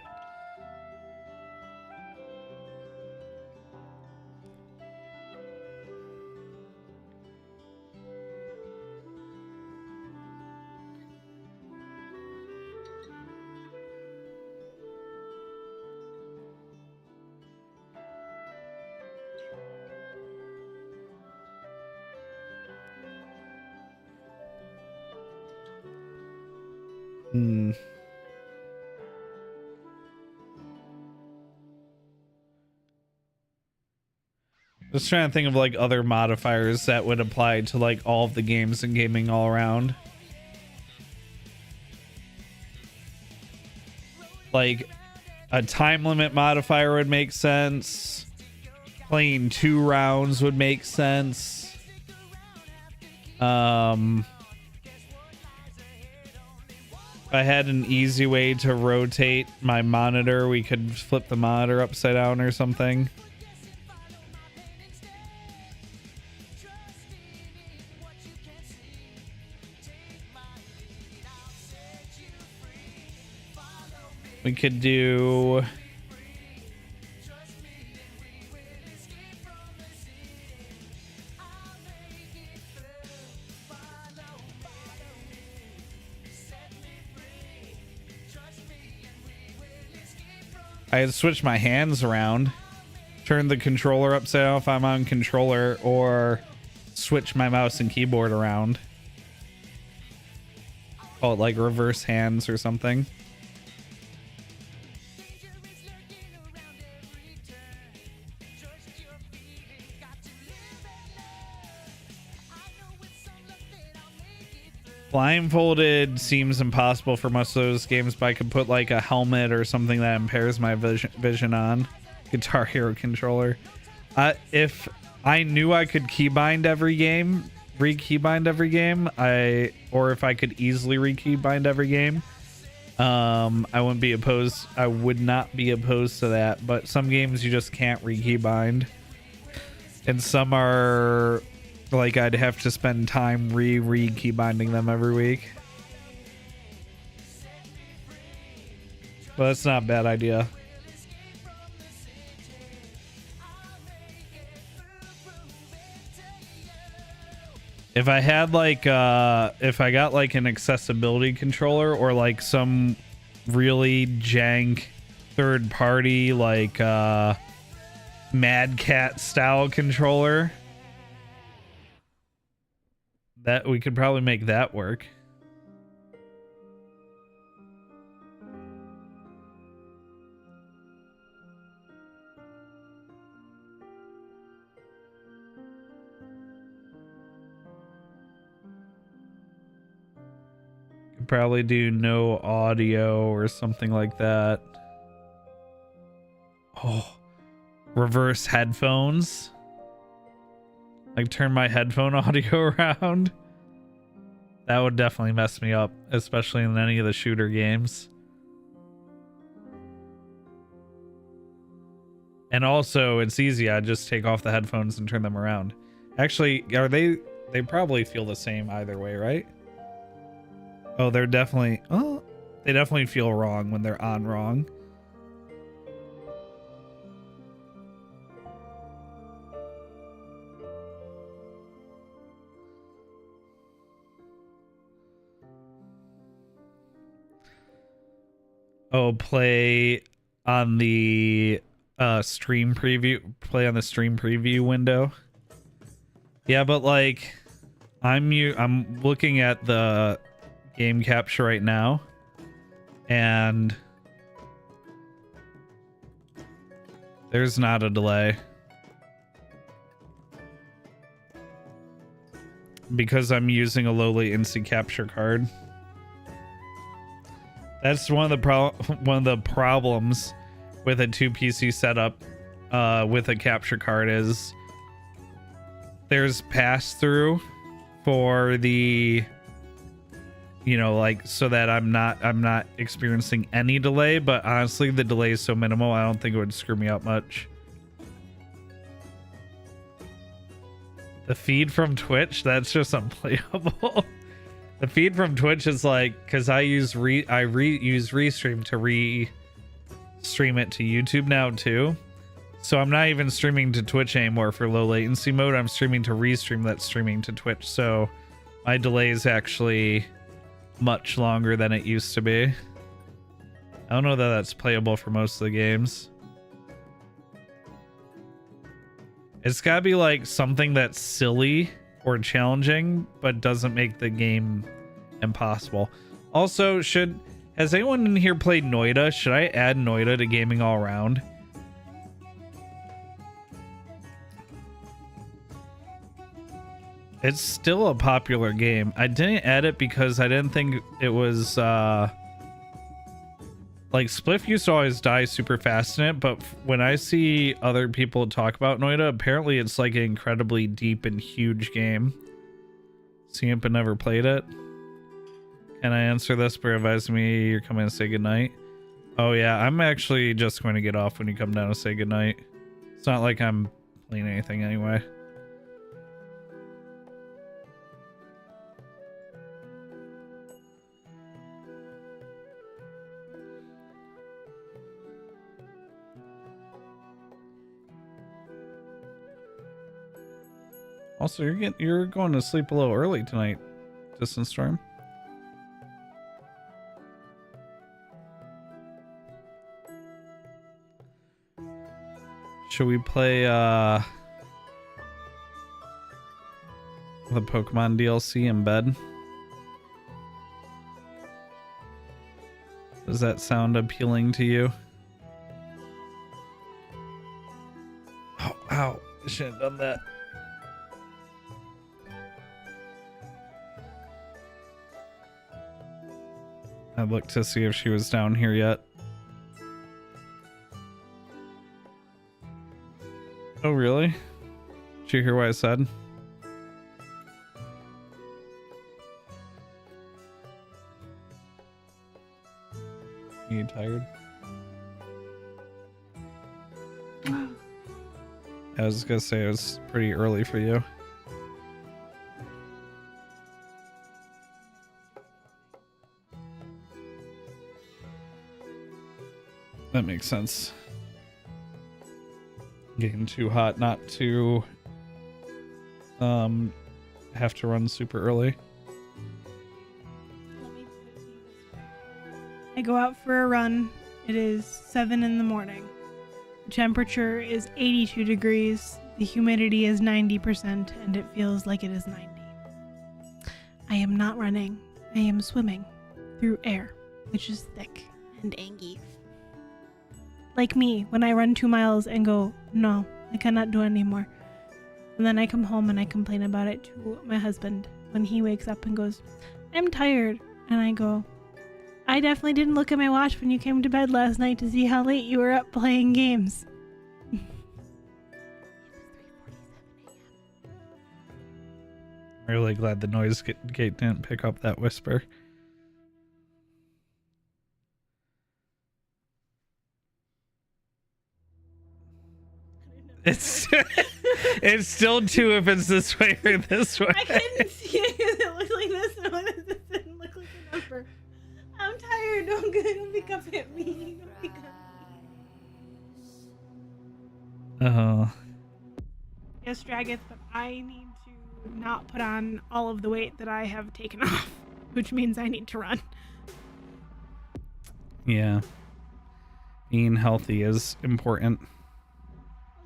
Just trying to think of like other modifiers that would apply to like all of the games and gaming all around. Like a time limit modifier would make sense. Playing 2 rounds would make sense. If I had an easy way to rotate my monitor, we could flip the monitor upside down or something. We could do... I had switched my hands around, turn the controller upside down if I'm on controller, or switch my mouse and keyboard around. Call it like reverse hands or something. Blindfolded seems impossible for most of those games, but I could put like a helmet or something that impairs my vision on. Guitar Hero controller. If I knew I could keybind every game, re-keybind every game, or if I could easily re-keybind every game, I wouldn't be opposed. I would not be opposed to that. But some games you just can't re-keybind, and some are like I'd have to spend time re-keybinding them every week. But that's not a bad idea. If I had like if I got like an accessibility controller or like some really jank third party like Mad Cat style controller, that we could probably make that work. Could probably do no audio or something like that. Oh, reverse headphones. Like turn my headphone audio around. That would definitely mess me up, especially in any of the shooter games. And also, it's easy. I just take off the headphones and turn them around. Actually, are they probably feel the same either way, right? Oh, they're definitely... Oh, they definitely feel wrong when they're on wrong. Oh, play on the stream preview. Play on the stream preview window. Yeah, but like, I'm looking at the game capture right now, and there's not a delay because I'm using a low latency capture card. That's one of the problems with a 2 PC setup with a capture card is there's pass through for the, you know, like, so that I'm not experiencing any delay, but honestly the delay is so minimal I don't think it would screw me up much. The feed from Twitch, that's just unplayable. The feed from Twitch is like, because I use Restream to re-stream it to YouTube now too. So I'm not even streaming to Twitch anymore for low latency mode. I'm streaming to Restream that's streaming to Twitch. So my delay is actually much longer than it used to be. I don't know that that's playable for most of the games. It's gotta be like something that's silly or challenging but doesn't make the game impossible. Also, has anyone in here played Noida? Should I add Noida to Gaming All Around? It's still a popular game. I didn't add it because I didn't think it was like Spliff used to always die super fast in it, but when I see other people talk about Noida, apparently it's like an incredibly deep and huge game. Seen but never played it. Can I answer this by advising me you're coming to say goodnight? Oh yeah, I'm actually just going to get off when you come down to say goodnight. It's not like I'm playing anything anyway. Also, you're going to sleep a little early tonight, Distant Storm. Should we play the Pokemon DLC in bed? Does that sound appealing to you? Oh, ow. I shouldn't have done that. I looked to see if she was down here yet. Oh, really? Did you hear what I said? Are you tired? I was gonna say it was pretty early for you. That makes sense. Getting too hot not to have to run super early. I go out for a run. It is 7 in the morning. The temperature is 82 degrees. The humidity is 90% and it feels like it is 90. I am not running. I am swimming through air, which is thick and angy. Like me, when I run 2 miles and go, no, I cannot do it anymore. And then I come home and I complain about it to my husband when he wakes up and goes, I'm tired. And I go, I definitely didn't look at my watch when you came to bed last night to see how late you were up playing games. I'm really glad the noise gate didn't pick up that whisper. It's still 2 if it's this way or this way. I couldn't see it because it looked like this and it didn't look like a number. I'm tired. Don't pick up at me. Don't pick up. Yes, Dragith, but I need to not put on all of the weight that I have taken off, which means I need to run. Yeah. being healthy is important.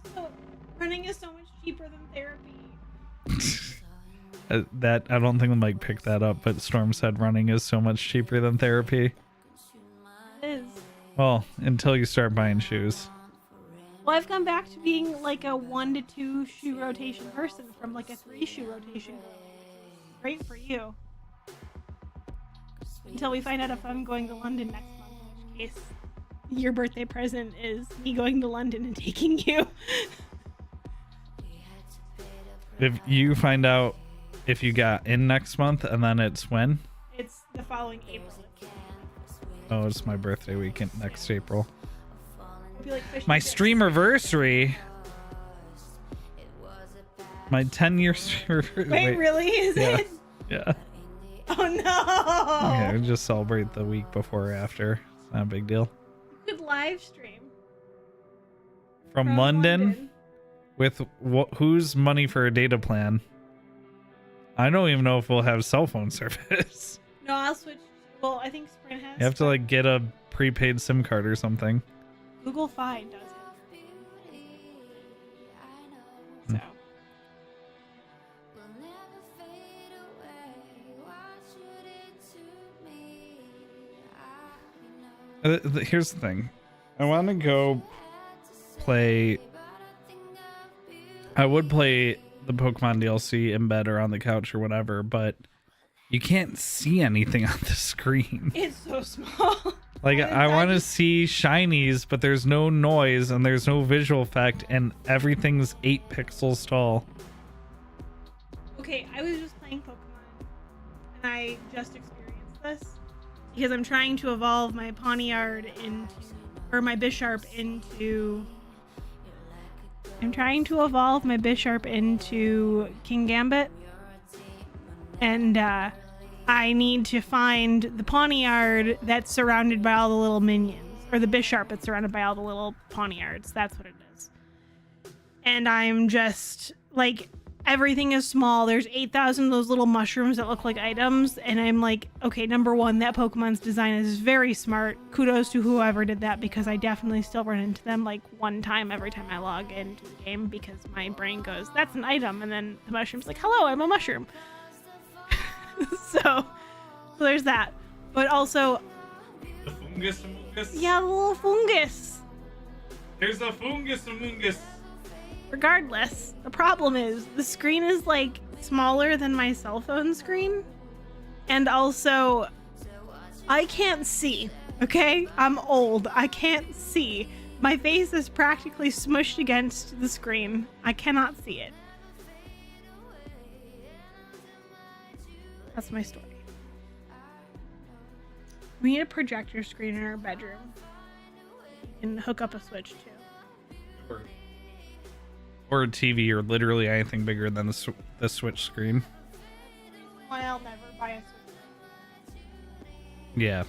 Also, running is so much cheaper than therapy. That I don't think the mic picked that up, but Storm said running is so much cheaper than therapy. It is. Well, until you start buying shoes. Well, I've gone back to being like a 1 to 2 shoe rotation person from like a 3 shoe rotation. Great for you. Until we find out if I'm going to London next month, in which case your birthday present is me going to London and taking you. If you find out if you got in next month, and then it's when? It's the following April. Oh, it's my birthday weekend next April. It'll be like fish My and chips. streamiversary. My 10-year streamiversary. Wait, really? Is Yeah. it? Yeah. Oh no! Okay, we just celebrate the week before or after. It's not a big deal. You could live stream From London. With whose money for a data plan? I don't even know if we'll have cell phone service. No, I'll switch. Well, I think Sprint has. You have to like get a prepaid SIM card or something. Google Fi does it. Hmm. So. Here's the thing. I want to go play. I would play the Pokemon DLC in bed or on the couch or whatever, but you can't see anything on the screen. It's so small. Like, I want to see shinies, but there's no noise and there's no visual effect, and everything's 8 pixels tall. Okay, I was just playing Pokemon, and I just experienced this because I'm trying to evolve my Pawniard into, or my Bisharp into. I'm trying to evolve my Bisharp into King Gambit, and I need to find the Pawniard that's surrounded by all the little minions, or the Bisharp that's surrounded by all the little Pawniards. That's what it is. And I'm just like, everything is small. There's 8,000 of those little mushrooms that look like items, and I'm like, okay, number one, that Pokemon's design is very smart. Kudos to whoever did that, because I definitely still run into them like one time every time I log into the game, because my brain goes, that's an item, and then the mushroom's like, hello, I'm a mushroom. so there's that. But also, The fungus. yeah, the little fungus. There's a fungus. Regardless, the problem is the screen is like smaller than my cell phone screen, and also I can't see. Okay, I'm old. I can't see. My face is practically smushed against the screen. I cannot see it. That's my story. We need a projector screen in our bedroom. You can hook up a Switch too. Or a TV, or literally anything bigger than the Switch screen. Why I'll never buy a Switch. Yeah.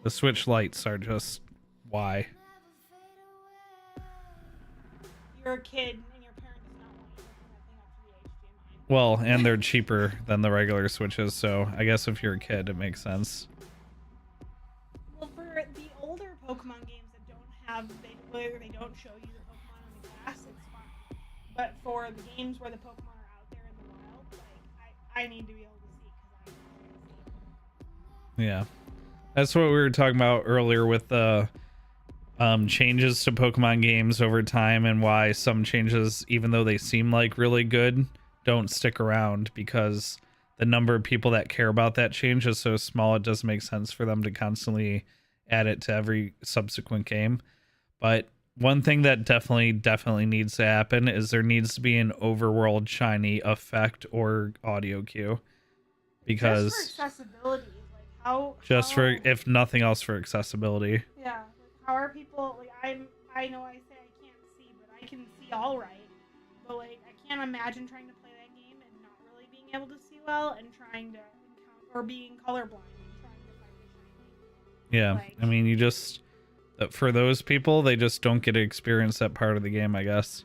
The Switch lights are just why. You're a kid and your parents not want you to hook that thing up to the HDMI. Well, and they're cheaper than the regular Switches, so I guess if you're a kid, it makes sense. Well, for the older Pokemon games that don't have, where they don't show you the Pokemon on the glass, it's fine. But for the games where the Pokemon are out there in the wild, like I need to be able to see, because I can't see. Yeah. That's what we were talking about earlier with the changes to Pokemon games over time, and why some changes, even though they seem like really good, don't stick around, because the number of people that care about that change is so small, it doesn't make sense for them to constantly add it to every subsequent game. But one thing that definitely needs to happen is there needs to be an overworld shiny effect or audio cue, because Just for accessibility, like how for, if nothing else, for accessibility. yeah, like how are people, like I know I say I can't see, but I can see all right, but like I can't imagine trying to play that game and not really being able to see well, and trying to encounter, or being colorblind and trying to find a shiny. Yeah, Like- I mean, you just, for those people, they just don't get to experience that part of the game, I guess.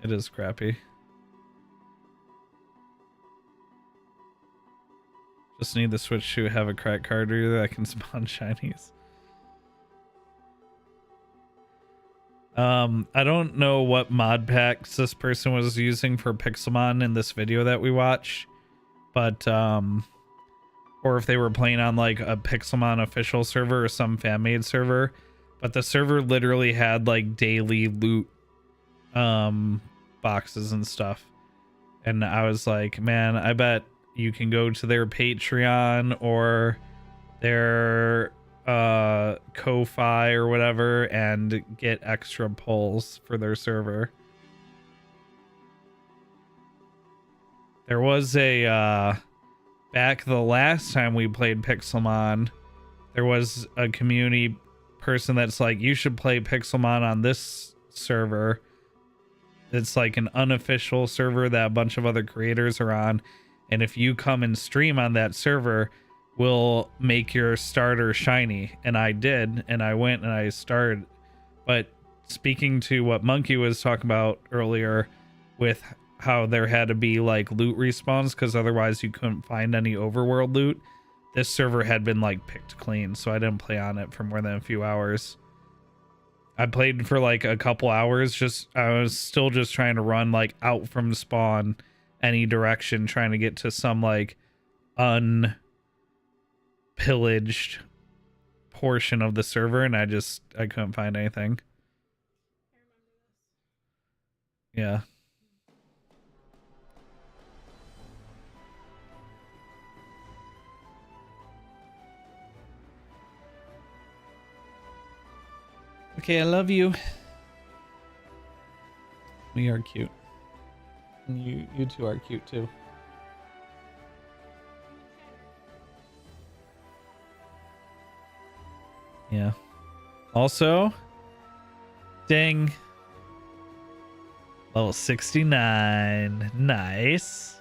It is crappy. Just need the Switch to have a crack card reader that can spawn shinies. I don't know what mod packs this person was using for Pixelmon in this video that we watched, but or if they were playing on like a Pixelmon official server or some fan-made server, but the server literally had like daily loot boxes and stuff. And I was like, man, I bet you can go to their Patreon or their Ko-Fi or whatever and get extra pulls for their server. There was a back the last time we played Pixelmon, there was a community person that's like, you should play Pixelmon on this server. It's like an unofficial server that a bunch of other creators are on, and if you come and stream on that server, we'll make your starter shiny. And I did, and I went and I started. But speaking to what Monkey was talking about earlier with how there had to be like loot respawns because otherwise you couldn't find any overworld loot, this server had been like picked clean, so I didn't play on it for more than a few hours. I played for like a couple hours, I was still just trying to run like out from spawn any direction, trying to get to some like unpillaged portion of the server, and I couldn't find anything. Yeah. Okay, I love you. We are cute. And you two are cute too. Yeah. Also, ding. Level 69. Nice.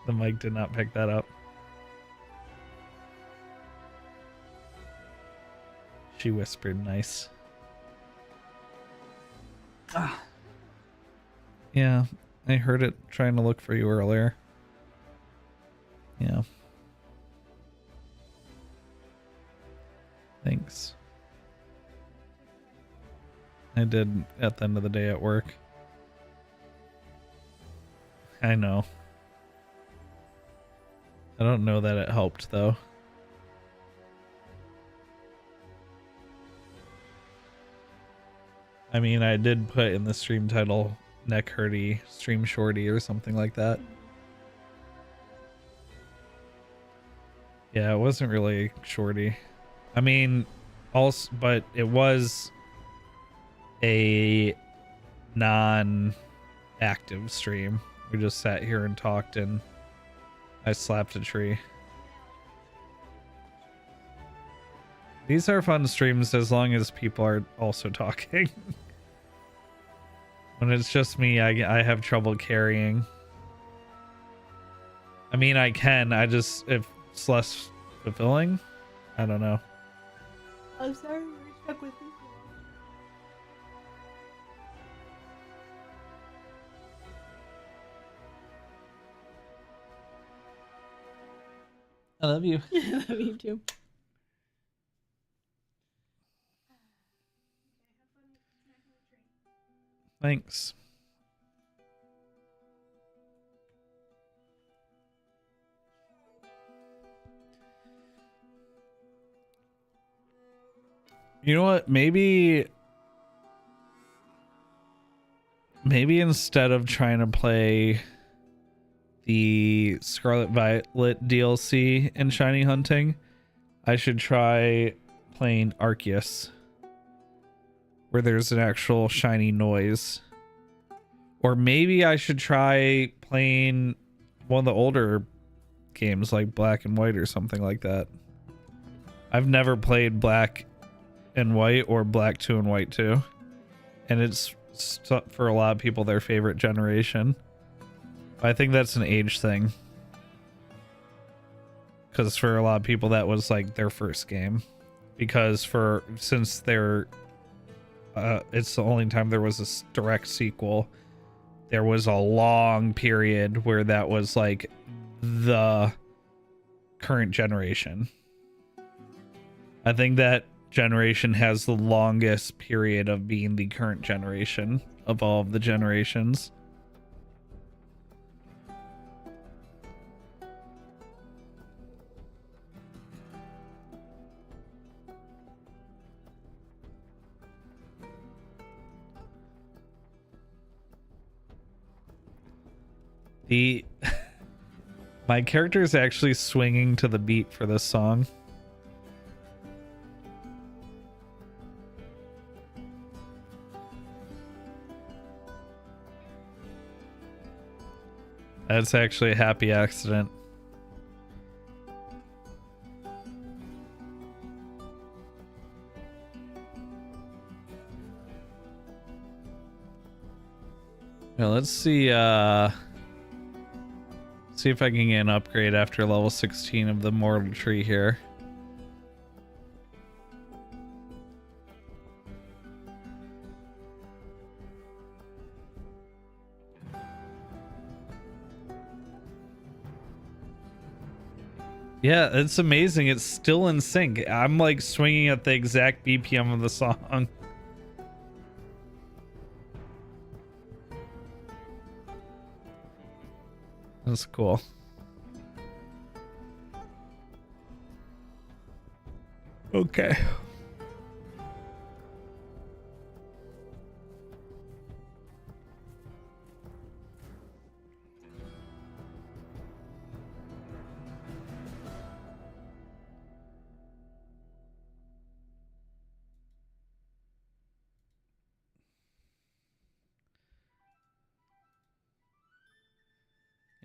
The mic did not pick that up. She whispered nice. Ah. Yeah, I heard it trying to look for you earlier. Yeah. Thanks. I did at the end of the day at work. I know. I don't know that it helped though. I mean, I did put in the stream title neck hurty, stream shorty or something like that. Yeah, it wasn't really shorty. I mean, also, but it was a non-active stream. We just sat here and talked and I slapped a tree. These are fun streams as long as people are also talking. When it's just me, I have trouble carrying. I mean, I can. If it's less fulfilling, I don't know. I'm sorry, we're stuck with this I love you. one. I love you too. Thanks. You know what? Maybe instead of trying to play the Scarlet Violet DLC in Shiny Hunting, I should try playing Arceus, where there's an actual shiny noise. Or maybe I should try playing one of the older games like Black and White or something like that. I've never played Black and White or Black 2 and White 2. And it's for a lot of people their favorite generation. I think that's an age thing. Because for a lot of people that was like their first game. Because since they're it's the only time there was a direct sequel. There was a long period where that was like the current generation. I think that generation has the longest period of being the current generation of all of the generations. The my character is actually swinging to the beat for this song. That's actually a happy accident. Now let's see see if I can get an upgrade after level 16 of the mortal tree here. Yeah, it's amazing. It's still in sync. I'm like swinging at the exact BPM of the song. That's cool. Okay.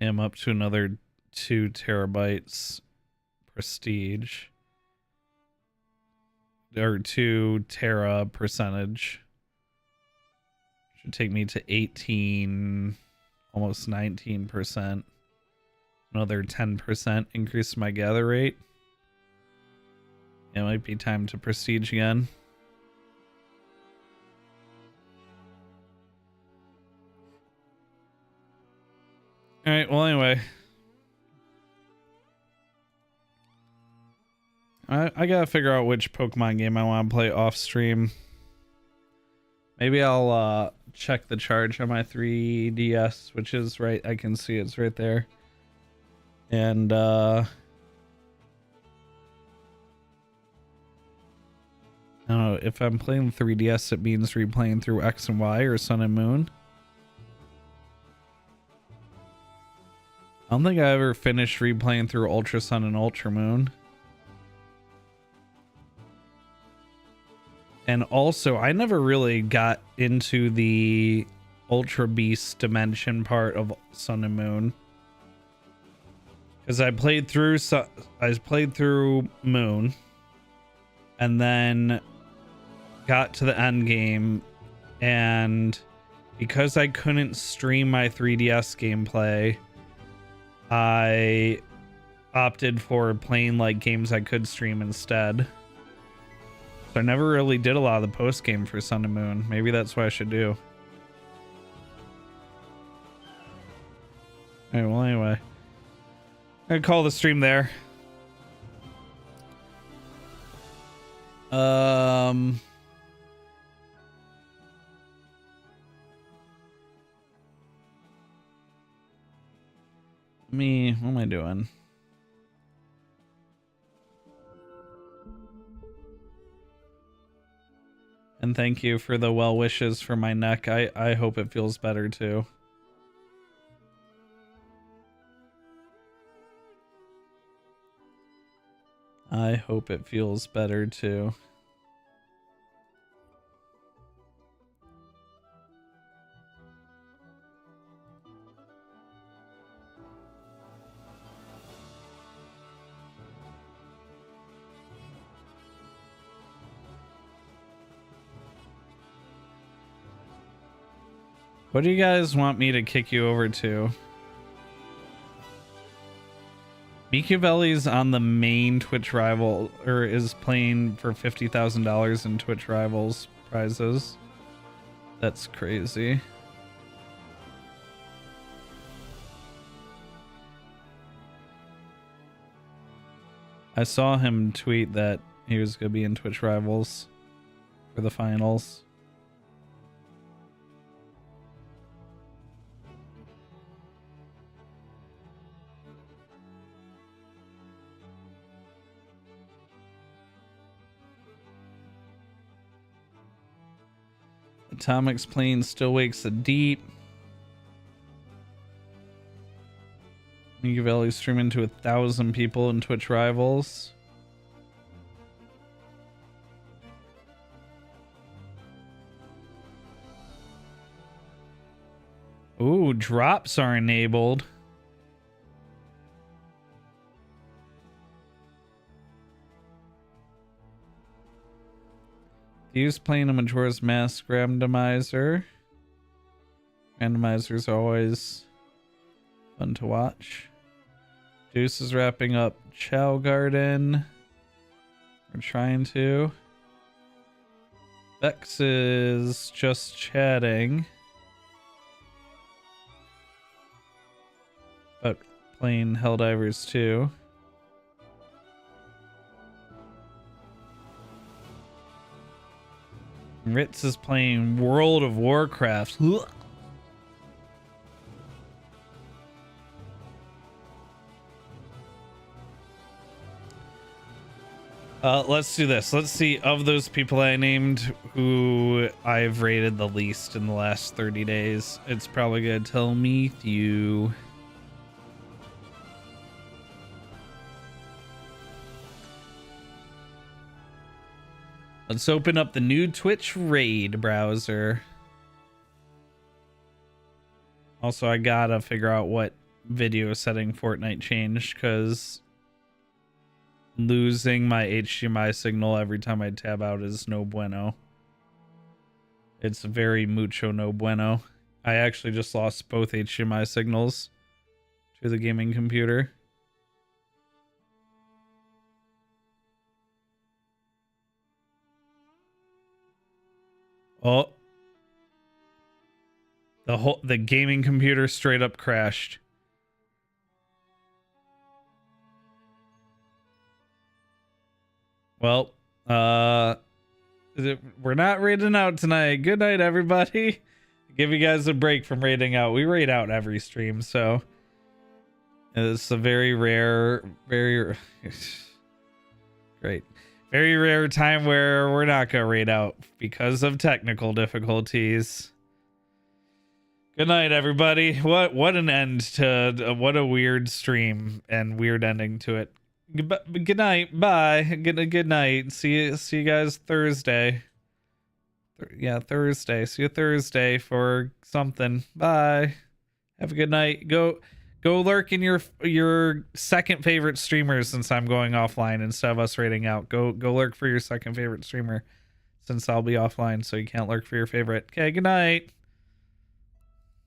I'm up to another 2 terabytes prestige. Or 2 tera percentage. Should take me to 18, almost 19%. Another 10% increase in my gather rate. It might be time to prestige again. Alright, well anyway. I gotta figure out which Pokemon game I want to play off stream. Maybe I'll check the charge on my 3DS, which is right, I can see it's right there. And I don't know, if I'm playing 3DS, it means replaying through X and Y or Sun and Moon. I don't think I ever finished replaying through Ultra Sun and Ultra Moon. And also, I never really got into the Ultra Beast dimension part of Sun and Moon. Because I played through Moon, and then got to the end game, and because I couldn't stream my 3DS gameplay, I opted for playing like games I could stream instead. So I never really did a lot of the post game for Sun and Moon. Maybe that's what I should do. Alright, well anyway. I'm gonna call the stream there. What am I doing? And thank you for the well wishes for my neck. I hope it feels better too. I hope it feels better too. What do you guys want me to kick you over to? Micavelli's on the main Twitch rival, or is playing for $50,000 in Twitch Rivals prizes. That's crazy. I saw him tweet that He was gonna be in Twitch Rivals for the finals. Atomic's plane still wakes the deep. Valley streaming to 1,000 people in Twitch Rivals. Ooh, drops are enabled. He's playing a Majora's Mask randomizer. Randomizers are always fun to watch. Deuce is wrapping up Chow Garden. We're trying to. Vex is just chatting. But playing Helldivers too. Ritz is playing World of Warcraft. Let's do this. Let's see, of those people I named, who I've rated the least in the last 30 days. It's probably gonna tell me you. Let's open up the new Twitch Raid browser. Also, I gotta figure out what video setting Fortnite changed, because losing my HDMI signal every time I tab out is no bueno. It's very mucho no bueno. I actually just lost both HDMI signals to the gaming computer. Oh. The gaming computer straight up crashed. Well, we're not raiding out tonight. Good night, everybody. Give you guys a break from raiding out. We raid out every stream, so it's a very rare, very great, very rare time where we're not gonna raid out because of technical difficulties. Good night, everybody. What an end to what a weird stream and weird ending to it. Good night. Bye. Good night. See you guys Thursday. Yeah, Thursday. See you Thursday for something. Bye. Have a good night. Go lurk in your second favorite streamer, since I'm going offline instead of us raiding out. Go lurk for your second favorite streamer, since I'll be offline, so you can't lurk for your favorite. Okay, good night.